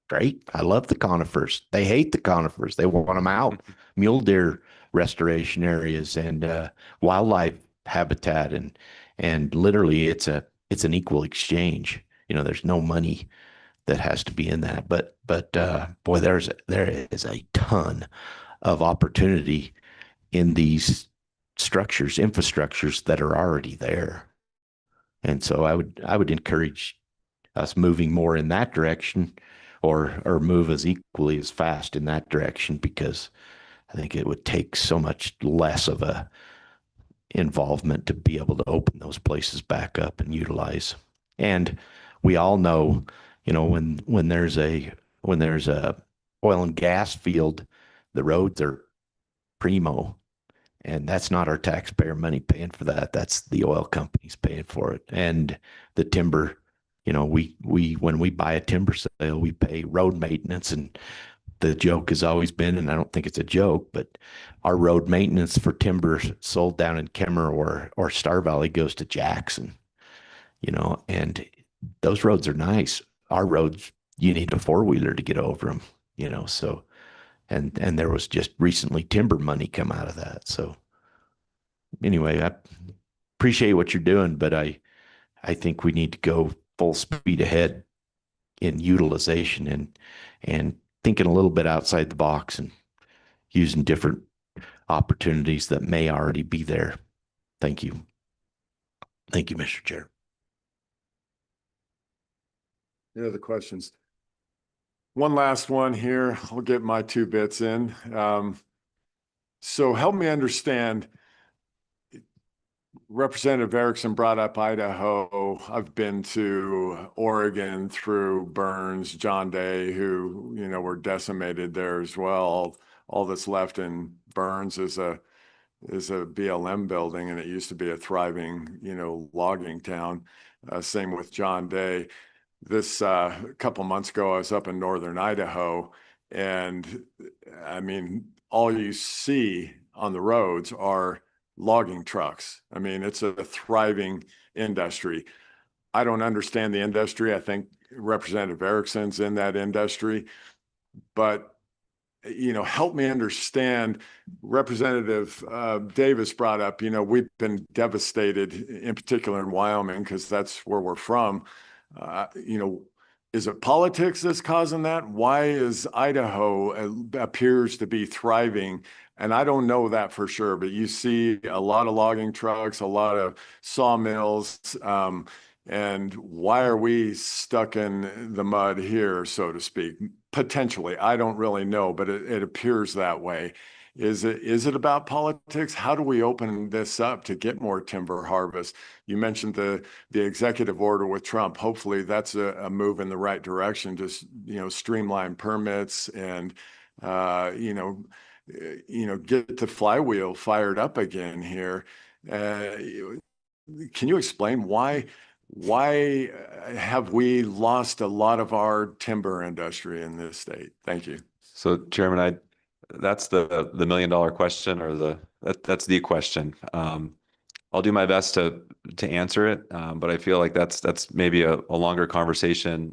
great. I love the conifers. They hate the conifers. They want them out. Mule deer restoration areas and wildlife habitat, and literally it's an equal exchange. There's no money that has to be in that, but boy, there is a ton of opportunity in these infrastructures that are already there. And so I would encourage us moving more in that direction, or move as equally as fast in that direction, because I think it would take so much less of a involvement to be able to open those places back up and utilize. And we all know, when there's a oil and gas field, the roads are primo, and that's not our taxpayer money paying for that. That's the oil companies paying for it. And the timber, we when we buy a timber sale, we pay road maintenance. And the joke has always been, and I don't think it's a joke, but our road maintenance for timber sold down in Kemmer or Star Valley goes to Jackson, and those roads are nice. Our roads, you need a 4-wheeler to get over them, so. And there was just recently timber money come out of that. So anyway, I appreciate what you're doing, but I think we need to go full speed ahead in utilization and thinking a little bit outside the box and using different opportunities that may already be there. Thank you. Thank you, Mr. Chair. Any other questions? One last one here. I'll get my 2 bits in. So help me understand. Representative Erickson brought up Idaho. I've been to Oregon through Burns, John Day, who, were decimated there as well. All that's left in Burns is a BLM building, and it used to be a thriving, logging town. Same with John Day. This a couple months ago, I was up in northern Idaho, and I mean, all you see on the roads are logging trucks. I mean, it's a thriving industry. I don't understand the industry. I think Representative Erickson's in that industry, but help me understand. Representative Davis brought up, we've been devastated, in particular in Wyoming, because that's where we're from. Is it politics that's causing that? Why is Idaho appears to be thriving? And I don't know that for sure, but you see a lot of logging trucks, a lot of sawmills, and why are we stuck in the mud here, so to speak? Potentially, I don't really know, but it appears that way. Is it about politics? How do we open this up to get more timber harvest? You mentioned the executive order with Trump. Hopefully that's a move in the right direction, just, streamline permits and, get the flywheel fired up again here. Can you explain why have we lost a lot of our timber industry in this state? Thank you. So Chairman, that's the $1 million question, or that's the question. I'll do my best to answer it, but I feel like that's maybe a longer conversation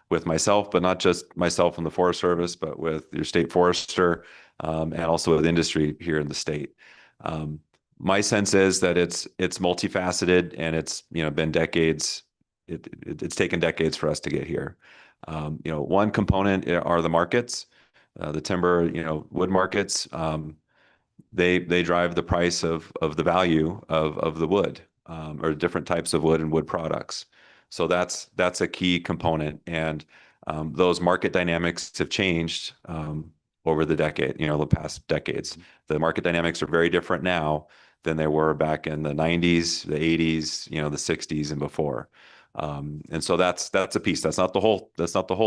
with myself, but not just myself and the Forest Service, but with your state forester and also with industry here in the state. My sense is that it's multifaceted, and it's been decades. It's taken decades for us to get here. One component are the markets, the timber, wood markets. They drive the price of the value of the wood, or different types of wood and wood products. So that's a key component, and those market dynamics have changed over the past decades. The market dynamics are very different now than they were back in the 90s, the 80s, the 60s and before. And so that's a piece. That's not the whole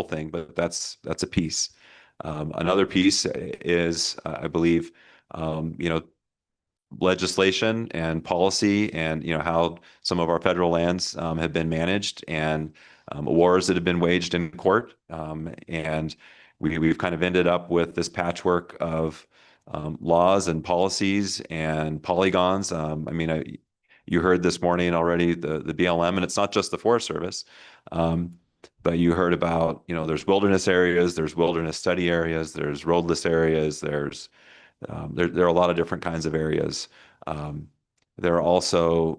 thing, but that's a piece. Another piece is, I believe, legislation and policy, and how some of our federal lands have been managed, and wars that have been waged in court, and we've kind of ended up with this patchwork of laws and policies and polygons. You heard this morning already the BLM, and it's not just the Forest Service, but you heard about, there's wilderness areas, there's wilderness study areas, there's roadless areas, there are a lot of different kinds of areas. There are also,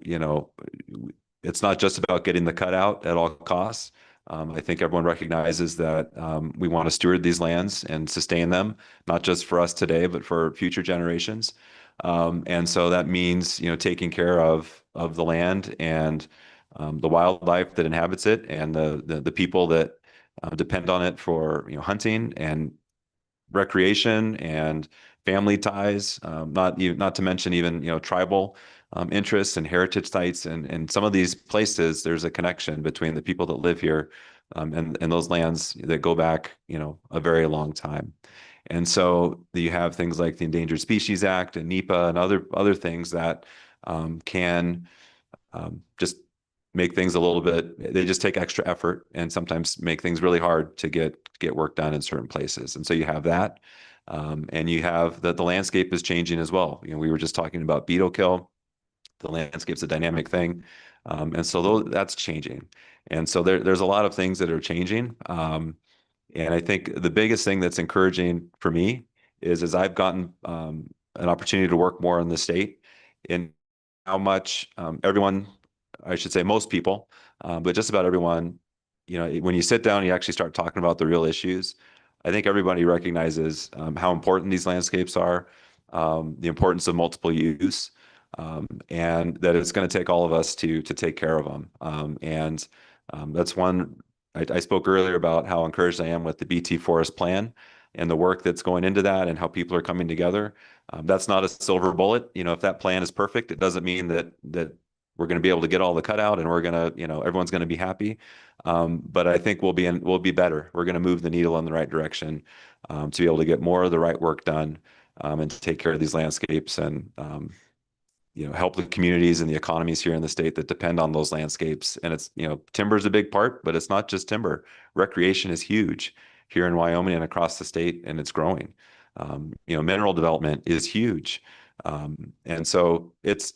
it's not just about getting the cutout at all costs. I think everyone recognizes that we want to steward these lands and sustain them, not just for us today, but for future generations. And so that means, taking care of the land and the wildlife that inhabits it, and the people that depend on it for hunting and recreation and family ties, not to mention even tribal interests and heritage sites, and some of these places there's a connection between the people that live here and those lands that go back a very long time. And so you have things like the Endangered Species Act and NEPA and other things that can just make things a little bit, they just take extra effort and sometimes make things really hard to get work done in certain places. And so you have that. And you have the landscape is changing as well. We were just talking about beetle kill. The landscape's a dynamic thing. And so that's changing. And so there's a lot of things that are changing. And I think the biggest thing that's encouraging for me is as I've gotten an opportunity to work more in the state, in how much everyone, I should say most people, but just about everyone, when you sit down and you actually start talking about the real issues, I think everybody recognizes how important these landscapes are, the importance of multiple use, and that it's going to take all of us to take care of them. And that's one. I spoke earlier about how encouraged I am with the BT Forest Plan. and the work that's going into that and how people are coming together. That's not a silver bullet. You know, if that plan is perfect, it doesn't mean that we're going to be able to get all the cutout and we're going to, you know, everyone's going to be happy. But I think we'll be better. We're going to move the needle in the right direction to be able to get more of the right work done and to take care of these landscapes and you know, help the communities and the economies here in the state that depend on those landscapes. And it's, you know, timber is a big part, but it's not just timber. Recreation is huge here in Wyoming and across the state, and it's growing. You know, mineral development is huge. And so it's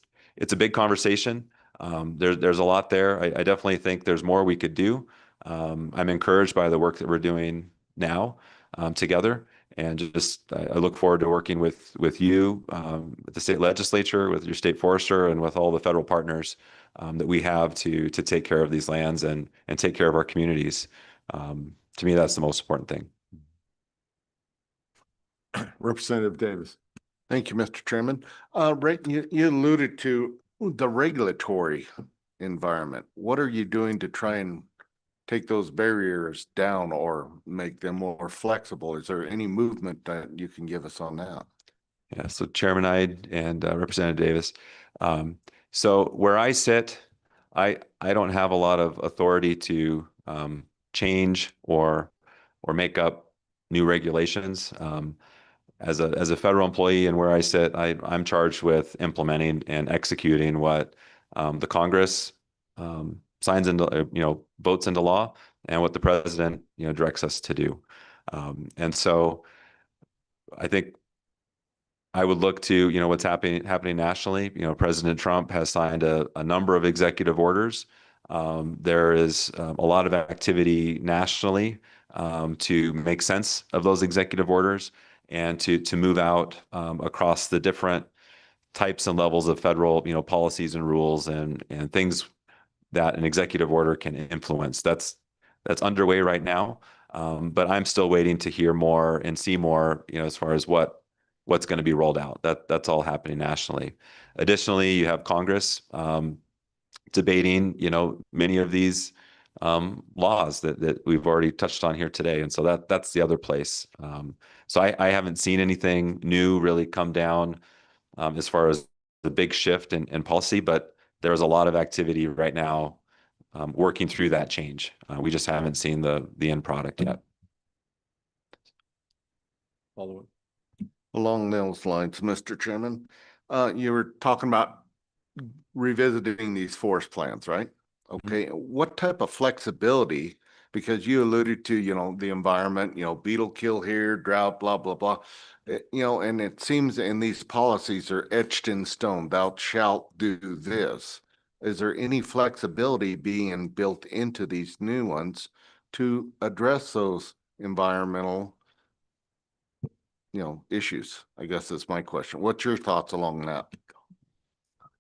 a big conversation. There's a lot there. I definitely think there's more we could do. I'm encouraged by the work that we're doing now together. And just, I look forward to working with you, with the state legislature, with your state forester, and with all the federal partners that we have to take care of these lands and take care of our communities. To me, that's the most important thing. Representative Davis. Thank you, Mr. Chairman. Rick, you alluded to the regulatory environment. What are you doing to try and take those barriers down or make them more flexible? Is there any movement that you can give us on that? Yeah, so Chairman Ide and Representative Davis. So where I sit, I don't have a lot of authority to change or make up new regulations. As a federal employee and where I sit, I'm charged with implementing and executing what the Congress signs into, you know, votes into law, and what the president, you know, directs us to do. And so I think I would look to, you know, what's happening nationally. You know, President Trump has signed a number of executive orders. There is a lot of activity nationally to make sense of those executive orders and to move out across the different types and levels of federal, you know, policies and rules and things that an executive order can influence. That's underway right now. But I'm still waiting to hear more and see more, you know, as far as what's going to be rolled out. That's all happening nationally. Additionally, you have Congress debating, you know, many of these laws that we've already touched on here today. And so that's the other place. So I haven't seen anything new really come down as far as the big shift in policy, but there's a lot of activity right now working through that change. We just haven't seen the end product yet. Follow up. Along those lines, Mr. Chairman, you were talking about revisiting these forest plans, right? Okay, what type of flexibility, because you alluded to, you know, the environment, you know, beetle kill here, drought, blah, blah, blah. You know, and it seems in these policies are etched in stone, thou shalt do this. Is there any flexibility being built into these new ones to address those environmental, you know, issues? I guess that's my question. What's your thoughts along that?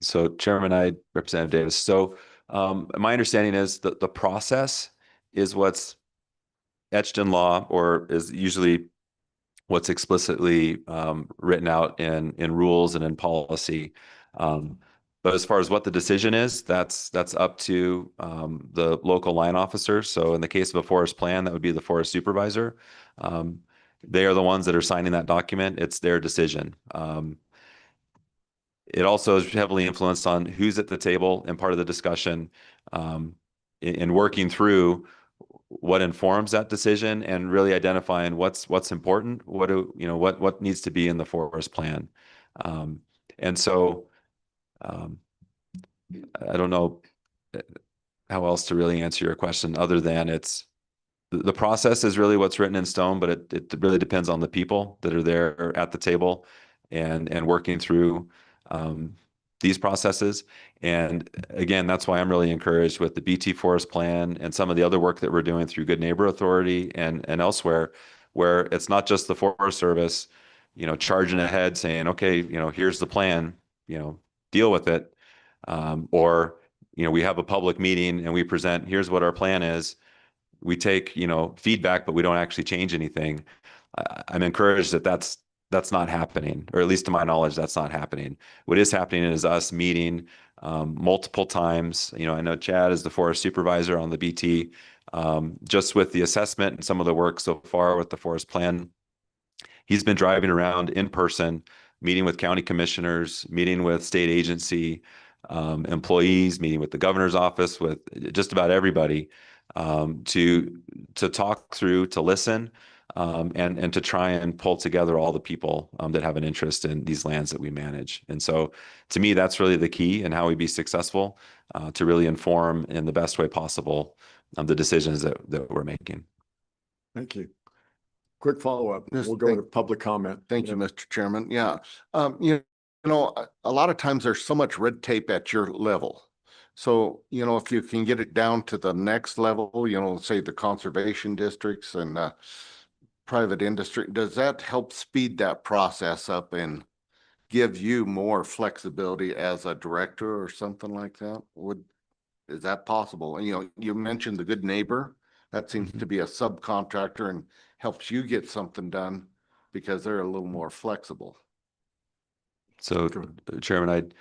So Chairman, Representative Davis. So my understanding is that the process is what's etched in law, or is usually what's explicitly written out in rules and in policy. But as far as what the decision is, that's up to the local line officer. So in the case of a forest plan, that would be the forest supervisor. They are the ones that are signing that document. It's their decision. It also is heavily influenced on who's at the table and part of the discussion in working through what informs that decision and really identifying what's important, what needs to be in the forest plan. And so I don't know how else to really answer your question other than the process is really what's written in stone, but it really depends on the people that are there at the table and working through these processes. And again, that's why I'm really encouraged with the BT Forest Plan and some of the other work that we're doing through Good Neighbor Authority and elsewhere, where it's not just the Forest Service, you know, charging ahead saying, okay, you know, here's the plan, you know, deal with it. Or, you know, we have a public meeting and we present, here's what our plan is. We take, you know, feedback, but we don't actually change anything. I'm encouraged that that's not happening, or at least to my knowledge, that's not happening. What is happening is us meeting multiple times. You know, I know Chad is the forest supervisor on the BT, just with the assessment and some of the work so far with the forest plan He's been driving around in person, meeting with county commissioners, meeting with state agency employees, meeting with the governor's office, with just about everybody to talk through, to listen, and to try and pull together all the people that have an interest in these lands that we manage. And so to me, that's really the key in how we be successful, to really inform in the best way possible the decisions that we're making. Thank you. Quick follow-up. Yes, We'll go to public comment. Thank you, Mr. Chairman. Yeah. You know, a lot of times there's so much red tape at your level. So, you know, if you can get it down to the next level, you know, say the conservation districts and private industry, does that help speed that process up and give you more flexibility as a director or something like that? Is that possible? And, you know, you mentioned the good neighbor. That seems to be a subcontractor and helps you get something done because they're a little more flexible. So, Chairman,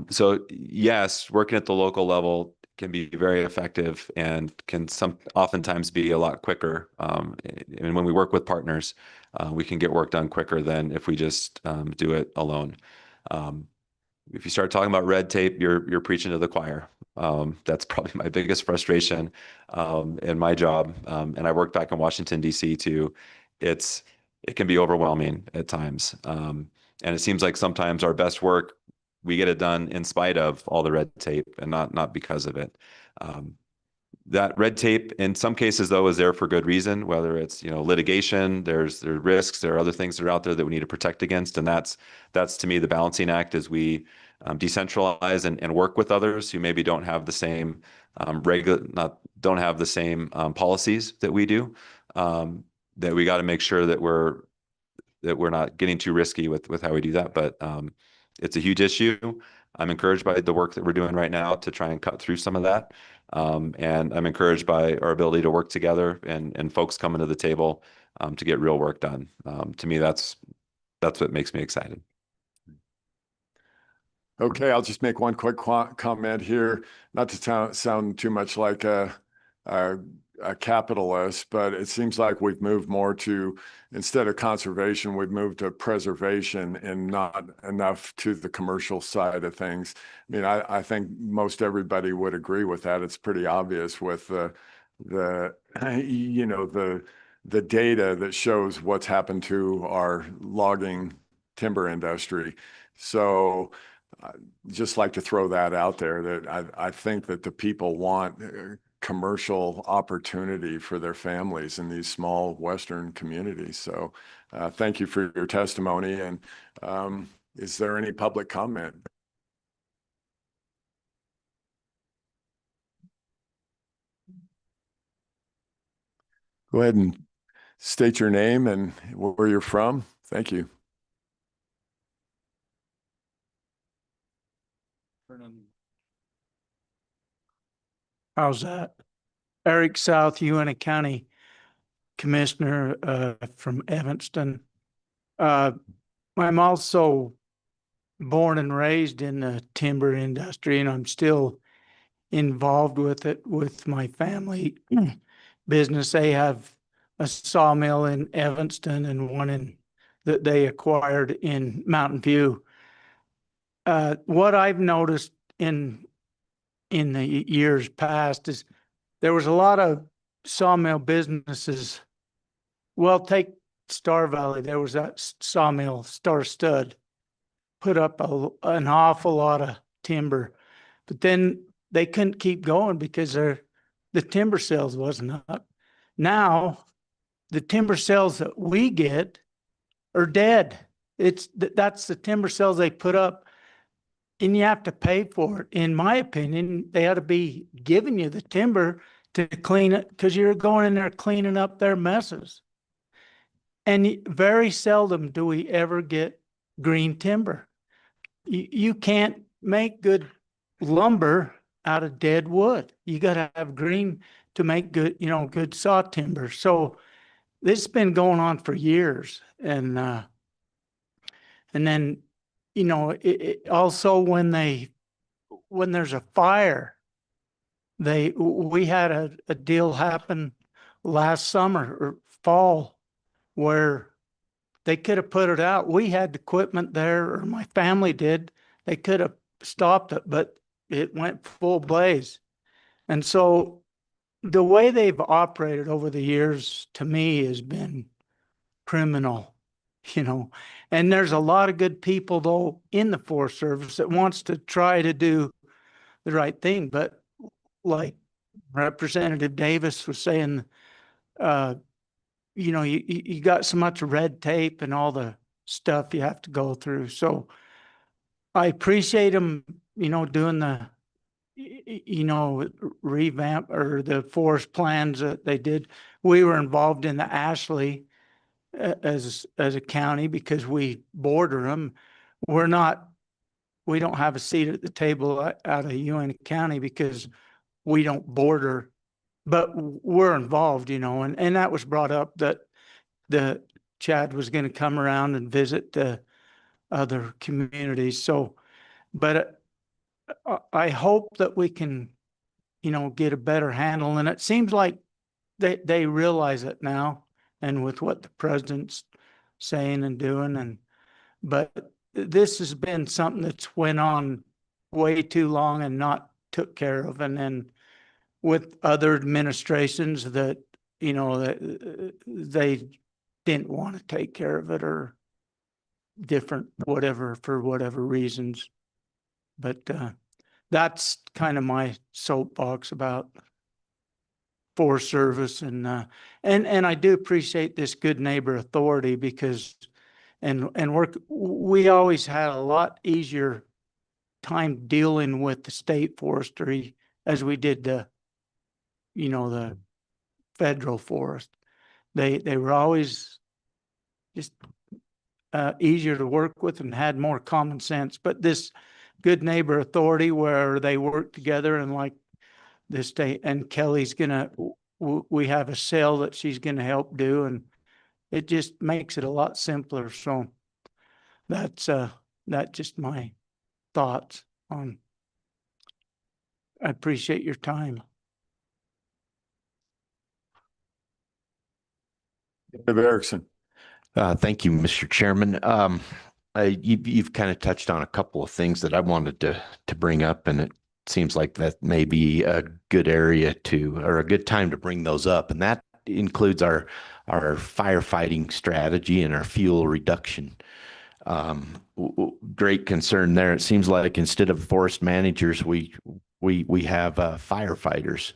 so yes, working at the local level can be very effective and can oftentimes be a lot quicker. And when we work with partners, we can get work done quicker than if we just do it alone. If you start talking about red tape, you're preaching to the choir. That's probably my biggest frustration in my job. And I worked back in Washington, D.C. too. It can be overwhelming at times. And it seems like sometimes our best work, we get it done in spite of all the red tape and not because of it. That red tape in some cases though is there for good reason, whether it's, you know, litigation, there's risks, there are other things that are out there that we need to protect against. And that's to me the balancing act as we decentralize and work with others who maybe don't have the same don't have the same policies that we do. That we got to make sure that we're not getting too risky with how we do that. But it's a huge issue. I'm encouraged by the work that we're doing right now to try and cut through some of that. And I'm encouraged by our ability to work together and folks coming to the table to get real work done. To me, that's what makes me excited. Okay, I'll just make one quick comment here, not to sound too much like a capitalist, but it seems like we've moved more to, instead of conservation, we've moved to preservation and not enough to the commercial side of things. I mean, I think most everybody would agree with that. It's pretty obvious with the you know, the data that shows what's happened to our logging timber industry. So just like to throw that out there, that I think that the people want commercial opportunity for their families in these small Western communities. So thank you for your testimony. And is there any public comment? Go ahead and state your name and where you're from. Thank you. How's that? Eric South, Uena County Commissioner from Evanston. I'm also born and raised in the timber industry, and I'm still involved with it with my family business. They have a sawmill in Evanston and one that they acquired in Mountain View. What I've noticed in the years past is there was a lot of sawmill businesses. Well, take Star Valley. There was that sawmill, Star Stud, put up an awful lot of timber, but then they couldn't keep going because the timber sales wasn't up. Now, the timber sales that we get are dead. That's the timber sales they put up, and you have to pay for it. In my opinion, they ought to be giving you the timber to clean it because you're going in there cleaning up their messes. And very seldom do we ever get green timber. You can't make good lumber out of dead wood. You got to have green to make good, good saw timber. So this has been going on for years. And then, also when there's a fire, we had a deal happen last summer or fall where they could have put it out. We had equipment there, or my family did. They could have stopped it, but it went full blaze. And so the way they've operated over the years, to me, has been criminal, you know. And there's a lot of good people, though, in the Forest Service that wants to try to do the right thing. But like Representative Davis was saying, you know, you got so much red tape and all the stuff you have to go through. So I appreciate them, you know, doing the, you know, revamp or the forest plans that they did. We were involved in the Ashley as a county because we border them. We don't have a seat at the table out of UN County because we don't border, but we're involved, you know, and that was brought up that the Chad was going to come around and visit the other communities. So, but I hope that we can, you know, get a better handle. And it seems like they realize it now, and with what the president's saying and doing, but this has been something that's went on way too long and not took care of. And then with other administrations that, you know, that they didn't want to take care of it or different, whatever, for whatever reasons. But that's kind of my soapbox about Forest Service. And I do appreciate this good neighbor authority because we always had a lot easier time dealing with the state forestry as we did the, you know, the federal forest. They were always just easier to work with and had more common sense. But this good neighbor authority where they work together, and like the state, and Kelly's gonna, we have a sale that she's gonna help do, and it just makes it a lot simpler. So that's just my thoughts on. I appreciate your time. Erickson. Thank you, Mr. Chairman. You've kind of touched on a couple of things that I wanted to bring up, and it seems like that may be a good area or a good time to bring those up. And that includes our firefighting strategy and our fuel reduction. Great concern there. It seems like instead of forest managers, we have firefighters.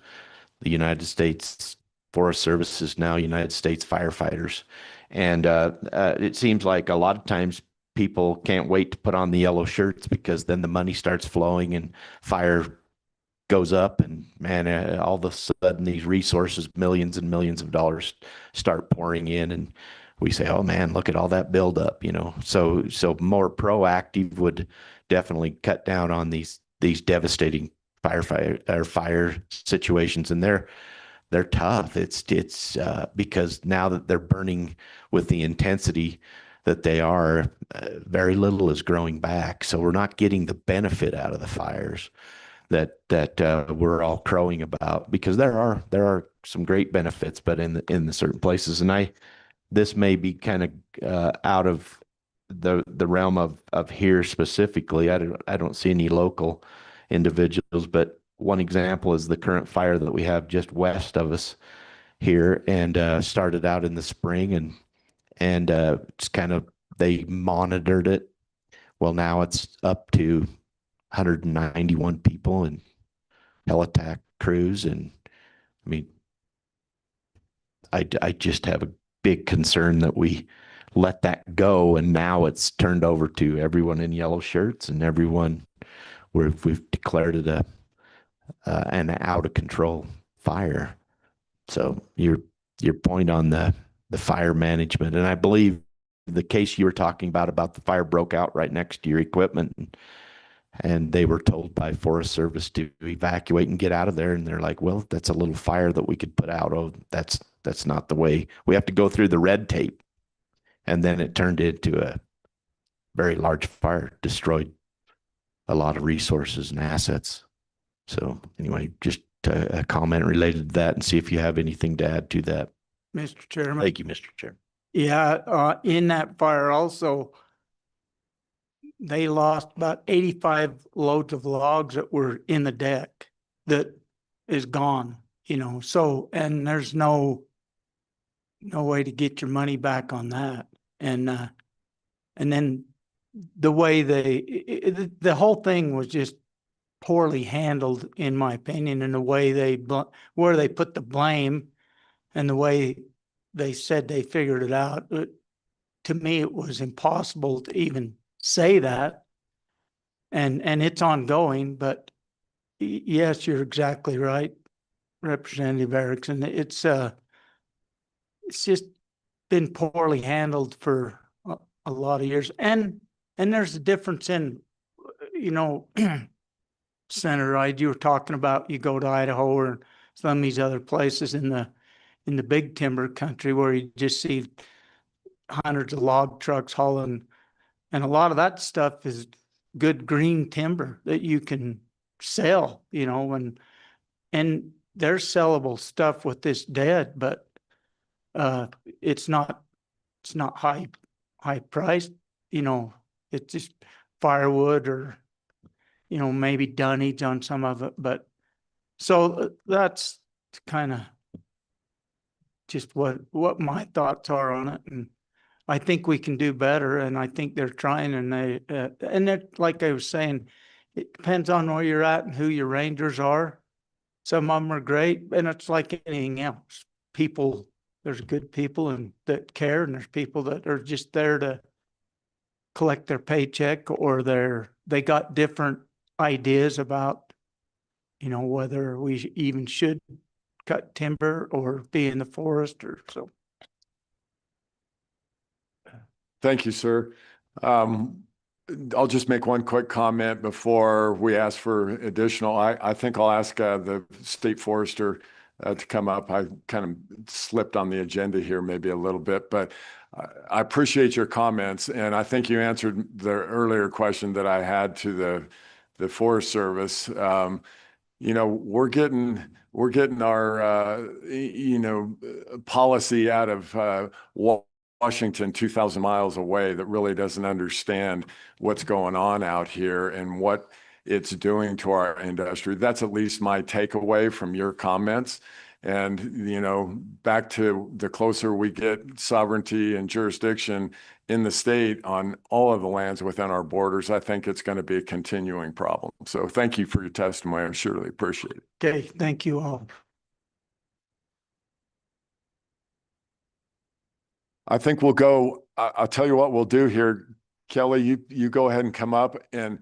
The United States Forest Service is now United States firefighters. And it seems like a lot of times people can't wait to put on the yellow shirts because then the money starts flowing and fire goes up, and man, all of a sudden these resources, millions and millions of dollars, start pouring in, and we say, oh man, look at all that buildup, you know. So more proactive would definitely cut down on these devastating fire situations, and they're tough. It's because now that they're burning with the intensity that they are, very little is growing back. So we're not getting the benefit out of the fires that we're all crowing about, because there are some great benefits, but in the certain places. And this may be kind of out of the realm of here specifically. I don't see any local individuals, but one example is the current fire that we have just west of us here, and started out in the spring, and it's kind of, they monitored it. Well, now it's up to 191 people and heliTAC crews, and I mean, I just have a big concern that we let that go, and now it's turned over to everyone in yellow shirts and everyone where we've declared it an out of control fire. So your point on the fire management, and I believe the case you were talking about the fire broke out right next to your equipment, and they were told by Forest Service to evacuate and get out of there, and they're like, well, that's a little fire that we could put out. Oh, that's not the way. We have to go through the red tape. And then it turned into a very large fire, destroyed a lot of resources and assets. So anyway, just a comment related to that, and see if you have anything to add to that. Mr. Chairman. Thank you, Mr. Chair. Yeah, in that fire also, they lost about 85 loads of logs that were in the deck that is gone, so, and there's no way to get your money back on that. And then the way the whole thing was just poorly handled, in my opinion, and the way where they put the blame and the way they said they figured it out. To me, it was impossible to even say that. And it's ongoing, but yes, you're exactly right, Representative Erickson. It's just been poorly handled for a lot of years. And there's a difference in, Senator, you were talking about, you go to Idaho or some of these other places in the big timber country where you just see hundreds of log trucks hauling, and a lot of that stuff is good green timber that you can sell, and there's sellable stuff with this dead, but it's not high priced, it's just firewood or maybe dunnage on some of it. But so that's kind of just what my thoughts are on it. And I think we can do better, and I think they're trying, and they're, like I was saying, it depends on where you're at and who your rangers are. Some of them are great, and it's like anything else. There's good people and that care, and there's people that are just there to collect their paycheck, or they got different ideas about, whether we even should cut timber or be in the forest or so. Thank you, sir. I'll just make one quick comment before we ask for additional. I think I'll ask the state forester to come up. I kind of slipped on the agenda here maybe a little bit, but I appreciate your comments. And I think you answered the earlier question that I had to the Forest Service. We're getting our, policy out of Washington 2,000 miles away that really doesn't understand what's going on out here and what it's doing to our industry. That's at least my takeaway from your comments. And, back to the closer we get sovereignty and jurisdiction in the state on all of the lands within our borders, I think it's going to be a continuing problem. So thank you for your testimony. I surely appreciate it. Okay, thank you all. I think we'll go, I'll tell you what we'll do here. Kelly, you go ahead and come up, and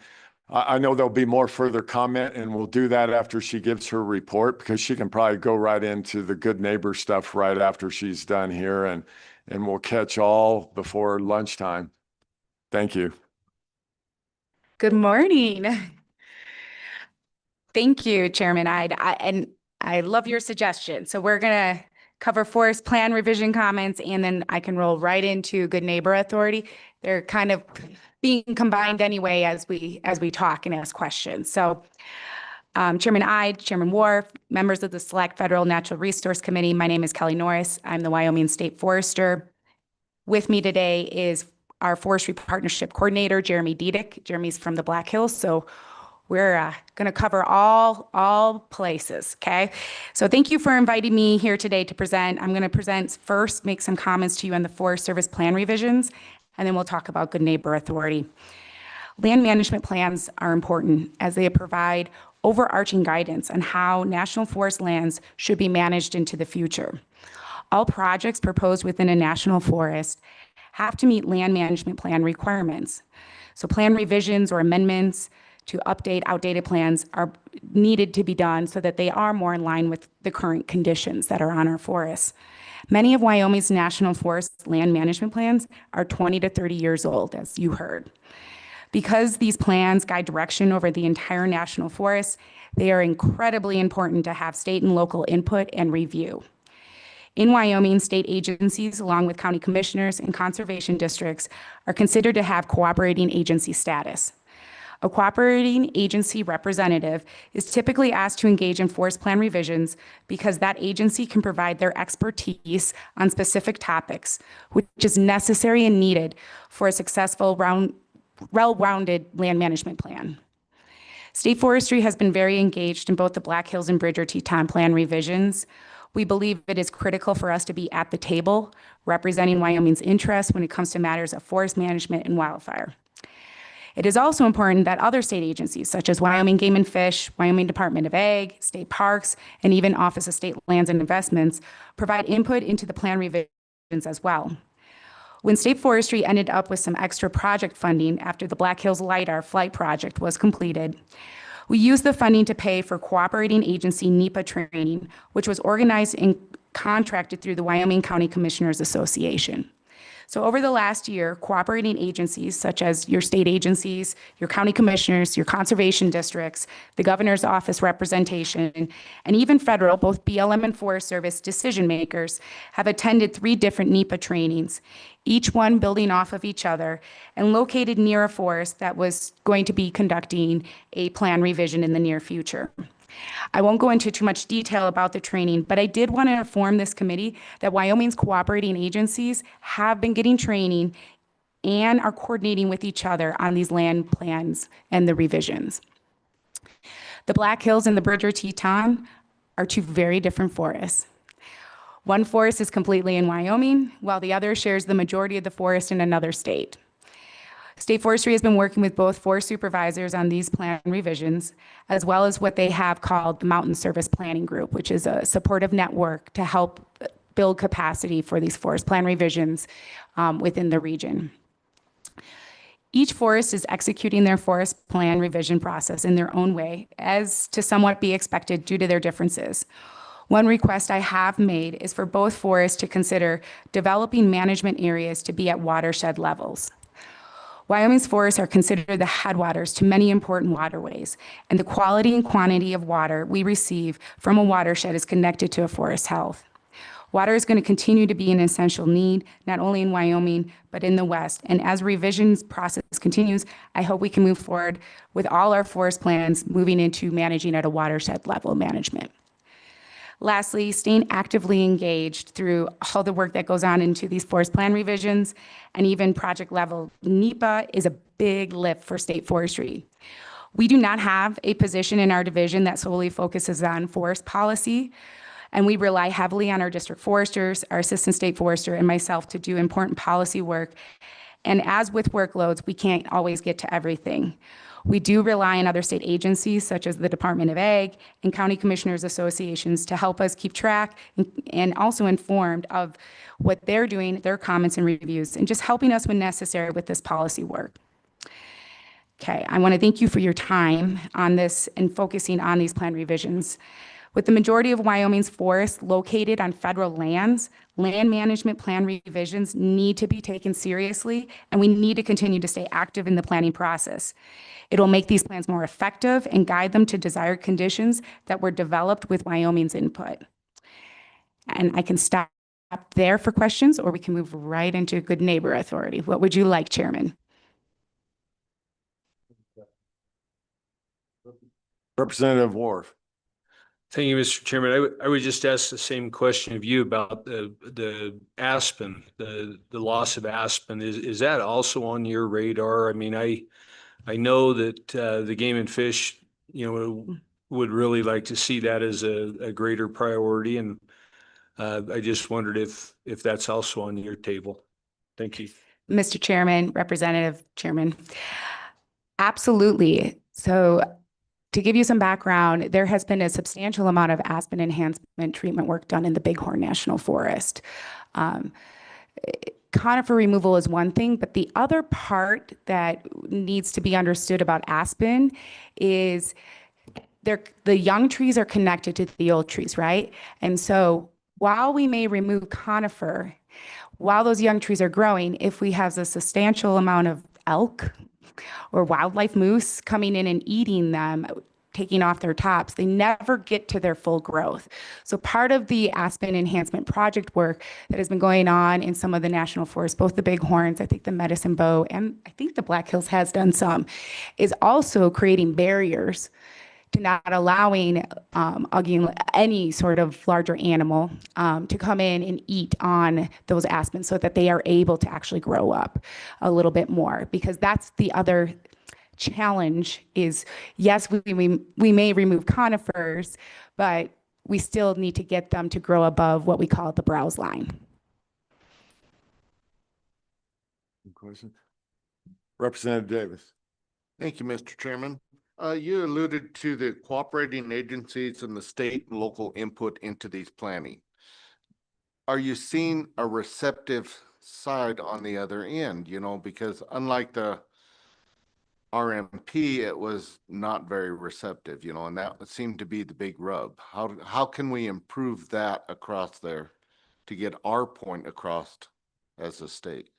I know there'll be more further comment, and we'll do that after she gives her report, because she can probably go right into the good neighbor stuff right after she's done here, and we'll catch all before lunchtime. Thank you. Good morning. Thank you, Chairman Ide. I love your suggestion. So we're going to cover forest plan revision comments, and then I can roll right into Good Neighbor Authority. They're kind of being combined anyway as we talk and ask questions. So Chairman Ide, Chairman Wharf, members of the Select Federal Natural Resource Committee, my name is Kelly Norris. I'm the Wyoming State Forester. With me today is our Forestry Partnership Coordinator, Jeremy Diedick. Jeremy's from the Black Hills, so we're going to cover all places, okay? So thank you for inviting me here today to present. I'm going to present first, make some comments to you on the Forest Service plan revisions, and then we'll talk about Good Neighbor Authority. Land management plans are important as they provide overarching guidance on how national forest lands should be managed into the future. All projects proposed within a national forest have to meet land management plan requirements. So plan revisions or amendments to update outdated plans are needed to be done so that they are more in line with the current conditions that are on our forests. Many of Wyoming's national forest land management plans are 20 to 30 years old, as you heard. Because these plans guide direction over the entire national forest, they are incredibly important to have state and local input and review. In Wyoming, state agencies, along with county commissioners and conservation districts, are considered to have cooperating agency status. A cooperating agency representative is typically asked to engage in forest plan revisions because that agency can provide their expertise on specific topics, which is necessary and needed for a successful well-rounded land management plan. State Forestry has been very engaged in both the Black Hills and Bridger Teton plan revisions. We believe it is critical for us to be at the table, representing Wyoming's interests when it comes to matters of forest management and wildfire. It is also important that other state agencies, such as Wyoming Game and Fish, Wyoming Department of Ag, State Parks, and even Office of State Lands and Investments, provide input into the plan revisions as well. When State Forestry ended up with some extra project funding after the Black Hills LiDAR flight project was completed, we used the funding to pay for cooperating agency NEPA training, which was organized and contracted through the Wyoming County Commissioners Association. So over the last year, cooperating agencies such as your state agencies, your county commissioners, your conservation districts, the governor's office representation, and even federal, both BLM and Forest Service decision makers have attended 3 different NEPA trainings, each one building off of each other and located near a forest that was going to be conducting a plan revision in the near future. I won't go into too much detail about the training, but I did want to inform this committee that Wyoming's cooperating agencies have been getting training and are coordinating with each other on these land plans and the revisions. The Black Hills and the Bridger Teton are 2 very different forests. One forest is completely in Wyoming, while the other shares the majority of the forest in another state. State Forestry has been working with both forest supervisors on these plan revisions, as well as what they have called the Mountain Service Planning Group, which is a supportive network to help build capacity for these forest plan revisions within the region. Each forest is executing their forest plan revision process in their own way, as to somewhat be expected due to their differences. One request I have made is for both forests to consider developing management areas to be at watershed levels. Wyoming's forests are considered the headwaters to many important waterways, and the quality and quantity of water we receive from a watershed is connected to a forest's health. Water is going to continue to be an essential need, not only in Wyoming, but in the West. And as revisions process continues, I hope we can move forward with all our forest plans moving into managing at a watershed level management. Lastly, staying actively engaged through all the work that goes on into these forest plan revisions and even project level NEPA is a big lift for State Forestry. We do not have a position in our division that solely focuses on forest policy, and we rely heavily on our district foresters, our assistant state forester, and myself to do important policy work. And as with workloads, we can't always get to everything. We do rely on other state agencies such as the Department of Ag and county commissioners associations to help us keep track and also informed of what they're doing, their comments and reviews, and just helping us when necessary with this policy work. Okay, I want to thank you for your time on this and focusing on these plan revisions. With the majority of Wyoming's forests located on federal lands, land management plan revisions need to be taken seriously, and we need to continue to stay active in the planning process. It will make these plans more effective and guide them to desired conditions that were developed with Wyoming's input. And I can stop there for questions, or we can move right into Good Neighbor Authority. What would you like, Chairman? Representative Wharf. Thank you, Mr. Chairman. I would just ask the same question of you about the aspen, the loss of aspen. Is that also on your radar? I mean, I know that the Game and Fish, would really like to see that as a greater priority, and I just wondered if that's also on your table. Thank you. Mr. Chairman, Representative Chairman. Absolutely. So to give you some background, there has been a substantial amount of aspen enhancement treatment work done in the Bighorn National Forest. Conifer removal is one thing, but the other part that needs to be understood about aspen is the young trees are connected to the old trees, right? And so while we may remove conifer, while those young trees are growing, if we have a substantial amount of elk or wildlife moose coming in and eating them, taking off their tops, they never get to their full growth. So part of the aspen enhancement project work that has been going on in some of the national forests, both the bighorns, I think the Medicine Bow, and I think the Black Hills has done some, is also creating barriers to not allowing again, any sort of larger animal to come in and eat on those aspens so that they are able to actually grow up a little bit more. Because that's the other challenge is, yes, we may remove conifers, but we still need to get them to grow above what we call the browse line. Question? Representative Davis. Thank you, Mr. Chairman. You alluded to the cooperating agencies and the state and local input into these planning. Are you seeing a receptive side on the other end? You know, because unlike the RMP, it was not very receptive, you know, and that seemed to be the big rub. How can we improve that across there to get our point across as a state?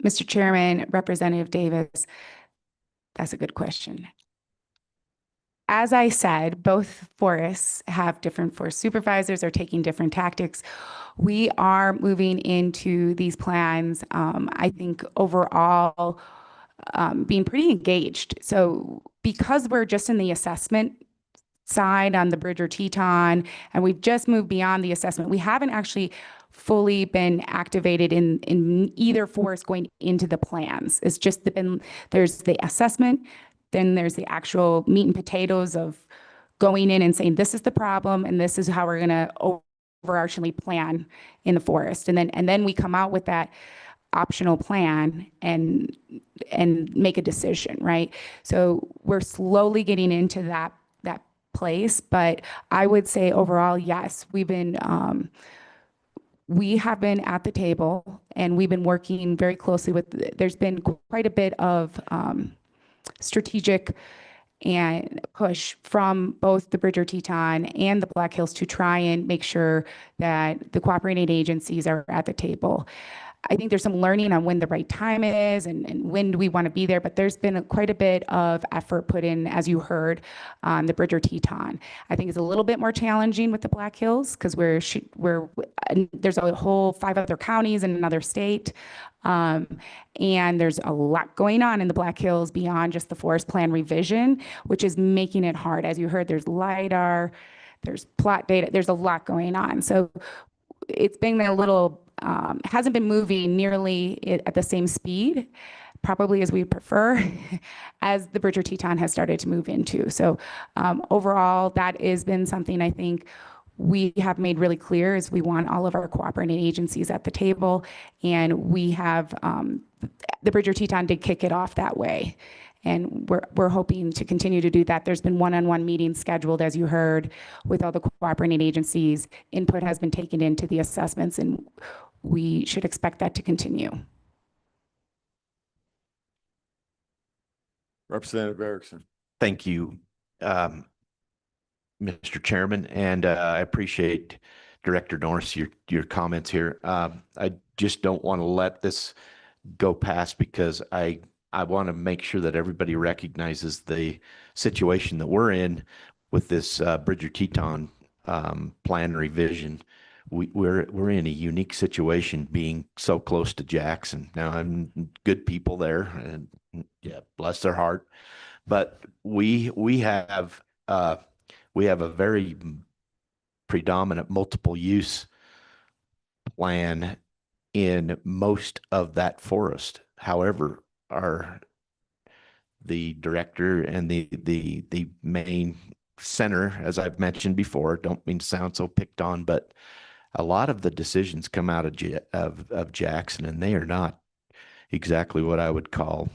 Mr. Chairman, Representative Davis, that's a good question. As I said, both forests have different forest supervisors are taking different tactics. We are moving into these plans, I think overall, being pretty engaged. So because we're just in the assessment side on the Bridger Teton, and we've just moved beyond the assessment, we haven't actually fully been activated in either forest going into the plans. It's just been, there's the assessment, then there's the actual meat and potatoes of going in and saying, this is the problem, and this is how we're going to overarchingly plan in the forest. And then we come out with that optional plan and make a decision, right? So we're slowly getting into that place, but I would say overall, yes, we have been at the table and we've been working very closely with, there's been quite a bit of strategic and push from both the Bridger Teton and the Black Hills to try and make sure that the cooperating agencies are at the table. I think there's some learning on when the right time is and when do we want to be there, but there's been quite a bit of effort put in, as you heard, on the Bridger Teton. I think it's a little bit more challenging with the Black Hills because there's a whole 5 other counties in another state. And there's a lot going on in the Black Hills beyond just the forest plan revision, which is making it hard. As you heard, there's LIDAR, there's plot data, there's a lot going on. So it's been a little, hasn't been moving nearly at the same speed, probably as we prefer, as the Bridger Teton has started to move into. So overall, that has been something I think we have made really clear is we want all of our cooperating agencies at the table, and we have, the Bridger Teton did kick it off that way. And we're hoping to continue to do that. There's been one-on-one meetings scheduled, as you heard, with all the cooperating agencies. Input has been taken into the assessments, and we should expect that to continue. Representative Erickson. Thank you, Mr. Chairman, and I appreciate Director Norris, your comments here. I just don't want to let this go past because I want to make sure that everybody recognizes the situation that we're in with this Bridger Teton plan revision. We're in a unique situation being so close to Jackson. Now, I'm good people there, and yeah, bless their heart, but we have a very predominant multiple use plan in most of that forest. However, the director and the main center, as I've mentioned before, don't mean to sound so picked on, but a lot of the decisions come out of Jackson, and they are not exactly what I would call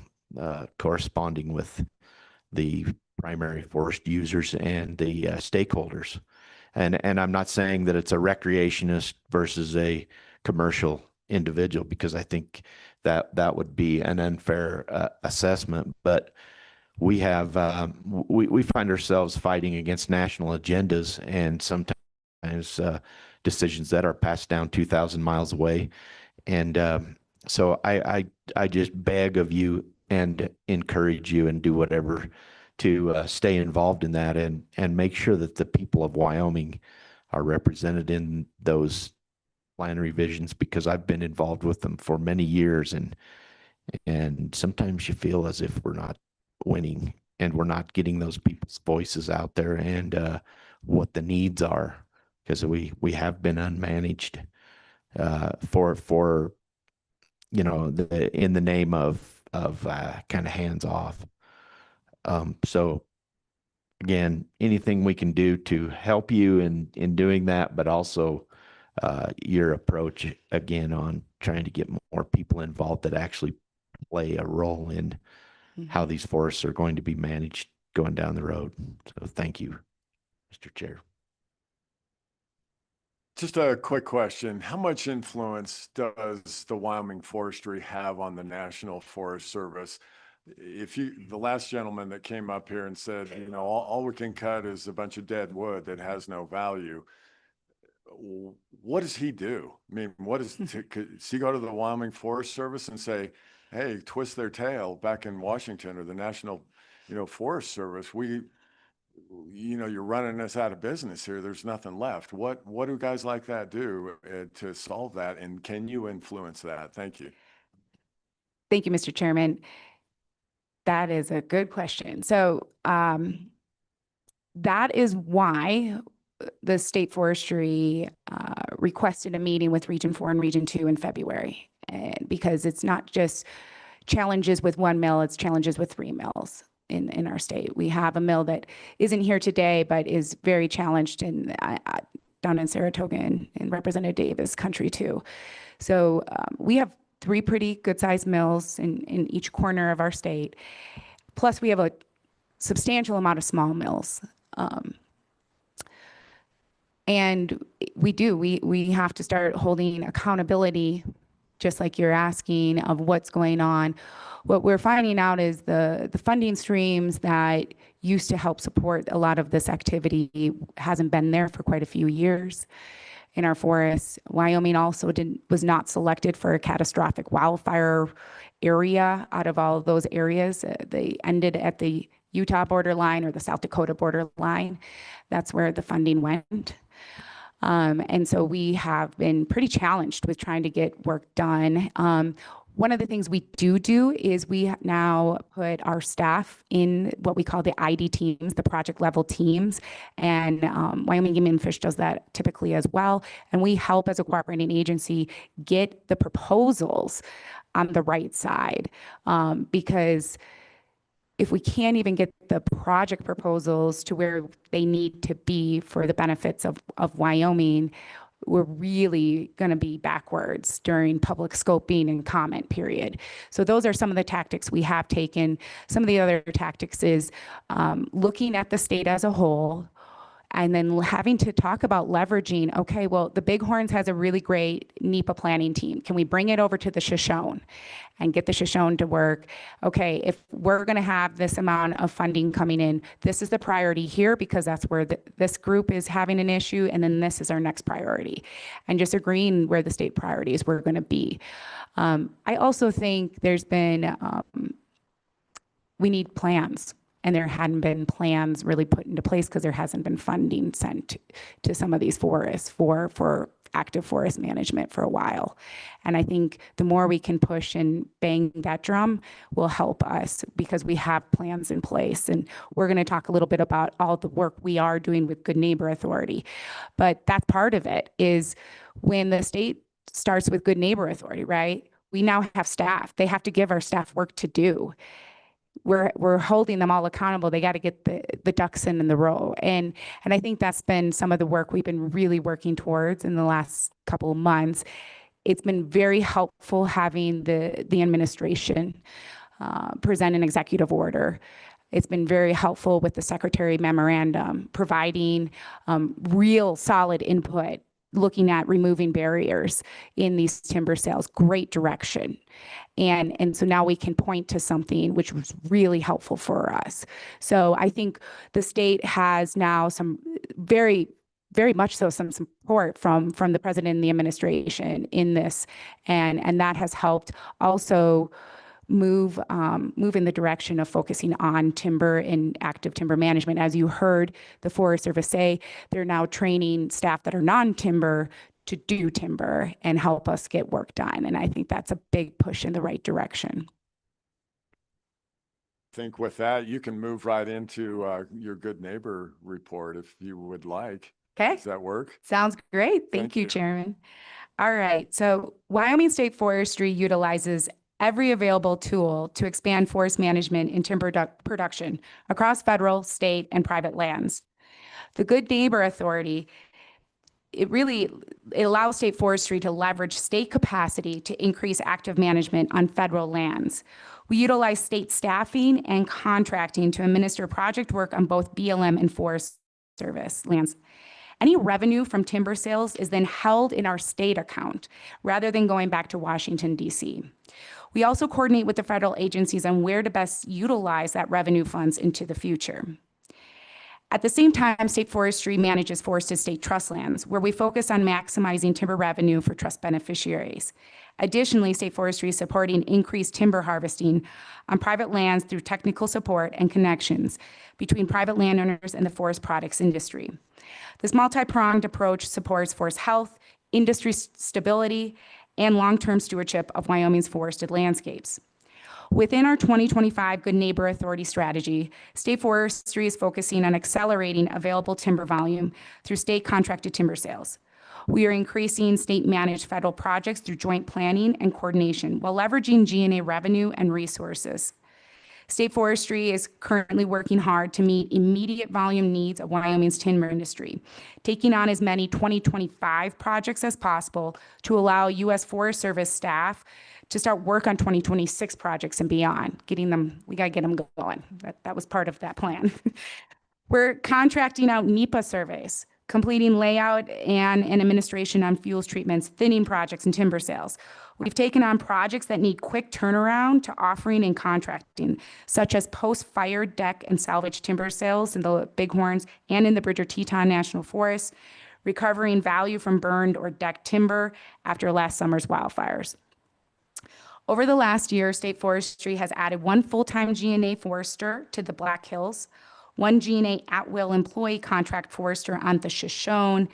corresponding with the primary forest users and the stakeholders. And I'm not saying that it's a recreationist versus a commercial individual, because I think that would be an unfair assessment. But we have we find ourselves fighting against national agendas, and sometimes decisions that are passed down 2,000 miles away. And so I just beg of you and encourage you and do whatever to stay involved in that and make sure that the people of Wyoming are represented in those plan revisions, because I've been involved with them for many years, and sometimes you feel as if we're not winning and we're not getting those people's voices out there and what the needs are, because we have been unmanaged for in the name of kind of hands off. So again, anything we can do to help you in doing that, but also your approach again on trying to get more people involved that actually play a role in how these forests are going to be managed going down the road. So thank you, Mr. Chair. Just a quick question. How much influence does the Wyoming Forestry have on the National Forest Service? The last gentleman that came up here and said, all we can cut is a bunch of dead wood that has no value. What does he do? I mean, does he go to the Wyoming Forest Service and say, hey, twist their tail back in Washington or the National, Forest Service? You're running us out of business here. There's nothing left. What do guys like that do to solve that? And can you influence that? Thank you. Thank you, Mr. Chairman. That is a good question. So that is why the state forestry requested a meeting with Region 4 and Region 2 in February, because it's not just challenges with one mill, it's challenges with 3 mills in our state. We have a mill that isn't here today, but is very challenged down in Saratoga and Representative Davis country too. So we have 3 pretty good sized mills in each corner of our state. Plus we have a substantial amount of small mills. And we have to start holding accountability, just like you're asking, of what's going on. What we're finding out is the funding streams that used to help support a lot of this activity hasn't been there for quite a few years in our forests. Wyoming also was not selected for a catastrophic wildfire area out of all of those areas. They ended at the Utah borderline or the South Dakota borderline. That's where the funding went. And so we have been pretty challenged with trying to get work done. One of the things we do is we now put our staff in what we call the ID teams, the project level teams, and Wyoming Game and Fish does that typically as well. And we help as a cooperating agency get the proposals on the right side, because if we can't even get the project proposals to where they need to be for the benefits of Wyoming, we're really going to be backwards during public scoping and comment period. So those are some of the tactics we have taken. Some of the other tactics is looking at the state as a whole, and then having to talk about leveraging, okay, well, the Bighorns has a really great NEPA planning team. Can we bring it over to the Shoshone and get the Shoshone to work? Okay, if we're going to have this amount of funding coming in, this is the priority here because that's where this group is having an issue, and then this is our next priority. And just agreeing where the state priorities were going to be. I also think there's been, we need plans. And there hadn't been plans really put into place because there hasn't been funding sent to some of these forests for active forest management for a while. And I think the more we can push and bang that drum will help us because we have plans in place. And we're going to talk a little bit about all the work we are doing with Good Neighbor Authority. But that's part of it is when the state starts with Good Neighbor Authority, right? We now have staff. They have to give our staff work to do. We're holding them all accountable. They got to get the ducks in the row. And I think that's been some of the work we've been really working towards in the last couple of months. It's been very helpful having the administration present an executive order. It's been very helpful with the secretary memorandum, providing real solid input, looking at removing barriers in these timber sales, great direction. And so now we can point to something which was really helpful for us. So I think the state has now some very much so some support from the president and the administration in this. And that has helped. Also, move in the direction of focusing on timber and active timber management. As you heard the Forest Service say, they're now training staff that are non-timber to do timber and help us get work done. And I think that's a big push in the right direction. I think with that, you can move right into your good neighbor report if you would like. Okay. Does that work? Sounds great. Thank Thank you, you. Chairman. All right. So Wyoming State Forestry utilizes every available tool to expand forest management and timber production across federal, state, and private lands. The Good Neighbor Authority, it allows state forestry to leverage state capacity to increase active management on federal lands. We utilize state staffing and contracting to administer project work on both BLM and Forest Service lands. Any revenue from timber sales is then held in our state account rather than going back to Washington, D.C. We also coordinate with the federal agencies on where to best utilize that revenue funds into the future. At the same time, state forestry manages forested state trust lands, where we focus on maximizing timber revenue for trust beneficiaries. Additionally, state forestry is supporting increased timber harvesting on private lands through technical support and connections between private landowners and the forest products industry. This multi-pronged approach supports forest health, industry stability, and long-term stewardship of Wyoming's forested landscapes. Within our 2025 Good Neighbor Authority strategy, state forestry is focusing on accelerating available timber volume through state contracted timber sales. We are increasing state-managed federal projects through joint planning and coordination while leveraging G&A revenue and resources. State forestry is currently working hard to meet immediate volume needs of Wyoming's timber industry, taking on as many 2025 projects as possible to allow U.S. Forest Service staff to start work on 2026 projects and beyond. We got to get them going. That was part of that plan. We're contracting out NEPA surveys, completing layout and administration on fuels treatments, thinning projects, and timber sales. We've taken on projects that need quick turnaround to offering and contracting, such as post-fire deck and salvage timber sales in the Bighorns and in the Bridger-Teton National Forest, recovering value from burned or decked timber after last summer's wildfires. Over the last year, state forestry has added one full-time G&A forester to the Black Hills, one G&A at-will employee contract forester on the Shoshone,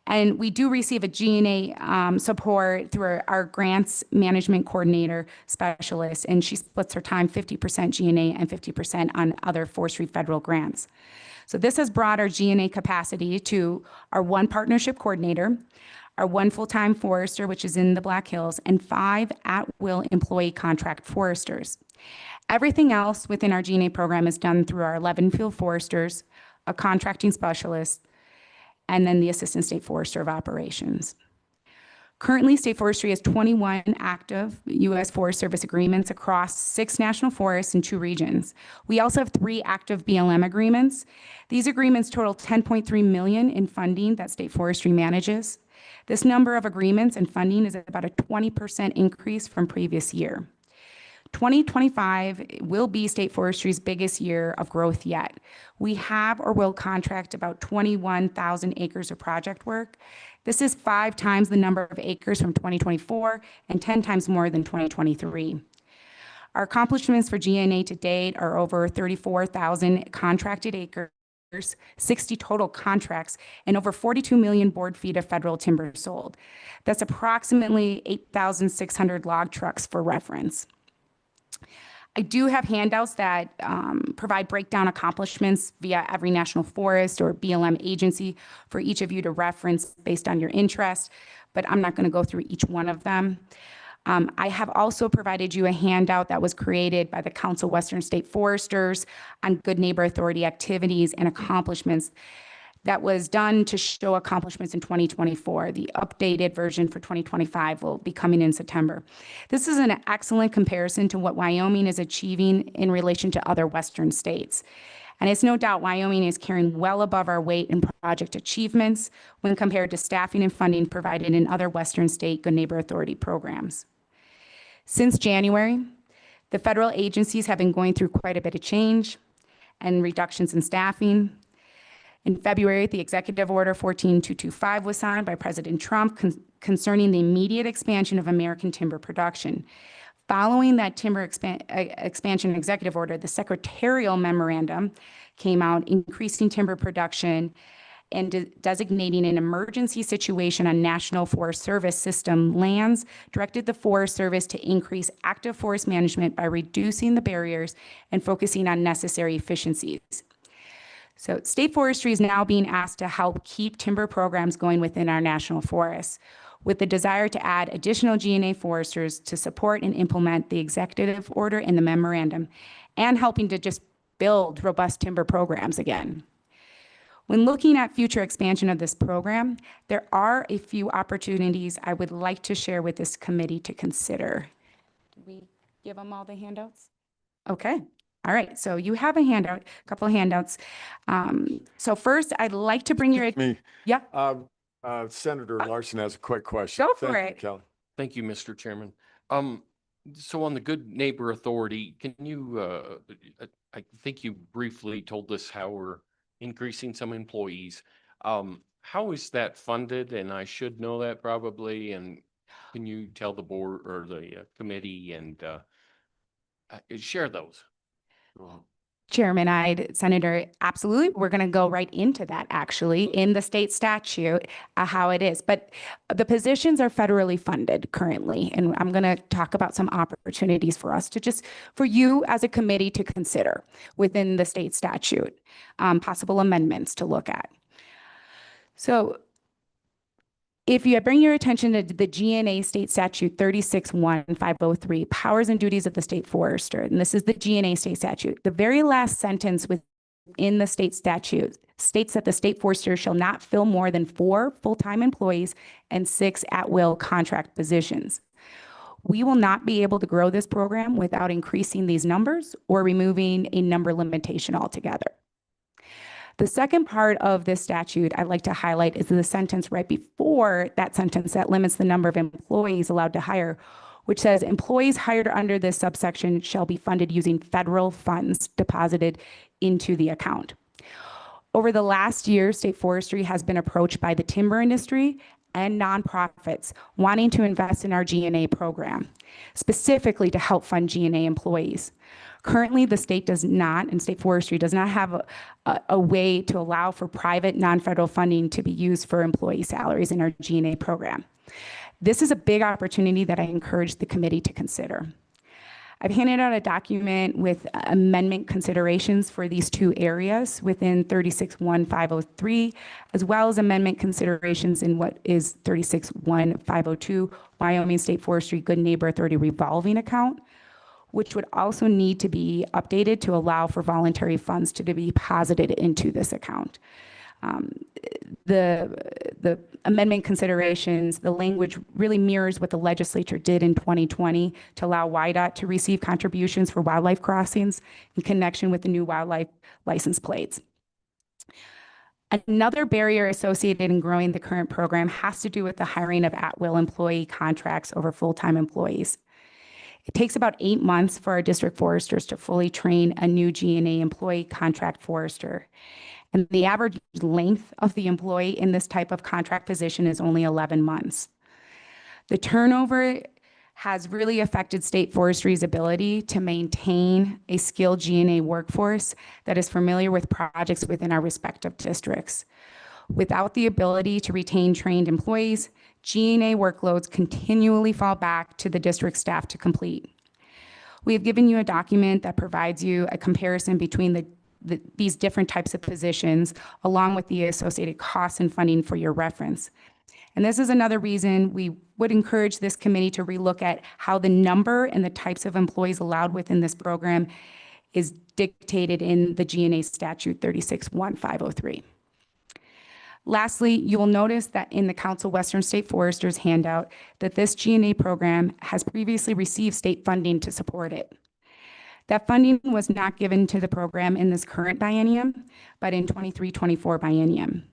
and we do receive a G&A support through our grants management coordinator specialist, and she splits her time 50% G&A and 50% on other forestry federal grants. So this has brought our G&A capacity to our one partnership coordinator, our one full-time forester, which is in the Black Hills, and 5 at-will employee contract foresters. Everything else within our G&A program is done through our 11 field foresters, a contracting specialist, and then the Assistant State Forester of Operations. Currently, State Forestry has 21 active U.S. Forest Service agreements across 6 national forests and 2 regions. We also have 3 active BLM agreements. These agreements total $10.3 million in funding that State Forestry manages. This number of agreements and funding is about a 20% increase from previous year. 2025 will be State Forestry's biggest year of growth yet. We have or will contract about 21,000 acres of project work. This is 5 times the number of acres from 2024 and 10 times more than 2023. Our accomplishments for G&A to date are over 34,000 contracted acres, 60 total contracts, and over 42 million board feet of federal timber sold. That's approximately 8,600 log trucks for reference. I do have handouts that provide breakdown accomplishments via every national forest or BLM agency for each of you to reference based on your interest, but I'm not going to go through each one of them. I have also provided you a handout that was created by the Council of Western State Foresters on Good Neighbor Authority activities and accomplishments that was done to show accomplishments in 2024. The updated version for 2025 will be coming in September. This is an excellent comparison to what Wyoming is achieving in relation to other Western states. And it's no doubt Wyoming is carrying well above our weight in project achievements when compared to staffing and funding provided in other Western state Good Neighbor Authority programs. Since January, the federal agencies have been going through quite a bit of change and reductions in staffing. In February, the Executive Order 14225 was signed by President Trump concerning the immediate expansion of American timber production. Following that timber expansion executive order, the secretarial memorandum came out increasing timber production and designating an emergency situation on National Forest Service system lands, directed the Forest Service to increase active forest management by reducing the barriers and focusing on necessary efficiencies. So state forestry is now being asked to help keep timber programs going within our national forests, with the desire to add additional G&A foresters to support and implement the executive order and the memorandum, and helping to just build robust timber programs again. When looking at future expansion of this program, there are a few opportunities I would like to share with this committee to consider. Did we give them all the handouts? Okay. All right. So you have a handout, a couple of handouts. So first, I'd like to bring your... Yeah. Senator Larson has a quick question. Go for Thank you, it. Kelly. Thank you, Mr. Chairman. So on the Good Neighbor Authority, can you, I think you briefly told us how we're increasing some employees. How is that funded? And I should know that probably. And can you tell the board or the committee and share those? Chairman, Senator, absolutely. We're going to go right into that actually in the state statute, how it is. But the positions are federally funded currently. And I'm going to talk about some opportunities for us to just, for you as a committee to consider within the state statute, possible amendments to look at. So if you bring your attention to the GNA State Statute 361503, powers and duties of the state forester, and this is the GNA State Statute, the very last sentence within the state statute states that the state forester shall not fill more than 4 full-time employees and 6 at-will contract positions. We will not be able to grow this program without increasing these numbers or removing a number limitation altogether. The second part of this statute I'd like to highlight is the sentence right before that sentence that limits the number of employees allowed to hire, which says employees hired under this subsection shall be funded using federal funds deposited into the account. Over the last year, state forestry has been approached by the timber industry and nonprofits wanting to invest in our GNA program, specifically to help fund GNA employees. Currently, the state does not, and state forestry does not have a way to allow for private non-federal funding to be used for employee salaries in our GNA program. This is a big opportunity that I encourage the committee to consider. I've handed out a document with amendment considerations for these 2 areas within 361503, as well as amendment considerations in what is 361502, Wyoming State Forestry Good Neighbor Authority revolving account, which would also need to be updated to allow for voluntary funds to be deposited into this account. The amendment considerations, the language really mirrors what the legislature did in 2020 to allow WYDOT to receive contributions for wildlife crossings in connection with the new wildlife license plates. Another barrier associated in growing the current program has to do with the hiring of at-will employee contracts over full-time employees. It takes about 8 months for our district foresters to fully train a new GNA employee contract forester. And the average length of the employee in this type of contract position is only 11 months. The turnover has really affected state forestry's ability to maintain a skilled GNA workforce that is familiar with projects within our respective districts. Without the ability to retain trained employees, GNA workloads continually fall back to the district staff to complete. We have given you a document that provides you a comparison between these different types of positions, along with the associated costs and funding for your reference. And this is another reason we would encourage this committee to relook at how the number and the types of employees allowed within this program is dictated in the GNA statute 361503. Lastly, you will notice that in the Council Western State Foresters handout that this GNA program has previously received state funding to support it. That funding was not given to the program in this current biennium, but in 23-24 biennium.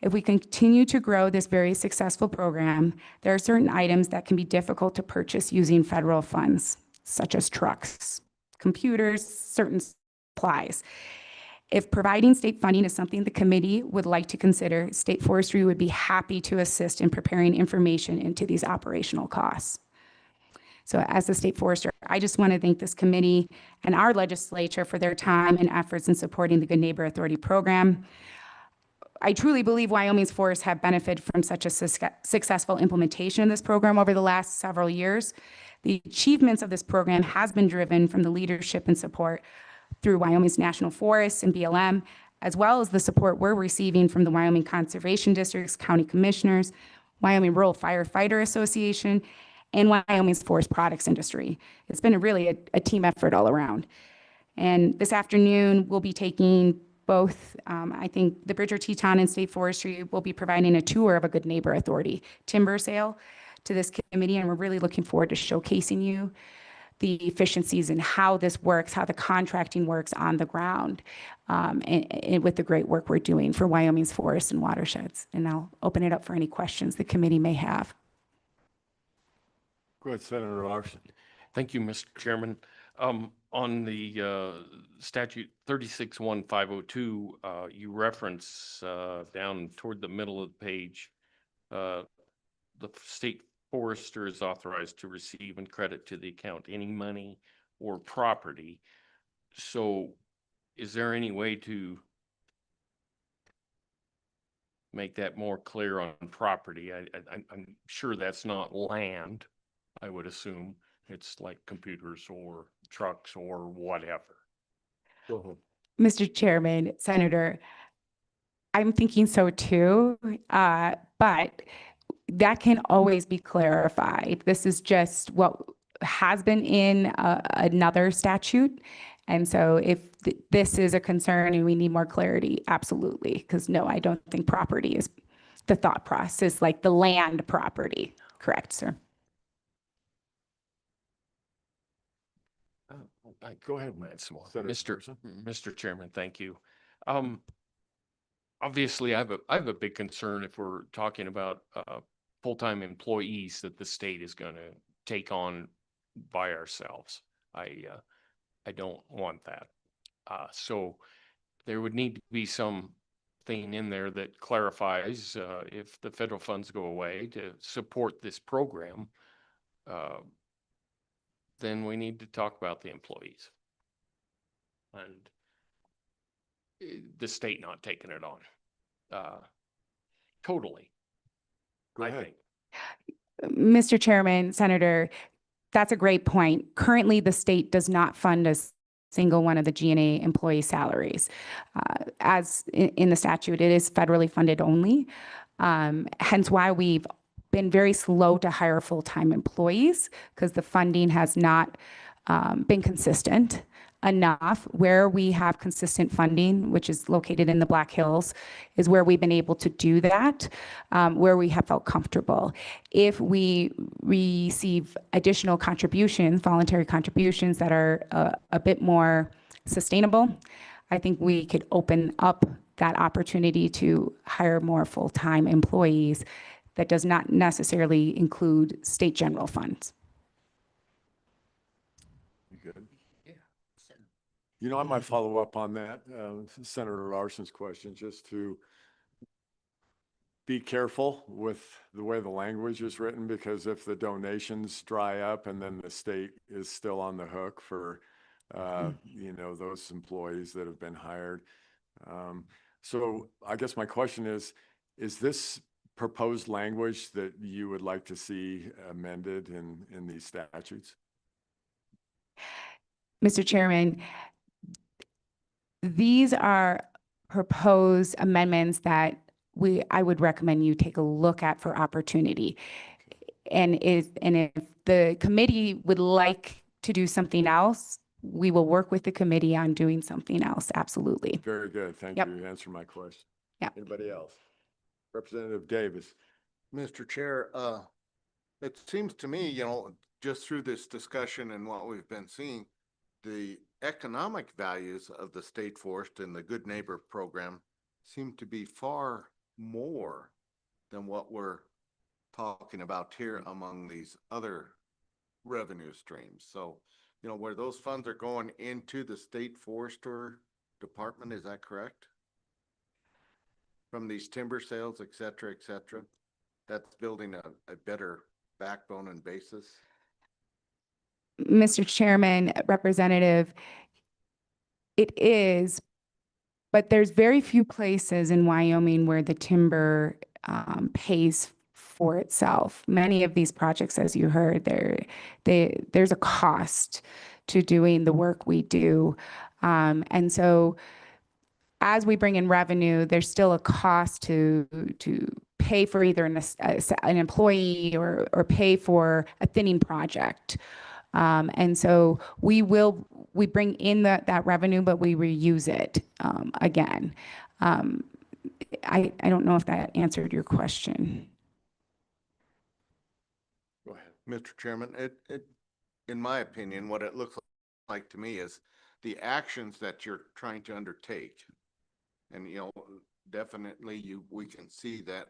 If we continue to grow this very successful program, there are certain items that can be difficult to purchase using federal funds, such as trucks, computers, certain supplies. If providing state funding is something the committee would like to consider, State Forestry would be happy to assist in preparing information into these operational costs. So as the state forester, I just want to thank this committee and our legislature for their time and efforts in supporting the Good Neighbor Authority program. I truly believe Wyoming's forests have benefited from such a successful implementation of this program over the last several years. The achievements of this program has been driven from the leadership and support through Wyoming's national forests and BLM, as well as the support we're receiving from the Wyoming Conservation Districts, county commissioners, Wyoming Rural Firefighter Association, and Wyoming's forest products industry. It's been really a team effort all around. And this afternoon, we'll be taking both, I think the Bridger Teton and State Forestry will be providing a tour of a Good Neighbor Authority timber sale to this committee, and we're really looking forward to showcasing you the efficiencies and how this works, how the contracting works on the ground, and with the great work we're doing for Wyoming's forests and watersheds. And I'll open it up for any questions the committee may have. Go ahead, Senator Larson. Thank you, Mr. Chairman. On the statute 361502, you reference down toward the middle of the page, the state forester is authorized to receive and credit to the account any money or property. So is there any way to make that more clear on property? I'm sure that's not land, I would assume. It's like computers or trucks or whatever. Go ahead. Mr. Chairman, Senator, I'm thinking so too, but that can always be clarified. This is just what has been in another statute. And so if this is a concern and we need more clarity, absolutely. Because no, I don't think property is the thought process, like the land property. Correct, sir. Go ahead, Senator Mr. Chairman, thank you. Obviously, I have a big concern if we're talking about full-time employees that the state is going to take on by ourselves. I don't want that. So there would need to be something in there that clarifies if the federal funds go away to support this program, then we need to talk about the employees and the state not taking it on. Totally. Go ahead. Mr. Chairman, Senator, that's a great point. Currently, the state does not fund a single one of the G&A employee salaries. As in the statute, it is federally funded only. Hence why we've been very slow to hire full-time employees, because the funding has not been consistent enough. Where we have consistent funding, which is located in the Black Hills, is where we've been able to do that, where we have felt comfortable. If we receive additional contributions, voluntary contributions that are a bit more sustainable, I think we could open up that opportunity to hire more full-time employees that does not necessarily include state general funds. You good? You know, I might follow up on that, Senator Larson's question, just to be careful with the way the language is written, because if the donations dry up and then the state is still on the hook for, you know, those employees that have been hired. So I guess my question is this proposed language that you would like to see amended in these statutes? Mr. Chairman, these are proposed amendments that I would recommend you take a look at for opportunity. And if the committee would like to do something else, we will work with the committee on doing something else. Absolutely. Very good. Thank Yep. you. You answered my question. Yeah. Anybody else? Representative Davis. Mr. Chair, it seems to me, you know, just through this discussion and what we've been seeing, the economic values of the state forest and the Good Neighbor program seem to be far more than what we're talking about here among these other revenue streams. So, you know, where those funds are going into the state forester department, is that correct? From these timber sales, et cetera, that's building a better backbone and basis. Mr. Chairman, Representative, it is, but there's very few places in Wyoming where the timber pays for itself. Many of these projects, as you heard, there's a cost to doing the work we do. And so as we bring in revenue, there's still a cost to pay for either an employee or pay for a thinning project. And so we bring in that revenue, but we reuse it again. I don't know if that answered your question. Go ahead. Mr. Chairman, in my opinion, what it looks like to me is the actions that you're trying to undertake. And, definitely we can see that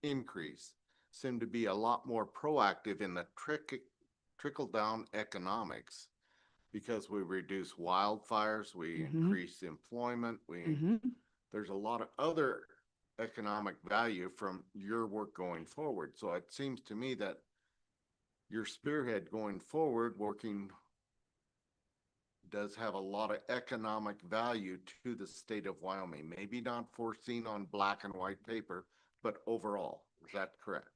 increase seem to be a lot more proactive in the trickle down economics, because we reduce wildfires, we increase employment, there's a lot of other economic value from your work going forward. So it seems to me that your spearhead going forward working does have a lot of economic value to the state of Wyoming. Maybe not foreseen on black and white paper, but overall. Is that correct?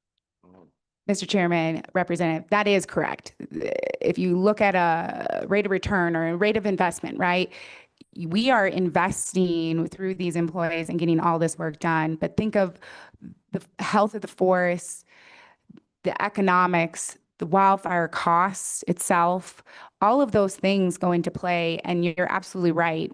Mr. Chairman, Representative, that is correct. If you look at a rate of return or a rate of investment, right? We are investing through these employees and getting all this work done, but think of the health of the forest, the economics, the wildfire costs itself, all of those things go into play. And you're absolutely right.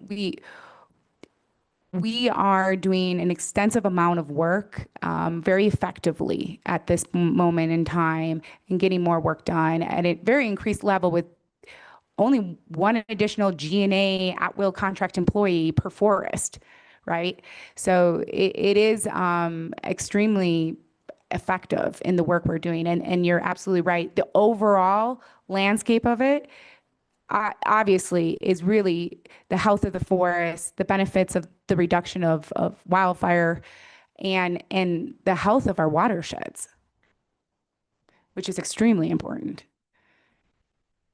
We are doing an extensive amount of work very effectively at this moment in time and getting more work done at a very increased level with only one additional G&A at-will contract employee per forest, right? So it is extremely effective in the work we're doing. And you're absolutely right. The overall landscape of it obviously is really the health of the forest, the benefits of the reduction of wildfire, and the health of our watersheds, which is extremely important.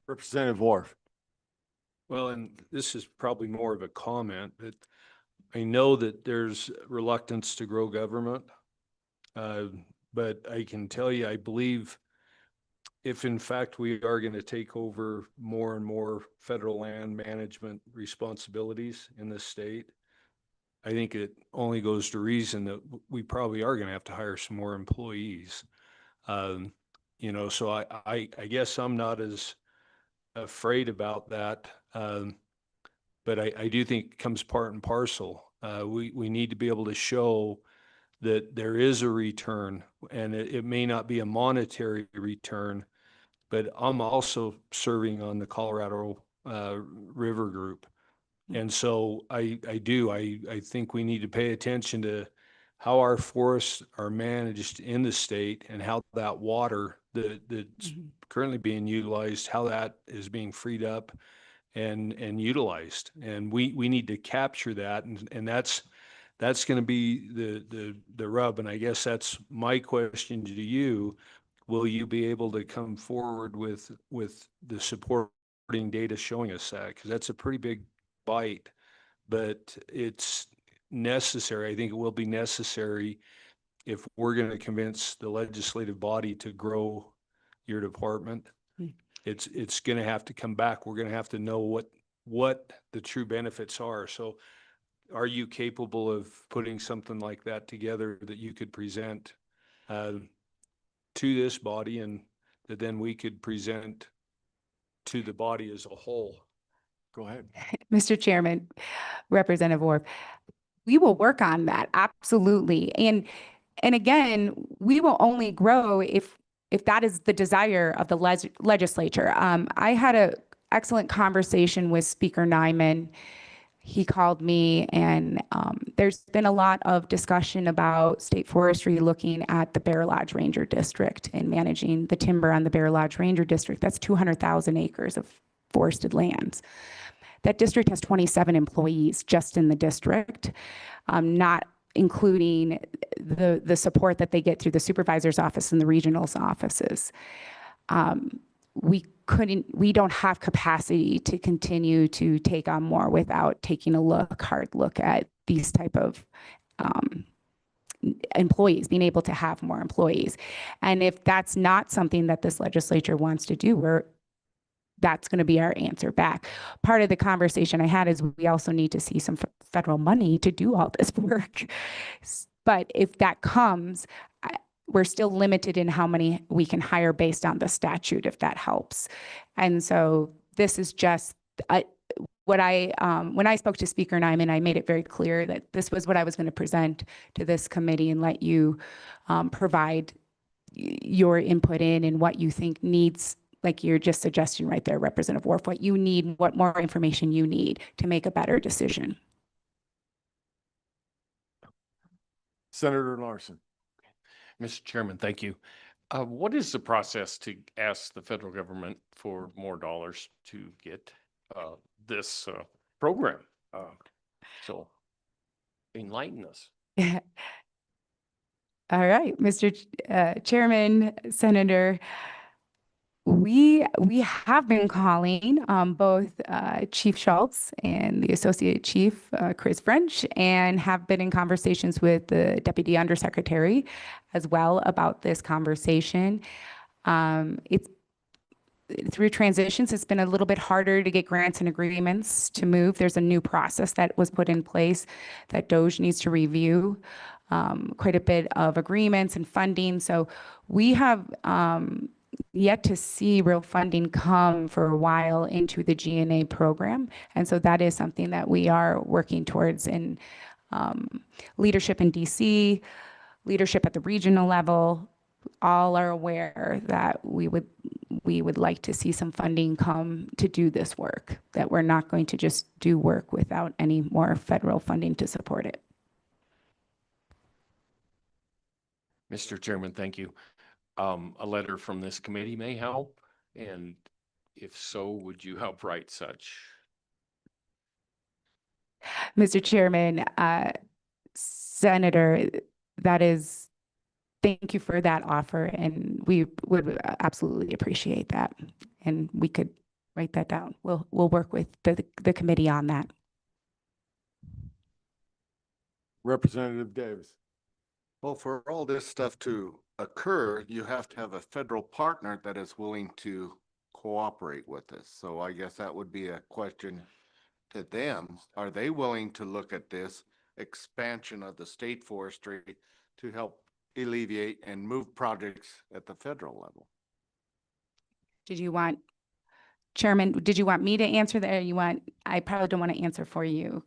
Representative Worf. Well, and this is probably more of a comment, but I know that there's reluctance to grow government. But I can tell you, I believe if in fact we are going to take over more and more federal land management responsibilities in this state, I think it only goes to reason that we probably are going to have to hire some more employees. So I guess I'm not as afraid about that. But I do think it comes part and parcel. We need to be able to show that there is a return, and it may not be a monetary return, but I'm also serving on the Colorado River Group. And so I think we need to pay attention to how our forests are managed in the state and how that water that's currently being utilized, how that is being freed up and utilized. And we need to capture that. And that's going to be the rub. And I guess that's my question to you. Will you be able to come forward with the supporting data showing us that? Because that's a pretty big bite, but it's necessary. I think it will be necessary if we're going to convince the legislative body to grow your department. It's going to have to come back. We're going to have to know what the true benefits are. So are you capable of putting something like that together that you could present to this body, and that then we could present to the body as a whole? Go ahead. Mr. Chairman, Representative Worf, we will work on that, absolutely. And again, we will only grow if that is the desire of the legislature. I had an excellent conversation with Speaker Ryman. He called me, and there's been a lot of discussion about state forestry looking at the Bear Lodge Ranger District and managing the timber on the Bear Lodge Ranger District. That's 200,000 acres of forested lands. That district has 27 employees just in the district, not including the support that they get through the supervisor's office and the regional's offices. We we don't have capacity to continue to take on more without taking a hard look at these type of employees, being able to have more employees. And if that's not something that this legislature wants to do, that's going to be our answer back. Part of the conversation I had is we also need to see some federal money to do all this work. But if that comes, we're still limited in how many we can hire based on the statute, if that helps. And so this is just when I spoke to Speaker Nyman, I made it very clear that this was what I was going to present to this committee and let you provide your input in and what you think needs, like you're just suggesting right there, Representative Worf, what you need, what more information you need to make a better decision. Senator Larson. Mr. Chairman, thank you. What is the process to ask the federal government for more dollars to get this program? So enlighten us. All right, Mr. Chairman, Senator, we have been calling both Chief Schultz and the Associate Chief Chris French, and have been in conversations with the Deputy Undersecretary as well about this conversation. It's through transitions, it's been a little bit harder to get grants and agreements to move. There's a new process that was put in place that DOJ needs to review quite a bit of agreements and funding. So we have yet to see real funding come for a while into the GNA program. And so that is something that we are working towards in leadership in DC, leadership at the regional level, all are aware that we would like to see some funding come to do this work, that we're not going to just do work without any more federal funding to support it. Mr. Chairman, thank you. A letter from this committee may help, and if so, would you help write such? Mr. Chairman, Senator, thank you for that offer, and we would absolutely appreciate that. And we could write that down. We'll work with the committee on that. Representative Davis. Well, for all this stuff to occur, you have to have a federal partner that is willing to cooperate with us. So I guess that would be a question to them. Are they willing to look at this expansion of the state forestry to help alleviate and move projects at the federal level? Chairman, did you want me to answer that, or I probably don't want to answer for you.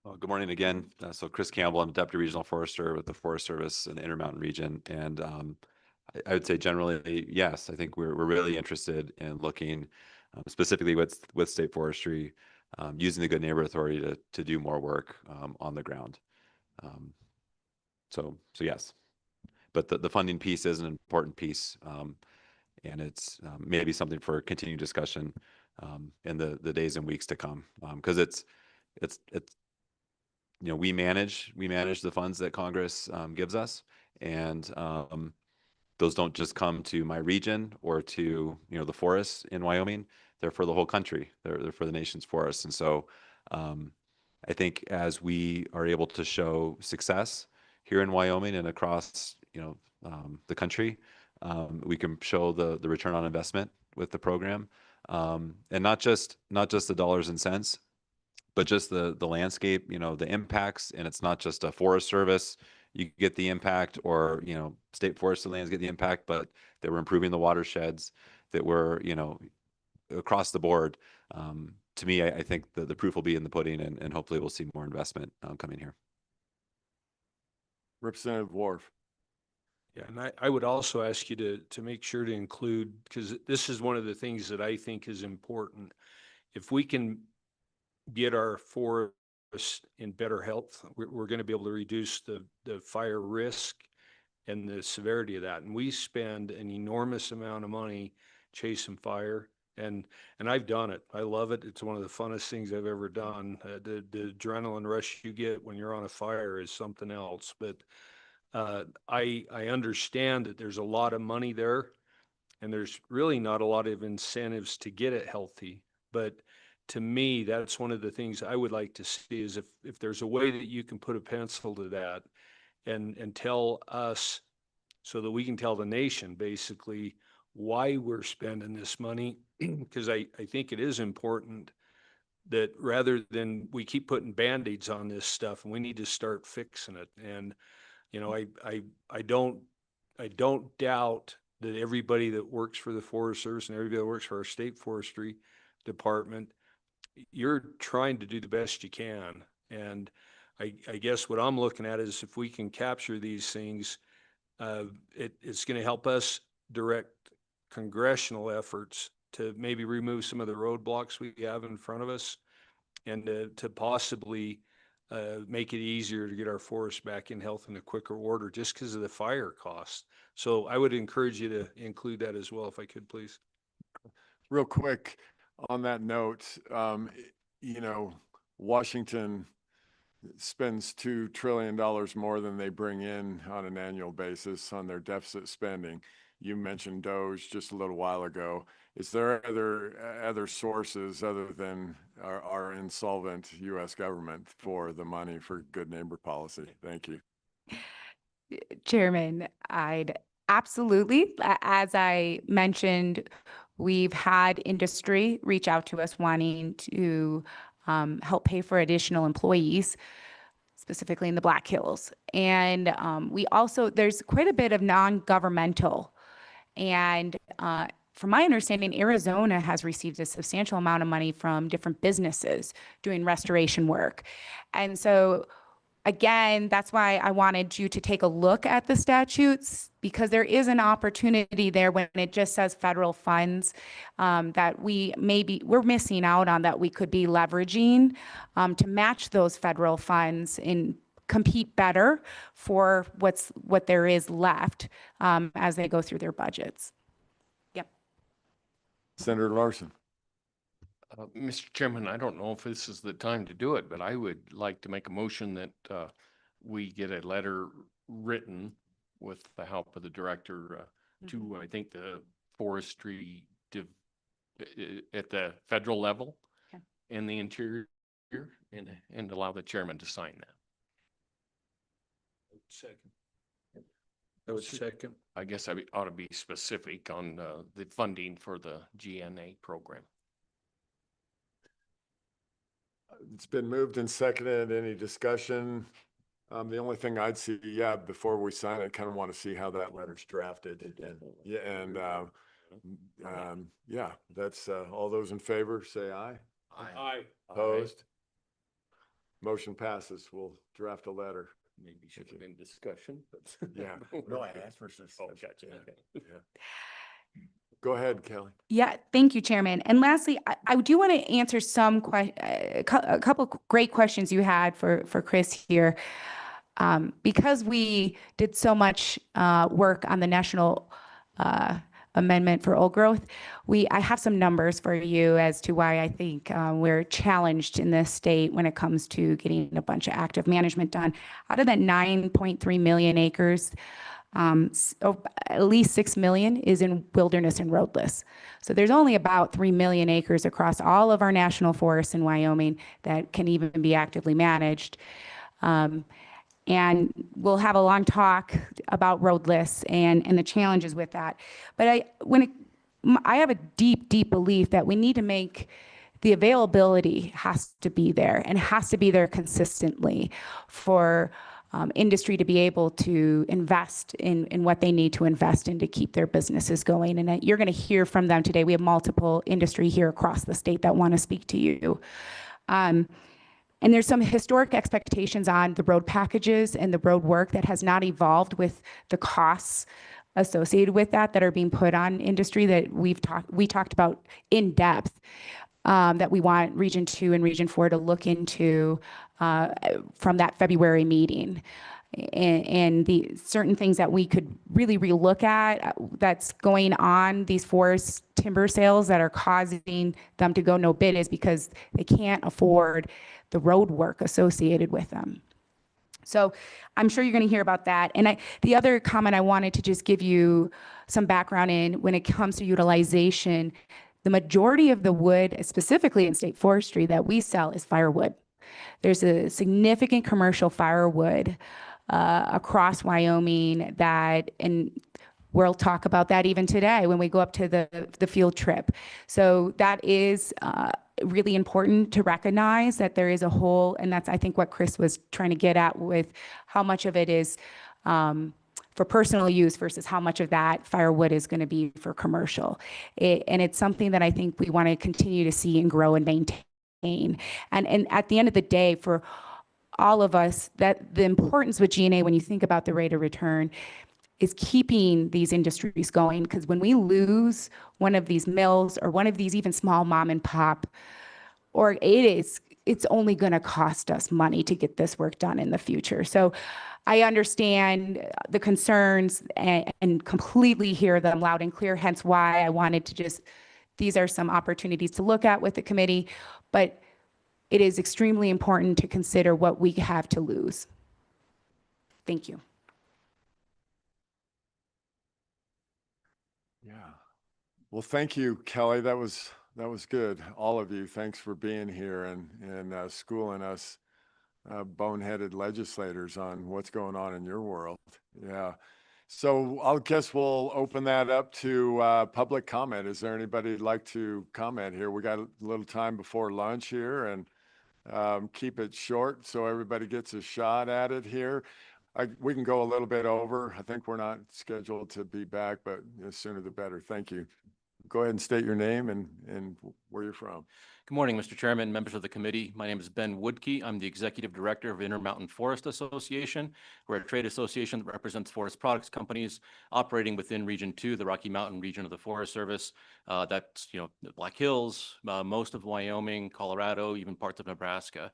Well, good morning again. So Chris Campbell, I'm Deputy Regional Forester with the Forest Service in the Intermountain region. And I would say generally, yes, I think we're really interested in looking specifically with state forestry, using the Good Neighbor Authority to do more work on the ground. So yes, but the funding piece is an important piece, and it's maybe something for continued discussion in the days and weeks to come, because it's we manage the funds that Congress gives us, and those don't just come to my region or to the forests in Wyoming. They're for the whole country. They're for the nation's forests. And so I think as we are able to show success here in Wyoming and across the country, we can show the return on investment with the program, and not just the dollars and cents, but just the landscape, the impacts. And it's not just a Forest Service, you get the impact, or, state forestry lands get the impact, but that we're improving the watersheds, that we're, across the board. To me, I think the proof will be in the pudding, and hopefully we'll see more investment coming here. Representative Worf. Yeah, and I would also ask you to make sure to include, because this is one of the things that I think is important. If we can get our forests in better health, we're going to be able to reduce the fire risk and the severity of that. And we spend an enormous amount of money chasing fire. And I've done it. I love it. It's one of the funnest things I've ever done. The adrenaline rush you get when you're on a fire is something else. But I understand that there's a lot of money there, and there's really not a lot of incentives to get it healthy. But to me, that's one of the things I would like to see is if there's a way that you can put a pencil to that and tell us so that we can tell the nation basically why we're spending this money, because I think it is important that rather than we keep putting Band-Aids on this stuff, and we need to start fixing it. And, you know, I don't doubt that everybody that works for the Forest Service and everybody that works for our state forestry department, you're trying to do the best you can. And I guess what I'm looking at is if we can capture these things, it's going to help us direct congressional efforts to maybe remove some of the roadblocks we have in front of us, and to possibly make it easier to get our forests back in health in a quicker order just because of the fire costs. So I would encourage you to include that as well, if I could, please. Real quick on that note, you know, Washington spends $2 trillion more than they bring in on an annual basis on their deficit spending. You mentioned Doge just a little while ago. Is there other sources other than our insolvent U.S. government for the money for good neighbor policy? Thank you. Chairman, I'd absolutely, as I mentioned, we've had industry reach out to us wanting to help pay for additional employees, specifically in the Black Hills. And we also, there's quite a bit of non-governmental. And from my understanding, Arizona has received a substantial amount of money from different businesses doing restoration work. And so again, that's why I wanted you to take a look at the statutes, because there is an opportunity there when it just says federal funds that we're missing out on, that we could be leveraging to match those federal funds and compete better for what there is left as they go through their budgets. Yep. Senator Larson. Mr. Chairman, I don't know if this is the time to do it, but I would like to make a motion that we get a letter written with the help of the director to, I think, the forestry at the federal level and the interior, and allow the chairman to sign that. Second. That was second. I guess I ought to be specific on the funding for the GNA program. It's been moved and seconded. Any discussion? The only thing I'd see, before we sign it, kind of want to see how that letter's drafted. That's all those in favor, say aye. Aye. Opposed? Motion passes. We'll draft a letter. Maybe should have been discussion, but. Yeah. No, I asked for some. Oh, gotcha. Okay. Go ahead, Kelly. Yeah, thank you, Chairman. And lastly, I do want to answer a couple great questions you had for Chris here. Because we did so much work on the national amendment for old growth, I have some numbers for you as to why I think we're challenged in this state when it comes to getting a bunch of active management done. Out of that 9.3 million acres, at least 6 million is in wilderness and roadless. So there's only about 3 million acres across all of our national forests in Wyoming that can even be actively managed. And we'll have a long talk about roadless and the challenges with that. But I have a deep, deep belief that we need to make the availability has to be there, and has to be there consistently for industry to be able to invest in what they need to invest in to keep their businesses going. And you're going to hear from them today. We have multiple industry here across the state that want to speak to you. And there's some historic expectations on the road packages and the road work that has not evolved with the costs associated with that are being put on industry that we talked about in depth, that we want Region 2 and Region 4 to look into from that February meeting. and the certain things that we could really relook at that's going on, these forest timber sales that are causing them to go no bid, is because they can't afford the road work associated with them. So I'm sure you're going to hear about that. And the other comment I wanted to just give you some background in, when it comes to utilization, the majority of the wood, specifically in state forestry, that we sell is firewood. There's a significant commercial firewood across Wyoming that, and we'll talk about that even today when we go up to the field trip. So that is really important to recognize that there is a whole, and that's, I think, what Chris was trying to get at with how much of it is for personal use versus how much of that firewood is going to be for commercial. And it's something that I think we want to continue to see and grow and maintain. And at the end of the day, for all of us, that the importance with G&A, when you think about the rate of return, is keeping these industries going. Because when we lose one of these mills or one of these even small mom and pop, or it's only going to cost us money to get this work done in the future. So I understand the concerns and completely hear them loud and clear, hence why I wanted to just, these are some opportunities to look at with the committee, but it is extremely important to consider what we have to lose. Thank you. Yeah. Well, thank you, Kelly. That was good. All of you, thanks for being here and schooling us boneheaded legislators on what's going on in your world. Yeah. So I guess we'll open that up to public comment. Is there anybody who'd like to comment here? We got a little time before lunch here, and keep it short so everybody gets a shot at it here. We can go a little bit over. I think we're not scheduled to be back, but the sooner the better. Thank you. Go ahead and state your name and where you're from. Good morning, Mr. Chairman, members of the committee. My name is Ben Woodkey. I'm the Executive Director of Intermountain Forest Association. We're a trade association that represents forest products companies operating within Region 2, the Rocky Mountain region of the Forest Service. That's, the Black Hills, most of Wyoming, Colorado, even parts of Nebraska.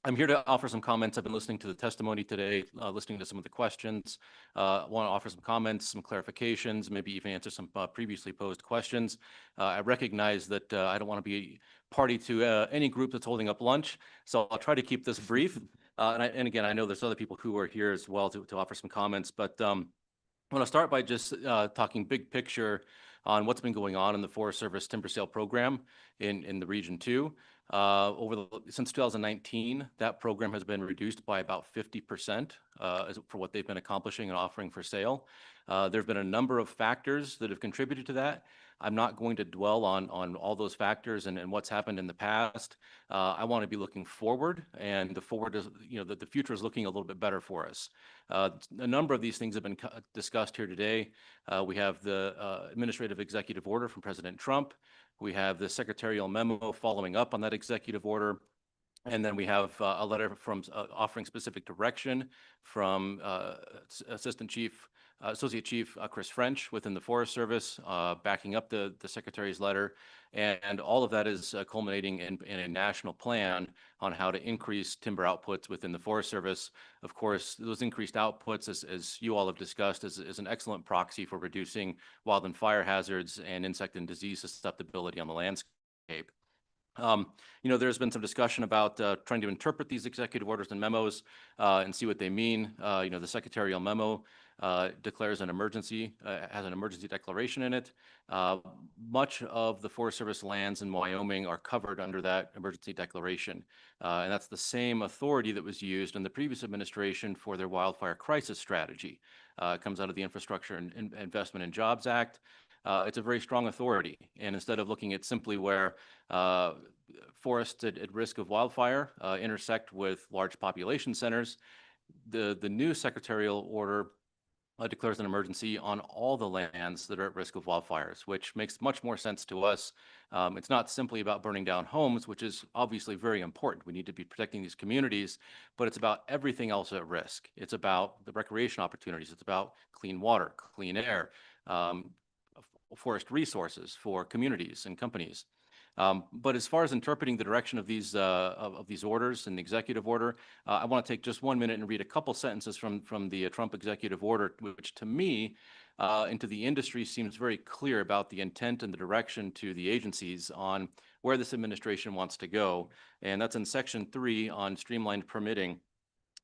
I'm here to offer some comments. I've been listening to the testimony today, listening to some of the questions. I want to offer some comments, some clarifications, maybe even answer some previously posed questions. I recognize that I don't want to be party to any group that's holding up lunch, so I'll try to keep this brief. And again, I know there's other people who are here as well to offer some comments, but I want to start by just talking big picture on what's been going on in the Forest Service timber sale program in the Region 2. Since 2019, that program has been reduced by about 50% for what they've been accomplishing and offering for sale. There have been a number of factors that have contributed to that. I'm not going to dwell on all those factors and what's happened in the past. I want to be looking forward, and the forward is, the future is looking a little bit better for us. A number of these things have been discussed here today. We have the administrative executive order from President Trump. We have the secretarial memo following up on that executive order. And then we have a letter from offering specific direction from Associate Chief Chris French within the Forest Service, backing up the Secretary's letter. And all of that is culminating in a national plan on how to increase timber outputs within the Forest Service. Of course, those increased outputs, as you all have discussed, is an excellent proxy for reducing wild and fire hazards and insect and disease susceptibility on the landscape. There's been some discussion about trying to interpret these executive orders and memos and see what they mean. The secretarial memo declares an emergency, has an emergency declaration in it. Much of the Forest Service lands in Wyoming are covered under that emergency declaration. And that's the same authority that was used in the previous administration for their wildfire crisis strategy. It comes out of the Infrastructure and Investment and Jobs Act. It's a very strong authority. And instead of looking at simply where forests at risk of wildfire intersect with large population centers, the new secretarial order declares an emergency on all the lands that are at risk of wildfires, which makes much more sense to us. It's not simply about burning down homes, which is obviously very important. We need to be protecting these communities, but it's about everything else at risk. It's about the recreation opportunities. It's about clean water, clean air, forest resources for communities and companies. But as far as interpreting the direction of these orders and the executive order, I want to take just 1 minute and read a couple sentences from the Trump executive order, which to me and to the industry seems very clear about the intent and the direction to the agencies on where this administration wants to go. And that's in Section 3 on streamlined permitting.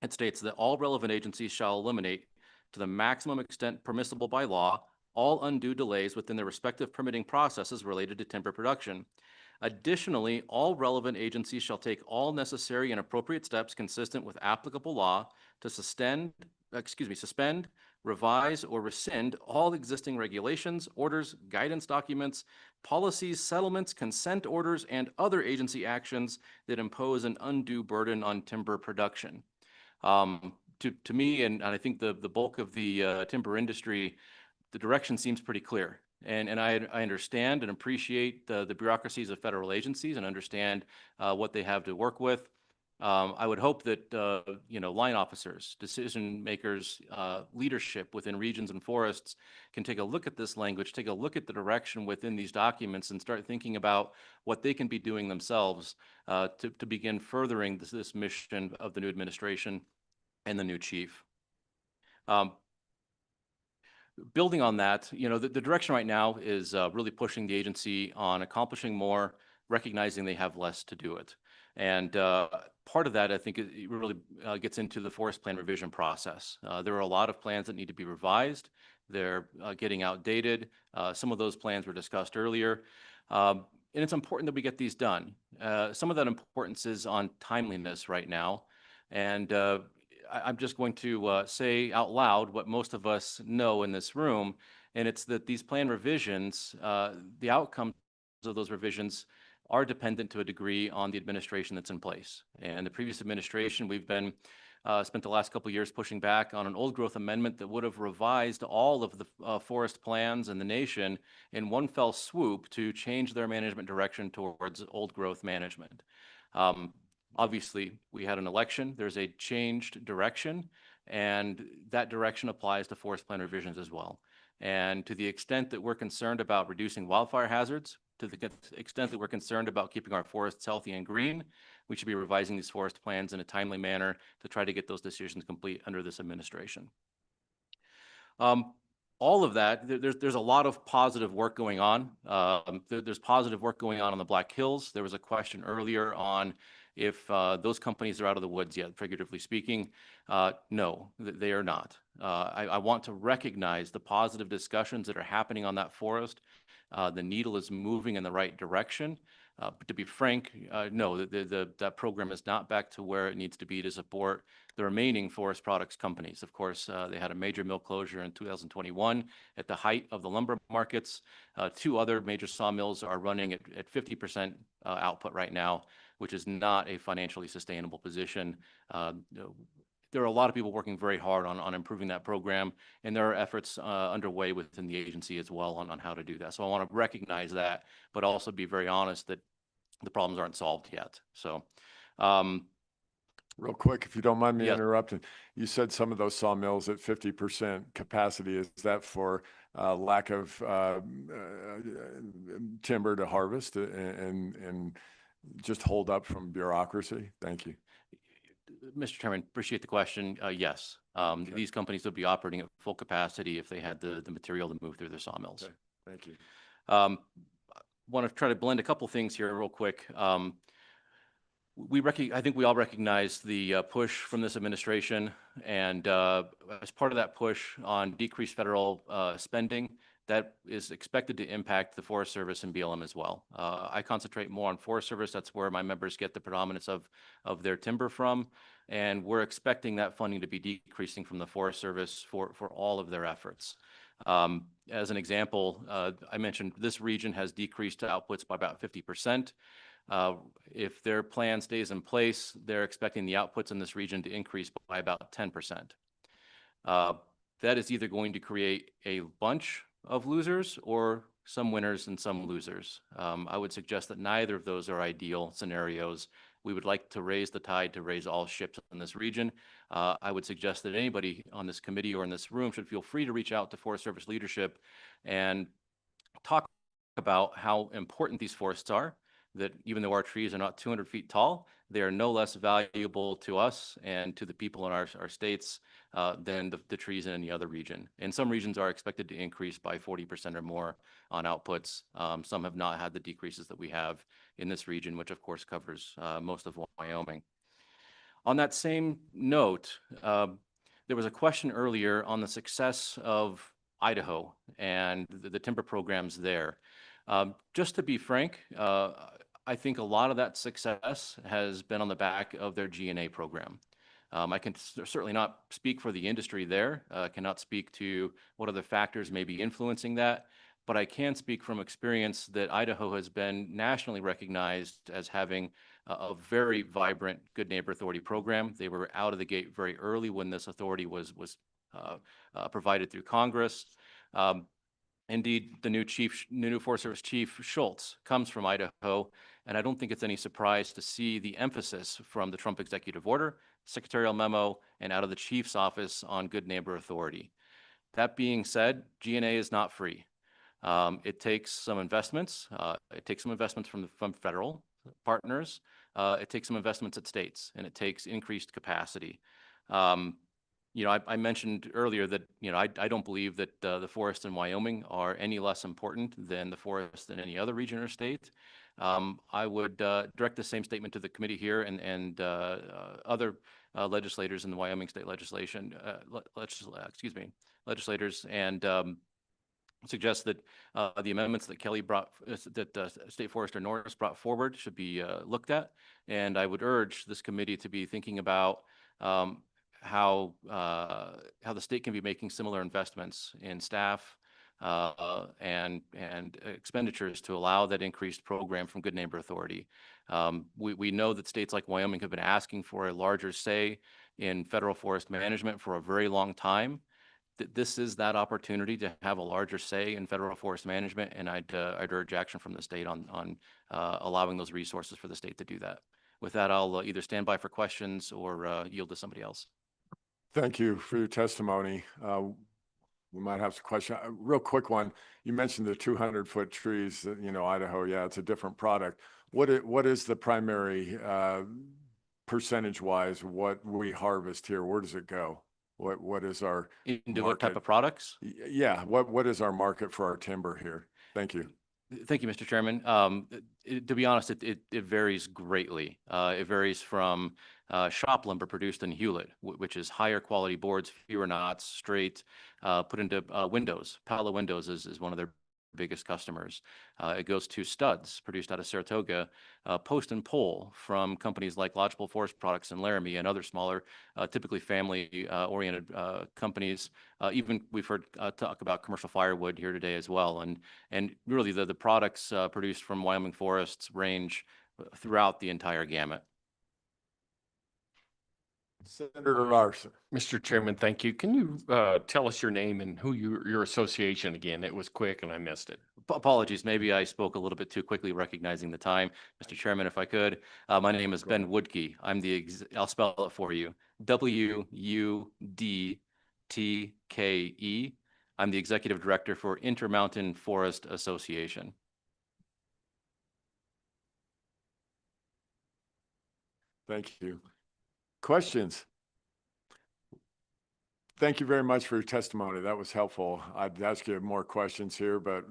It states that all relevant agencies shall eliminate to the maximum extent permissible by law all undue delays within their respective permitting processes related to timber production. Additionally, all relevant agencies shall take all necessary and appropriate steps consistent with applicable law to suspend, revise, or rescind all existing regulations, orders, guidance documents, policies, settlements, consent orders, and other agency actions that impose an undue burden on timber production. To me, and I think the bulk of the timber industry, the direction seems pretty clear. And I understand and appreciate the bureaucracies of federal agencies and understand what they have to work with. I would hope that, line officers, decision makers, leadership within regions and forests can take a look at this language, take a look at the direction within these documents and start thinking about what they can be doing themselves to begin furthering this mission of the new administration and the new chief. Building on that, the direction right now is really pushing the agency on accomplishing more, recognizing they have less to do it. And part of that, I think, it really gets into the forest plan revision process. There are a lot of plans that need to be revised. They're getting outdated. Some of those plans were discussed earlier. And it's important that we get these done. Some of that importance is on timeliness right now. And I'm just going to say out loud what most of us know in this room, and it's that these plan revisions, the outcomes of those revisions are dependent to a degree on the administration that's in place. And the previous administration, we've been spent the last couple of years pushing back on an old growth amendment that would have revised all of the forest plans in the nation in one fell swoop to change their management direction towards old growth management. Obviously, we had an election. There's a changed direction, and that direction applies to forest plan revisions as well. And to the extent that we're concerned about reducing wildfire hazards, to the extent that we're concerned about keeping our forests healthy and green, we should be revising these forest plans in a timely manner to try to get those decisions complete under this administration. All of that, there's a lot of positive work going on. There's positive work going on the Black Hills. There was a question earlier on if those companies are out of the woods yet, figuratively speaking. No, they are not. I want to recognize the positive discussions that are happening on that forest. The needle is moving in the right direction. But to be frank, no, that program is not back to where it needs to be to support the remaining forest products companies. Of course, they had a major mill closure in 2021 at the height of the lumber markets. 2 other major sawmills are running at 50% output right now, which is not a financially sustainable position. There are a lot of people working very hard on improving that program, and there are efforts underway within the agency as well on how to do that. So I want to recognize that, but also be very honest that the problems aren't solved yet. So, real quick, if you don't mind me Yes. interrupting, you said some of those sawmills at 50% capacity. Is that for lack of timber to harvest and just hold up from bureaucracy? Thank you. Mr. Chairman, appreciate the question. Yes, these companies would be operating at full capacity if they had the material to move through their sawmills. Okay. Thank you. Want to try to blend a couple things here real quick. I think we all recognize the push from this administration, and as part of that push on decreased federal spending, that is expected to impact the Forest Service and BLM as well. I concentrate more on Forest Service. That's where my members get the predominance of their timber from, and we're expecting that funding to be decreasing from the Forest Service for all of their efforts. As an example, I mentioned this region has decreased outputs by about 50%. If their plan stays in place, they're expecting the outputs in this region to increase by about 10%. That is either going to create a bunch of losers or some winners and some losers. I would suggest that neither of those are ideal scenarios. We would like to raise the tide to raise all ships in this region. I would suggest that anybody on this committee or in this room should feel free to reach out to Forest Service leadership and talk about how important these forests are, that even though our trees are not 200 feet tall, they are no less valuable to us and to the people in our states than the trees in any other region. And some regions are expected to increase by 40% or more on outputs. Some have not had the decreases that we have in this region, which of course covers most of Wyoming. On that same note, there was a question earlier on the success of Idaho and the timber programs there. Just to be frank, I think a lot of that success has been on the back of their G&A program. I can certainly not speak for the industry there, cannot speak to what other factors may be influencing that, but I can speak from experience that Idaho has been nationally recognized as having a very vibrant Good Neighbor Authority program. They were out of the gate very early when this authority was provided through Congress. Indeed, the new Forest Service Chief Schultz comes from Idaho, and I don't think it's any surprise to see the emphasis from the Trump executive order, secretarial memo, and out of the chief's office on Good Neighbor Authority. That being said, G&A is not free. It takes some investments. It takes some investments from federal partners. It takes some investments at states, and it takes increased capacity. I mentioned earlier that, I don't believe that the forests in Wyoming are any less important than the forests in any other region or state. I would direct the same statement to the committee here and other legislators in the Wyoming state legislation, legislators, and suggest that the amendments that Kelly State Forester Norris brought forward should be looked at. And I would urge this committee to be thinking about how the state can be making similar investments in staff and expenditures to allow that increased program from Good Neighbor Authority. We know that states like Wyoming have been asking for a larger say in federal forest management for a very long time. This is that opportunity to have a larger say in federal forest management, and I'd urge action from the state on allowing those resources for the state to do that. With that, I'll either stand by for questions or yield to somebody else. Thank you for your testimony. We might have a question, a real quick one. You mentioned the 200-foot trees, Idaho, yeah, it's a different product. What is the primary percentage-wise, what we harvest here? Where does it go? What is our into what type of products? Yeah, what is our market for our timber here? Thank you. Thank you, Mr. Chairman. To be honest, it varies greatly. It varies from shop lumber produced in Hewlett, which is higher quality boards, fewer knots, straight, put into windows. Pala Windows is one of their biggest customers. It goes to studs produced out of Saratoga, post and pole from companies like Lodgepole Forest Products and Laramie and other smaller, typically family oriented companies. Even we've heard talk about commercial firewood here today as well. And really the products produced from Wyoming forests range throughout the entire gamut. Senator Larson. Mr. Chairman, thank you. Can you tell us your name and who your association again? It was quick and I missed it. Apologies. Maybe I spoke a little bit too quickly, recognizing the time. Mr. Chairman, if I could, my name is Ben Woodkey. I'll spell it for you. WUDTKE. I'm the Executive Director for Intermountain Forest Association. Thank you. Questions? Thank you very much for your testimony. That was helpful. I'd ask you more questions here, but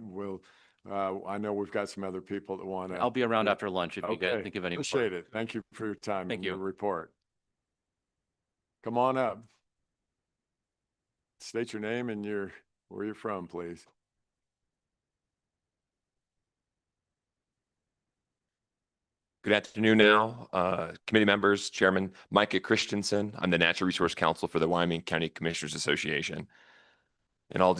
I know we've got some other people that want to. I'll be around after lunch if you think of any. Appreciate it. Thank you for your time. Thank you. Your report. Come on up. State your name and where you're from, please. Good afternoon now, committee members, Chairman Micah Christensen. I'm the Natural Resource Counsel for the Wyoming County Commissioners Association. And I'll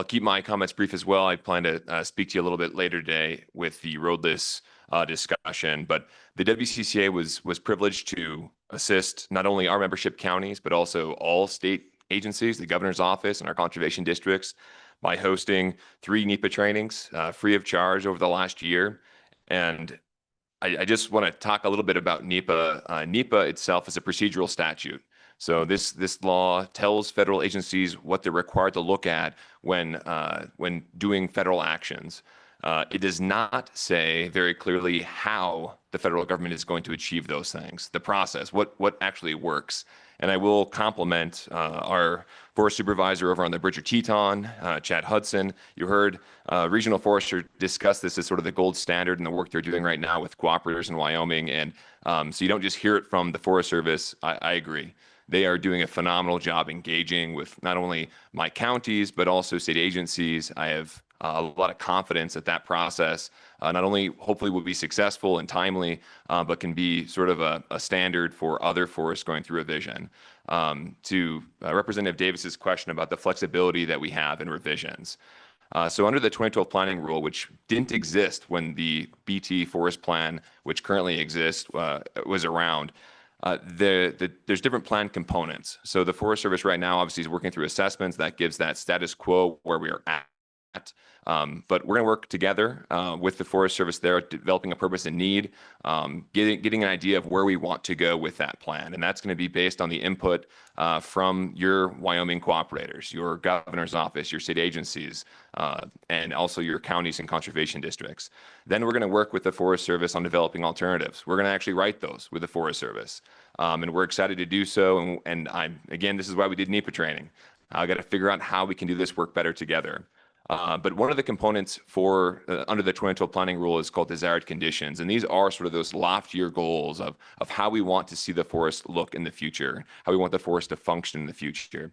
keep my comments brief as well. I plan to speak to you a little bit later today with the roadless discussion, but the WCCA was privileged to assist not only our membership counties, but also all state agencies, the governor's office and our conservation districts by hosting 3 NEPA trainings free of charge over the last year. And I just want to talk a little bit about NEPA. NEPA itself is a procedural statute. So this law tells federal agencies what they're required to look at when doing federal actions. It does not say very clearly how the federal government is going to achieve those things, the process, what actually works. And I will compliment our forest supervisor over on the Bridger Teton, Chad Hudson. You heard regional forester discuss this as sort of the gold standard in the work they're doing right now with cooperators in Wyoming. And so you don't just hear it from the Forest Service. I agree. They are doing a phenomenal job engaging with not only my counties, but also state agencies. I have a lot of confidence that that process not only hopefully will be successful and timely, but can be sort of a standard for other forests going through revision. To Representative Davis's question about the flexibility that we have in revisions. So under the 2012 planning rule, which didn't exist when the BT forest plan, which currently exists, was around, there's different plan components. So the Forest Service right now obviously is working through assessments that gives that status quo where we are at. But we're going to work together with the Forest Service there, developing a purpose and need, getting an idea of where we want to go with that plan. And that's going to be based on the input from your Wyoming cooperators, your governor's office, your state agencies, and also your counties and conservation districts. Then we're going to work with the Forest Service on developing alternatives. We're going to actually write those with the Forest Service. And we're excited to do so. And again, this is why we did NEPA training. I got to figure out how we can do this work better together. But one of the components for under the 2012 planning rule is called desired conditions. And these are sort of those loftier goals of how we want to see the forest look in the future, how we want the forest to function in the future.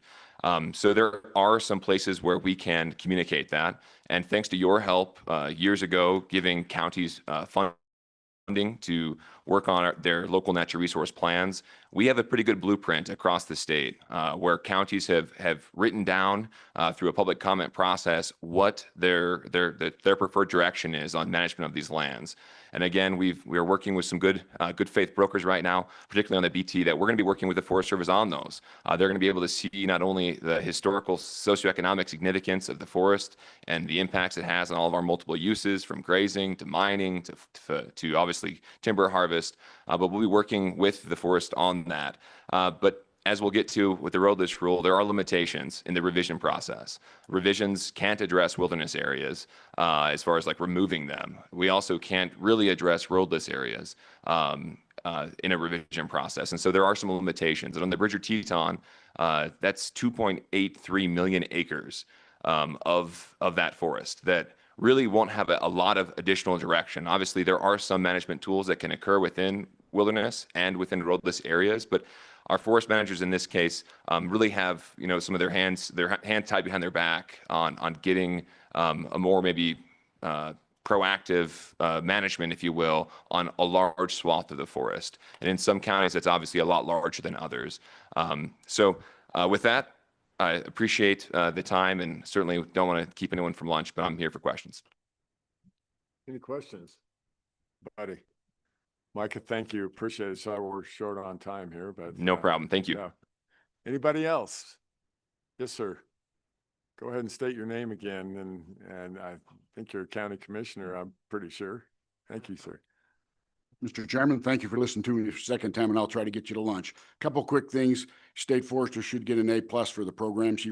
So there are some places where we can communicate that. And thanks to your help years ago, giving counties funding to work on their local natural resource plans, we have a pretty good blueprint across the state where counties have written down through a public comment process what their preferred direction is on management of these lands. And again, we are working with some good faith brokers right now, particularly on the BT, that we're going to be working with the Forest Service on those. They're going to be able to see not only the historical socioeconomic significance of the forest and the impacts it has on all of our multiple uses, from grazing to mining to obviously timber harvest, but we'll be working with the forest on that. But as we'll get to with the roadless rule, there are limitations in the revision process. Revisions can't address wilderness areas as far as like removing them. We also can't really address roadless areas in a revision process. And so there are some limitations. And on the Bridger Teton, that's 2.83 million acres of that forest that really won't have a lot of additional direction. Obviously, there are some management tools that can occur within wilderness and within roadless areas, but our forest managers in this case really have, some of their hands tied behind their back on getting a more maybe proactive management, if you will, on a large swath of the forest. And in some counties, that's obviously a lot larger than others. So with that, I appreciate the time and certainly don't want to keep anyone from lunch, but I'm here for questions. Any questions? Buddy. Micah, thank you. Appreciate it. So we're short on time here, but No problem. Thank you. yeah. Anybody else? Yes, sir. Go ahead and state your name again. And I think you're a county commissioner, I'm pretty sure. Thank you, sir. Mr. Chairman, thank you for listening to me the second time, and I'll try to get you to lunch. Couple quick things. State Forester should get an A+ for the program she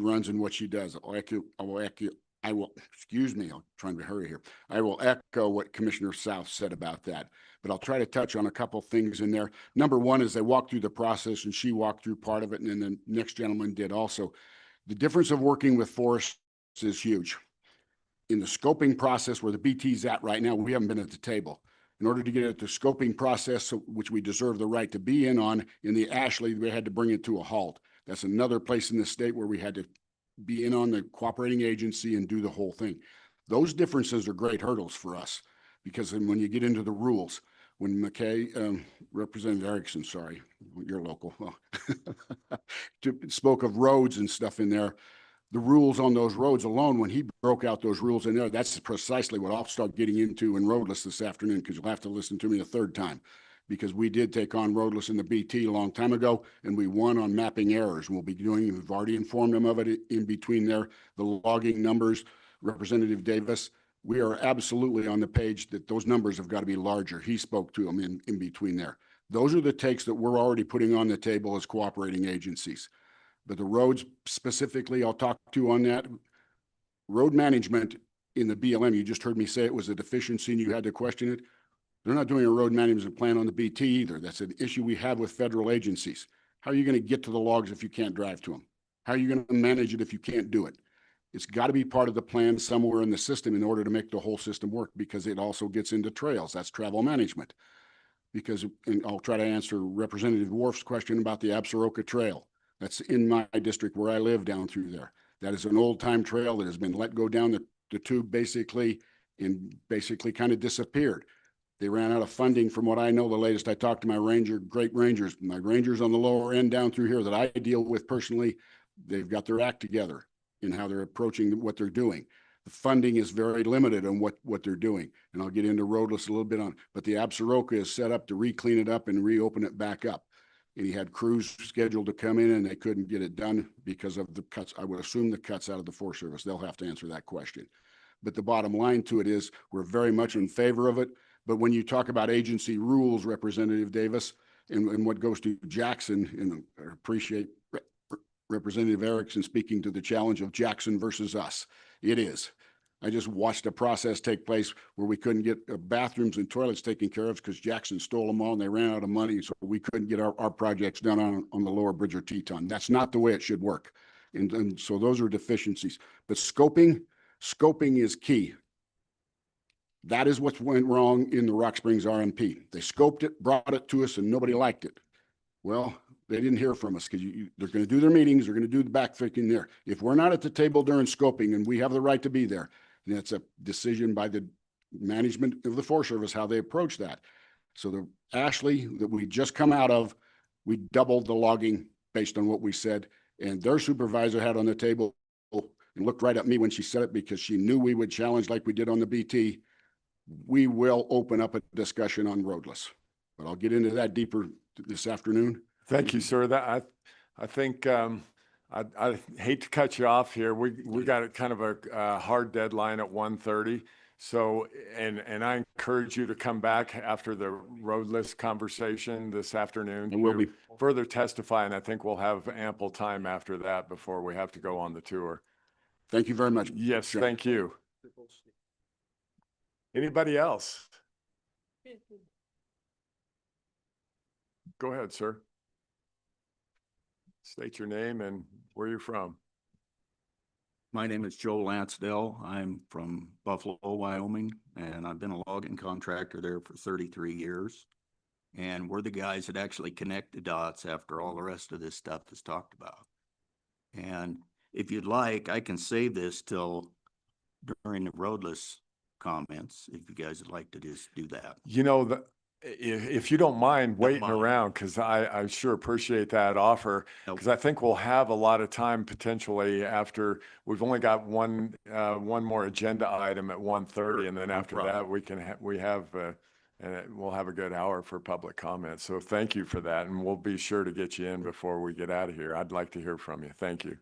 excuse me, I'm trying to hurry here. I will echo what Commissioner South said about that, but I'll try to touch on a couple things in there. Number one is they walked through the process, and she walked through part of it, and then the next gentleman did also. The difference of working with forests is huge. In the scoping process where the BT's at right now, we haven't been at the table. In order to get at the scoping process, which we deserve the right to be in on, in the Ashley, we had to bring it to a halt. That's another place in the state where we had to be in on the cooperating agency and do the whole thing. Those differences are great hurdles for us because when you get into the rules, when Representative Erickson, sorry, you're local, spoke of roads and stuff in there, the rules on those roads alone, when he broke out those rules in there, that's precisely what I'll start getting into in roadless this afternoon, because you'll have to listen to me a third time. Because we did take on roadless in the BT a long time ago, and we won on mapping errors. We'll be doing, we've already informed them of it in between there, the logging numbers. Representative Davis, we are absolutely on the page that those numbers have got to be larger. He spoke to them in between there. Those are the takes that we're already putting on the table as cooperating agencies. But the roads specifically, I'll talk to on that. Road management in the BLM, you just heard me say it was a deficiency and you had to question it. They're not doing a road management plan on the BT either. That's an issue we have with federal agencies. How are you going to get to the logs if you can't drive to them? How are you going to manage it if you can't do it? It's got to be part of the plan somewhere in the system in order to make the whole system work, because it also gets into trails. That's travel management. Because, and I'll try to answer Representative Worf's question about the Absaroka Trail. That's in my district where I live down through there. That is an old time trail that has been let go down the tube basically, and basically kind of disappeared. They ran out of funding from what I know. The latest I talked to my great rangers on the lower end down through here that I deal with personally, they've got their act together in how they're approaching what they're doing. The funding is very limited on what they're doing. And I'll get into roadless a little bit on, but the Absaroka is set up to re-clean it up and reopen it back up. And he had crews scheduled to come in and they couldn't get it done because of the cuts. I would assume the cuts out of the Forest Service. They'll have to answer that question. But the bottom line to it is we're very much in favor of it. But when you talk about agency rules, Representative Davis, and what goes to Jackson, and I appreciate Representative Erickson speaking to the challenge of Jackson versus us. It is. I just watched a process take place where we couldn't get bathrooms and toilets taken care of because Jackson stole them all and they ran out of money. So we couldn't get our projects done on the lower Bridger Teton. That's not the way it should work. And so those are deficiencies. But scoping is key. That is what went wrong in the Rock Springs RMP. They scoped it, brought it to us, and nobody liked it. Well, they didn't hear from us because they're going to do their meetings. They're going to do the backfixing there. If we're not at the table during scoping and we have the right to be there, then it's a decision by the management of the Forest Service how they approach that. So the Ashley that we just come out of, we doubled the logging based on what we said, and their supervisor had on the table and looked right at me when she said it because she knew we would challenge like we did on the BT. We will open up a discussion on roadless, but I'll get into that deeper this afternoon. Thank you, sir. That I think I hate to cut you off here. We got a kind of a hard deadline at 1:30. So and I encourage you to come back after the roadless conversation this afternoon. And we'll be further testify, and I think we'll have ample time after that before we have to go on the tour. Thank you very much. Yes, thank you. Anybody else? Go ahead, sir. State your name and where you're from. My name is Joe Lansdale. I'm from Buffalo, Wyoming, and I've been a logging contractor there for 33 years. And we're the guys that actually connect the dots after all the rest of this stuff is talked about. And if you'd like, I can save this till during the roadless comments, if you guys would like to just do that. You know, if you don't mind waiting around, because I sure appreciate that offer, because I think we'll have a lot of time potentially after we've only got one more agenda item at 1:30, and then after that we'll have a good hour for public comment. So thank you for that, and we'll be sure to get you in before we get out of here. I'd like to hear from you. Thank you.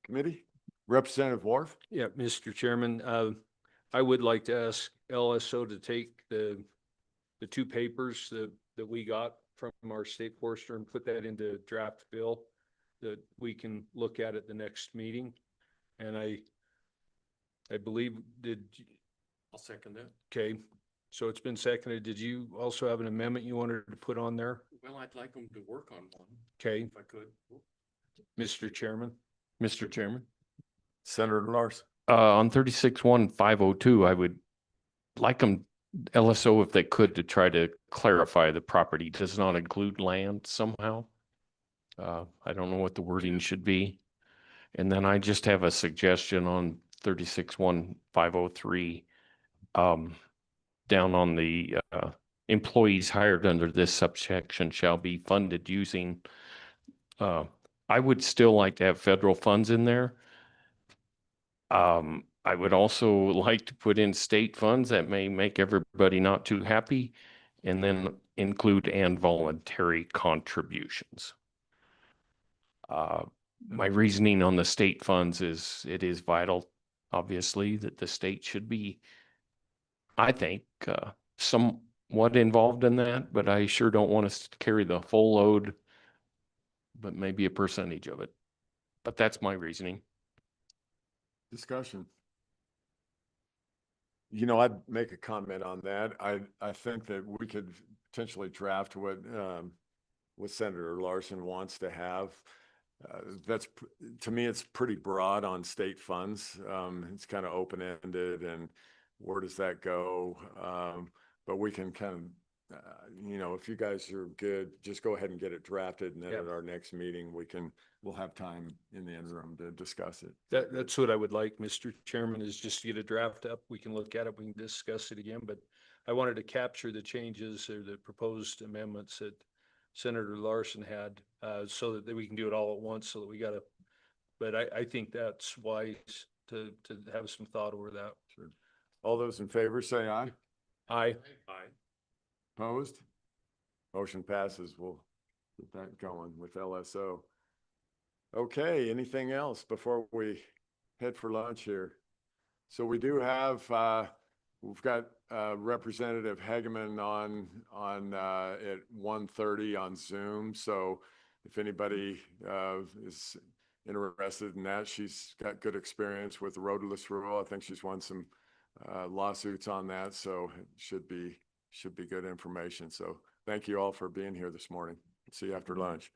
Committee, Representative Worf. Yeah, Mr. Chairman, I would like to ask LSO to take the two papers that we got from our state forester and put that into draft bill that we can look at the next meeting. And I believe, I'll second that. okay, so it's been seconded. Did you also have an amendment you wanted to put on there? Well, I'd like them to work on one. Okay, If I could. Mr. Chairman. Mr. Chairman. Senator Lars. On 36-1-502, I would like them, LSO, if they could, to try to clarify the property does not include land somehow. I don't know what the wording should be. And then I just have a suggestion on 36-1-503, down on the employees hired under this subsection shall be funded using, I would still like to have federal funds in there. I would also like to put in state funds. That may make everybody not too happy, and then include and voluntary contributions. My reasoning on the state funds is it is vital, obviously, that the state should be, I think, somewhat involved in that, but I sure don't want us to carry the full load but maybe a percentage of it. But that's my reasoning. Discussion. You know, I'd make a comment on that. I think that we could potentially draft what Senator Larson wants to have. To me, it's pretty broad on state funds. It's kind of open-ended, and where does that go? But we can kind of, if you guys are good, just go ahead and get it drafted, and then at our next meeting, we'll have time in the interim to discuss it. That's what I would like, Mr. Chairman, is just to get a draft up. We can look at it, we can discuss it again, but I wanted to capture the changes or the proposed amendments that Senator Larson had, so that we can do it all at once, so that we got but I think that's wise to have some thought over that. Sure. All those in favor say aye. Aye. Aye. Opposed? Motion passes. We'll get that going with LSO. Okay, anything else before we head for lunch here? So we do have, we've got Representative Hageman on at 1:30 on Zoom. So if anybody is interested in that, she's got good experience with the roadless rule. I think she's won some lawsuits on that, so it should be good information. So thank you all for being here this morning. See you after lunch.